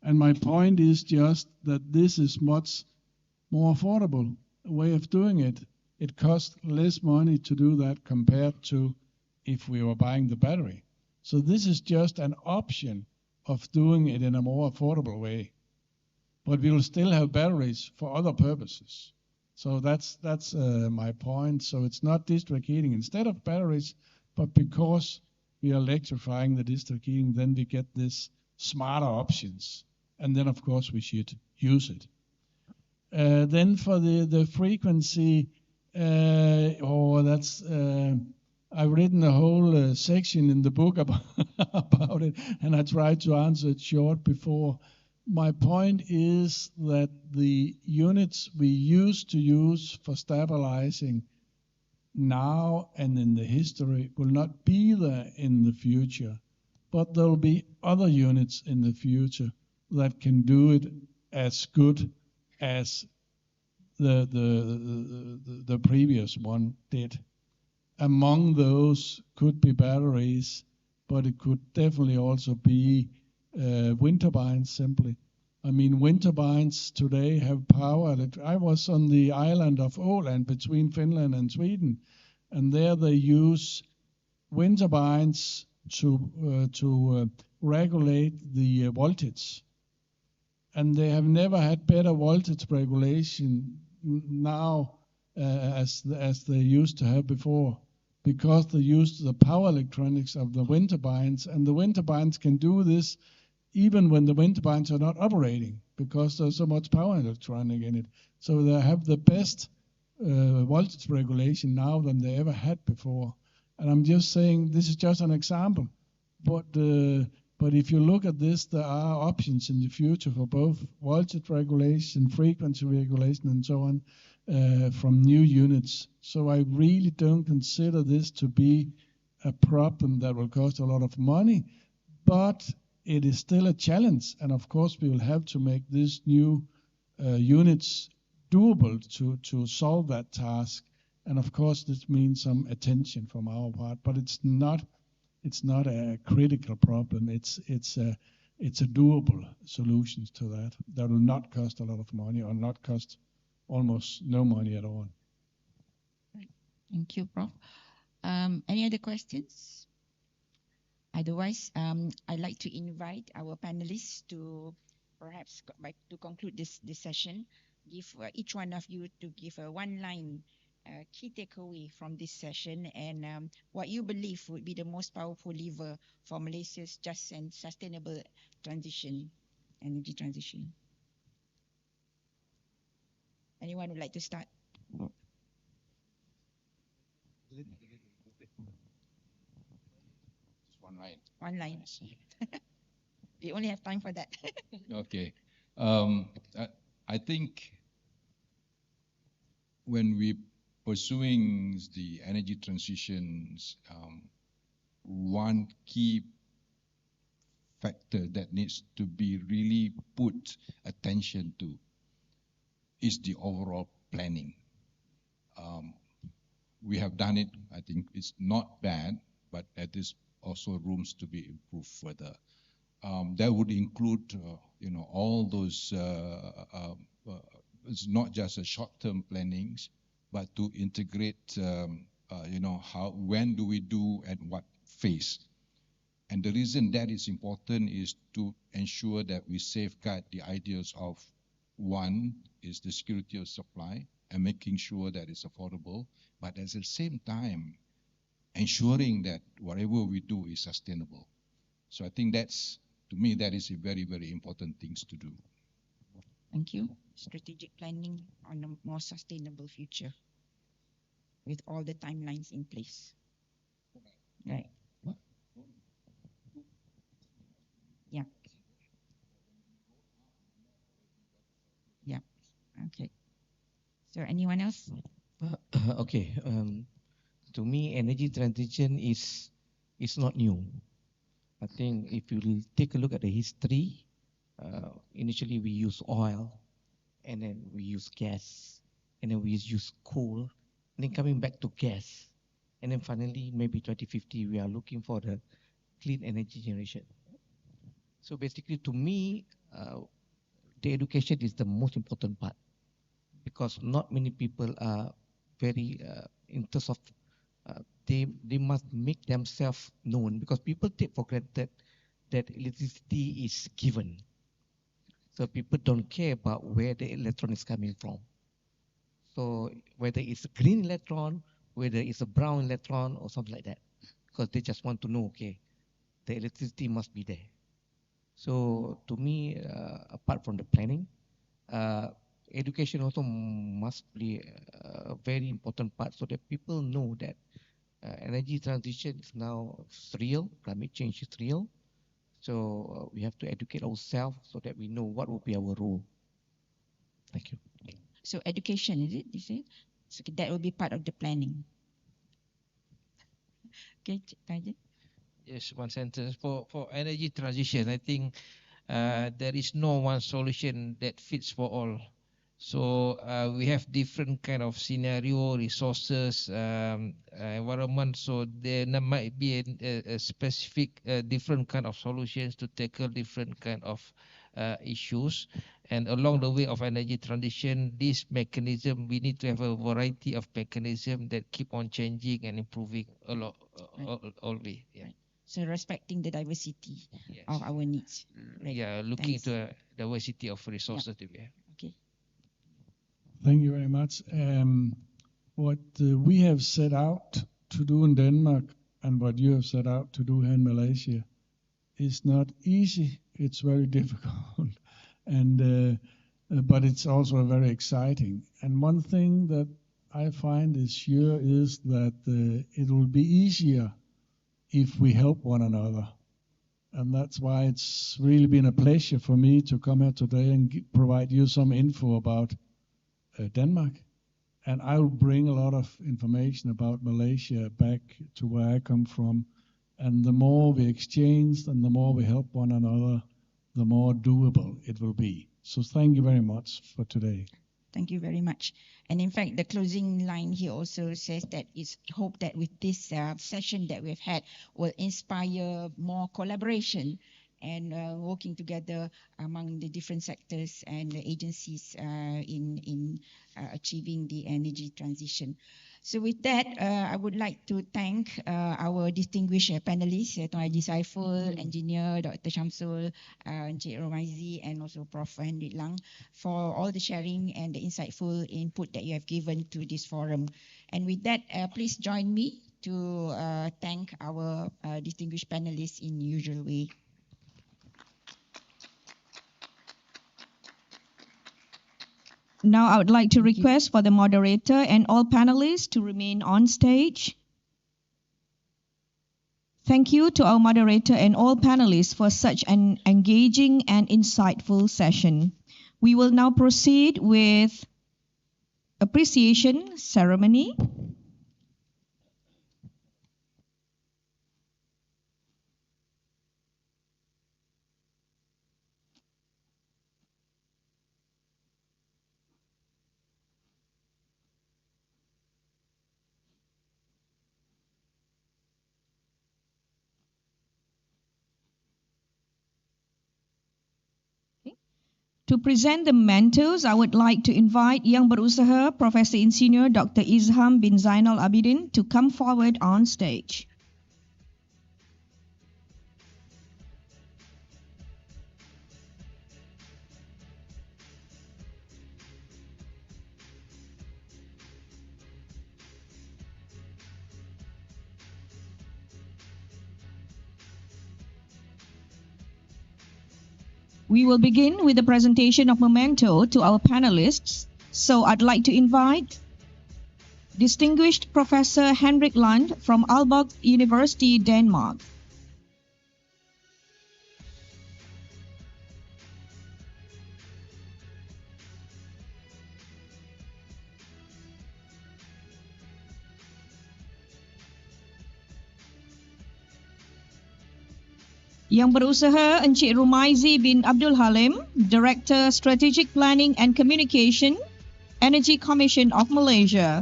And my point is just that this is much more affordable way of doing it. It costs less money to do that compared to if we were buying the battery. So this is just an option of doing it in a more affordable way. But we will still have batteries for other purposes. So that's my point. So it's not district heating instead of batteries, but because we are electrifying the district heating, then we get this smarter options. And then, of course, we should use it. Then for the frequency, I've written a whole section in the book about it, and I tried to answer it short before. My point is that the units we used to use for stabilizing now and in the history will not be there in the future, but there will be other units in the future that can do it as good as the previous one did. Among those could be batteries, but it could definitely also be wind turbines simply. I mean, wind turbines today have power. I was on the island of Åland between Finland and Sweden, and there they use wind turbines to regulate the voltage. And they have never had better voltage regulation now as they used to have before, because they used the power electronics of the wind turbines, and the wind turbines can do this even when the wind turbines are not operating, because there's so much power electronic in it. So they have the best voltage regulation now than they ever had before. And I'm just saying this is just an example, but if you look at this, there are options in the future for both voltage regulation, frequency regulation, and so on from new units. So I really don't consider this to be a problem that will cost a lot of money, but it is still a challenge, and of course we will have to make these new units doable to solve that task. And of course this means some attention from our part, but it's not a critical problem. It's a doable solution to that. That will not cost a lot of money or not cost almost no money at all. Thank you, Prof. Any other questions? Otherwise, I'd like to invite our panelists to perhaps to conclude this session, give each one of you to give a one-line key takeaway from this session and what you believe would be the most powerful lever for Malaysia's just and sustainable energy transition. Anyone would like to start? Just one line. One line. We only have time for that. Okay. I think when we pursuing the energy transitions, one key factor that needs to be really put attention to is the overall planning. We have done it. I think it's not bad, but there is also rooms to be improved further. That would include, all those. It's not just a short-term plannings, but to integrate, when do we do at what phase. And the reason that is important is to ensure that we safeguard the ideas of one is the security of supply and making sure that it's affordable, but at the same time, ensuring that whatever we do is sustainable. So I think to me, that is a very, very important things to do. Thank you. Strategic planning on a more sustainable future with all the timelines in place. Right. Yeah. Yeah. Okay. So anyone else? Okay. To me, energy transition is not new. I think if you take a look at the history, initially we use oil, and then we use gas, and then we use coal, and then coming back to gas, and then finally maybe 2050 we are looking for the clean energy generation. So basically, to me, the education is the most important part, because not many people are very in terms of they must make themselves known, because people take for granted that electricity is given. So people don't care about where the electron is coming from. So whether it's a green electron, whether it's a brown electron or something like that, because they just want to know, okay, the electricity must be there. So to me, apart from the planning, education also must play a very important part, so that people know that energy transition is now real, climate change is real. So we have to educate ourselves so that we know what will be our role. Thank you. So education, is it? You say? So that will be part of the planning. Okay, Kaji. Yes, one sentence. For energy transition, I think there is no one solution that fits for all. So we have different kind of scenario, resources, environment. So there might be a specific different kind of solutions to tackle different kind of issues. And along the way of energy transition, this mechanism, we need to have a variety of mechanism that keep on changing and improving a lot, always. Yeah. Right. So respecting the diversity of our needs. Right. Yeah, looking into a diversity of resources that we have. Okay. Thank you very much. What we have set out to do in Denmark and what you have set out to do here in Malaysia is not easy. It's very difficult, and but it's also very exciting. And one thing that I find is sure is that it will be easier if we help one another. And that's why it's really been a pleasure for me to come here today and provide you some info about Denmark. And I will bring a lot of information about Malaysia back to where I come from And the more we exchange and the more we help one another, the more doable it will be. So thank you very much for today. Thank you very much. And in fact, the closing line here also says that it's hope that with this session that we've had will inspire more collaboration and working together among the different sectors and the agencies in achieving the energy transition. So with that, I would like to thank our distinguished panelists, Tuan Haji Saiful, Engineer Dr. Shamsul, Encik Romaizi, and also Prof. Hendrik Lang for all the sharing and the insightful input that you have given to this forum. And with that, please join me to thank our distinguished panelists in the usual way. Now I would like to request for the moderator and all panelists to remain on stage. Thank you to our moderator and all panelists for such an engaging and insightful session. We will now proceed with appreciation ceremony. To present the mementos, I would like to invite Yang Berusaha Professor Insinyur Dr. Izham bin Zainal Abidin to come forward on stage. We will begin with the presentation of memento to our panelists. So I'd like to invite distinguished Professor Henrik Land from Aalborg University, Denmark. Yang Berusaha Encik Romaizi bin Abdul Halim, Director Strategic Planning and Communication, Energy Commission of Malaysia.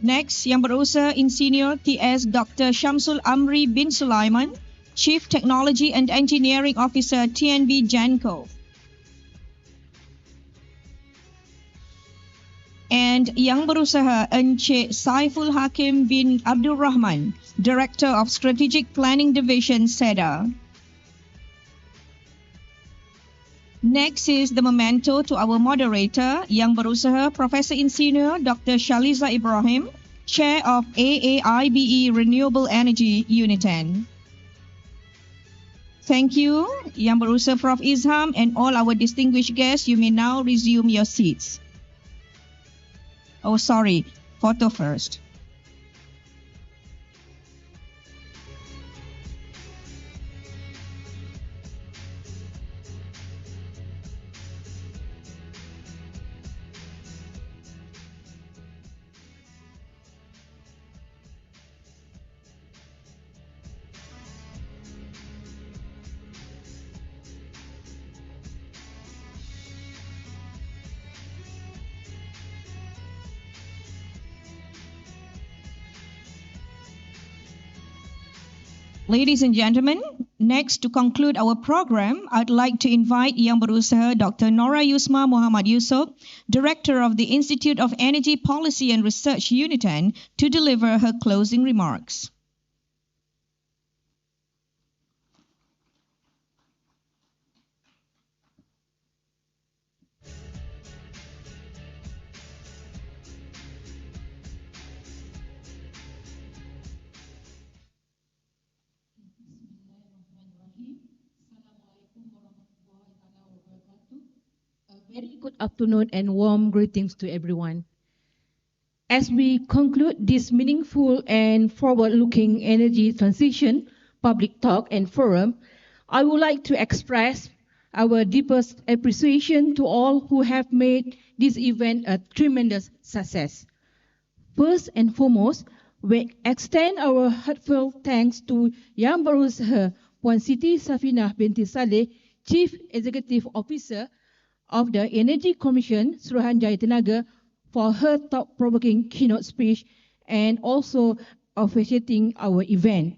Next, Yang Berusaha Insinyur TS Dr. Shamsul Amri bin Sulaiman, Chief Technology and Engineering Officer, TNB Genco. And Yang Berusaha Encik Saiful Hakim bin Abdul Rahman, Director of Strategic Planning Division, SEDA. Next is the memento to our moderator, Yang Berusaha Professor Insinyur Dr. Shaliza Ibrahim, Chair of AAIBE Renewable Energy Unit 10. Thank you, Yang Berusaha Prof. Izham and all our distinguished guests. You may now resume your seats. Oh, sorry, photo first. Ladies and gentlemen, next to conclude our program, I'd like to invite Yang Berusaha Dr. Nora Yusma Muhammad Yusof, Director of the Institute of Energy Policy and Research Unit 10, to deliver her closing remarks. Very good afternoon and warm greetings to everyone. As we conclude this meaningful and forward-looking energy transition public talk and forum, I would like to express our deepest appreciation to all who have made this event a tremendous success. First and foremost, We extend our heartfelt thanks to Yang Berusaha Puan Siti Safinah binti Saleh, Chief Executive Officer of the Energy Commission, Suruhanjaya Tenaga, for her thought-provoking keynote speech and also officiating our event.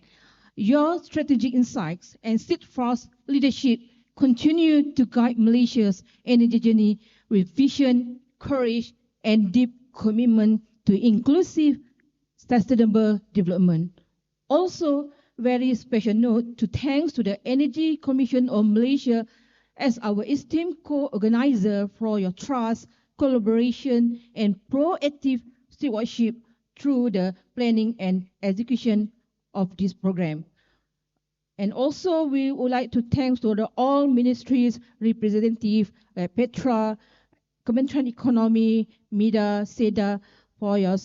Your strategic insights and steadfast leadership continue to guide Malaysia's energy journey with vision, courage, and deep commitment to inclusive, sustainable development. Also, very special note to thanks to the Energy Commission of Malaysia as our esteemed co-organizer for your trust, collaboration, and proactive stewardship through the planning and execution of this program. And also, we would like to thank to all ministries representative like Petra, Kementerian Economy, MIDA, SEDA for your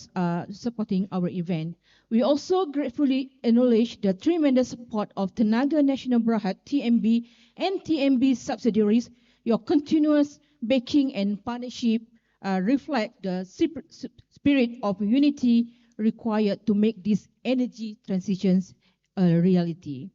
supporting our event. We also gratefully acknowledge the tremendous support of Tenaga Nasional Berhad, TNB, and TNB subsidiaries. Your continuous backing and partnership reflect the spirit of unity required to make these energy transitions a reality.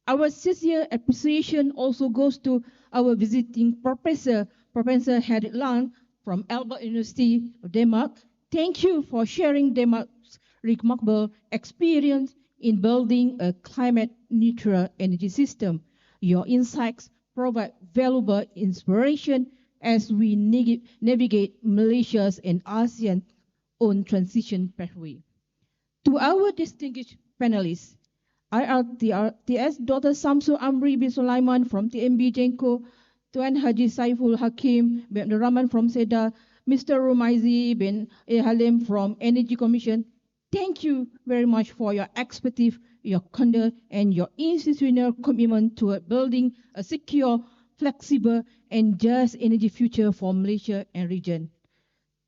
Our sincere appreciation also goes to our visiting professor, Professor Gerrit Lang from Albert University of Denmark. Thank you for sharing Denmark's remarkable experience in building a climate-neutral energy system. Your insights provide valuable inspiration as we navigate Malaysia's and ASEAN's own transition pathway. To our distinguished panelists, IRTS Dr. Samsul Amri bin Sulaiman from TNB Genco, Tuan Haji Saiful Hakim bin Abdul Rahman from SEDA, Mr. Rumaizi bin Halim from Energy Commission, thank you very much for your expertise, your conduct, and your institutional commitment to building a secure, flexible, and just energy future for Malaysia and region.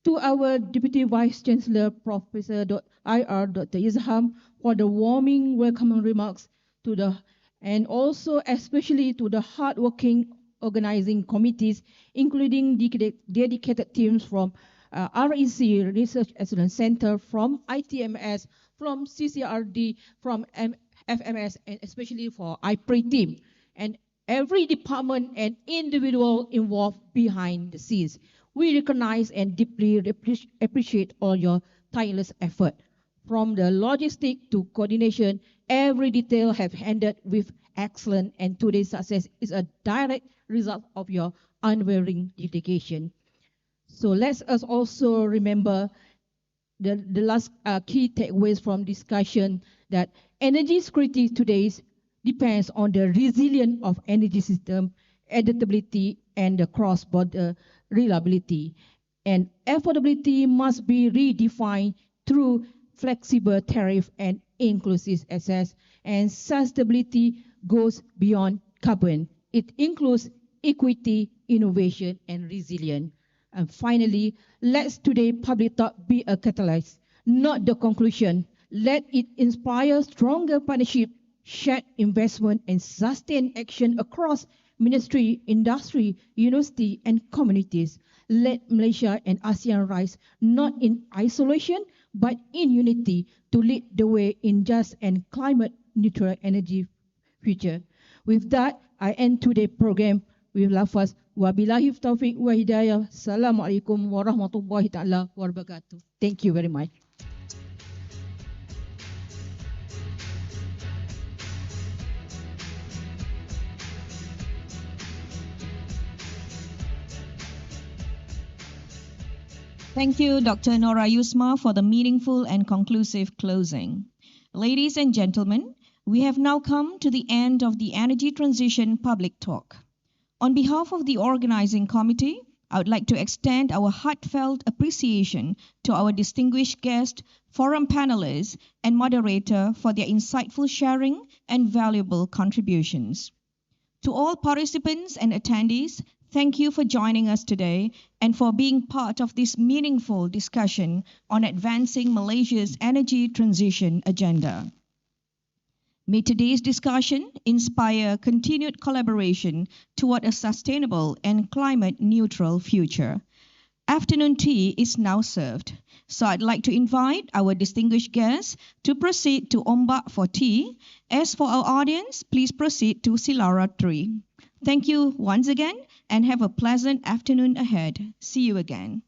To our Deputy Vice Chancellor, Professor IR Dr. Izham, for the warming welcoming remarks and also especially to the hardworking organizing committees, including dedicated teams from REC, Research Excellence Center, from ITMS, from CCRD, from FMS, and especially for IPRI team, and every department and individual involved behind the scenes. We recognize and deeply appreciate all your tireless effort. From the logistic to coordination, every detail have handled with excellence, and today's success is a direct result of your unwavering dedication. So let us also remember the last key takeaways from discussion, that energy security today depends on the resilience of energy system, adaptability, and the cross-border reliability. And affordability must be redefined through flexible tariff and inclusive access. And sustainability goes beyond carbon. It includes equity, innovation, and resilience. And finally, let today's public talk be a catalyst, not the conclusion. Let it inspire stronger partnership, shared investment, and sustained action across ministry, industry, university, and communities. Let Malaysia and ASEAN rise not in isolation, but in unity to lead the way in just and climate-neutral energy future. With that, I end today's program with lafaz wabillahi taufiq wa hidayah. Assalamualaikum warahmatullahi taala wabarakatuh. Thank you very much. Thank you, Dr. Nora Yusma, for the meaningful and conclusive closing. Ladies and gentlemen, we have now come to the end of the Energy Transition Public Talk. On behalf of the organizing committee, I would like to extend our heartfelt appreciation to our distinguished guest, forum panelists, and moderator for their insightful sharing and valuable contributions. To all participants and attendees, thank you for joining us today and for being part of this meaningful discussion on advancing Malaysia's energy transition agenda. May today's discussion inspire continued collaboration toward a sustainable and climate-neutral future. Afternoon tea is now served. So I'd like to invite our distinguished guests to proceed to Ombak for tea. As for our audience, please proceed to Silara 3. Thank you once again and have a pleasant afternoon ahead. See you again.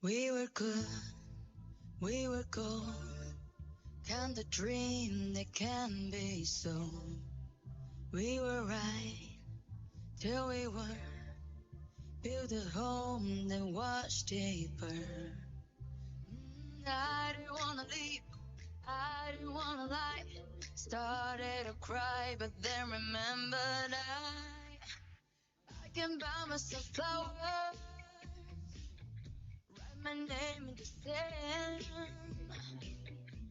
We were good, we were gold. Can the dream that can be so? We were right till we were. Build a home that was deeper. I didn't wanna leave, I didn't wanna lie. Started to cry, but then remembered I can buy myself flowers. Write my name in the sand.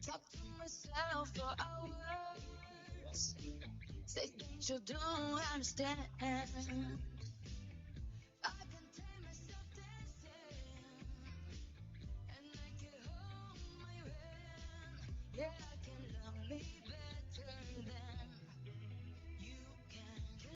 Talk to myself for hours. Say things you don't understand.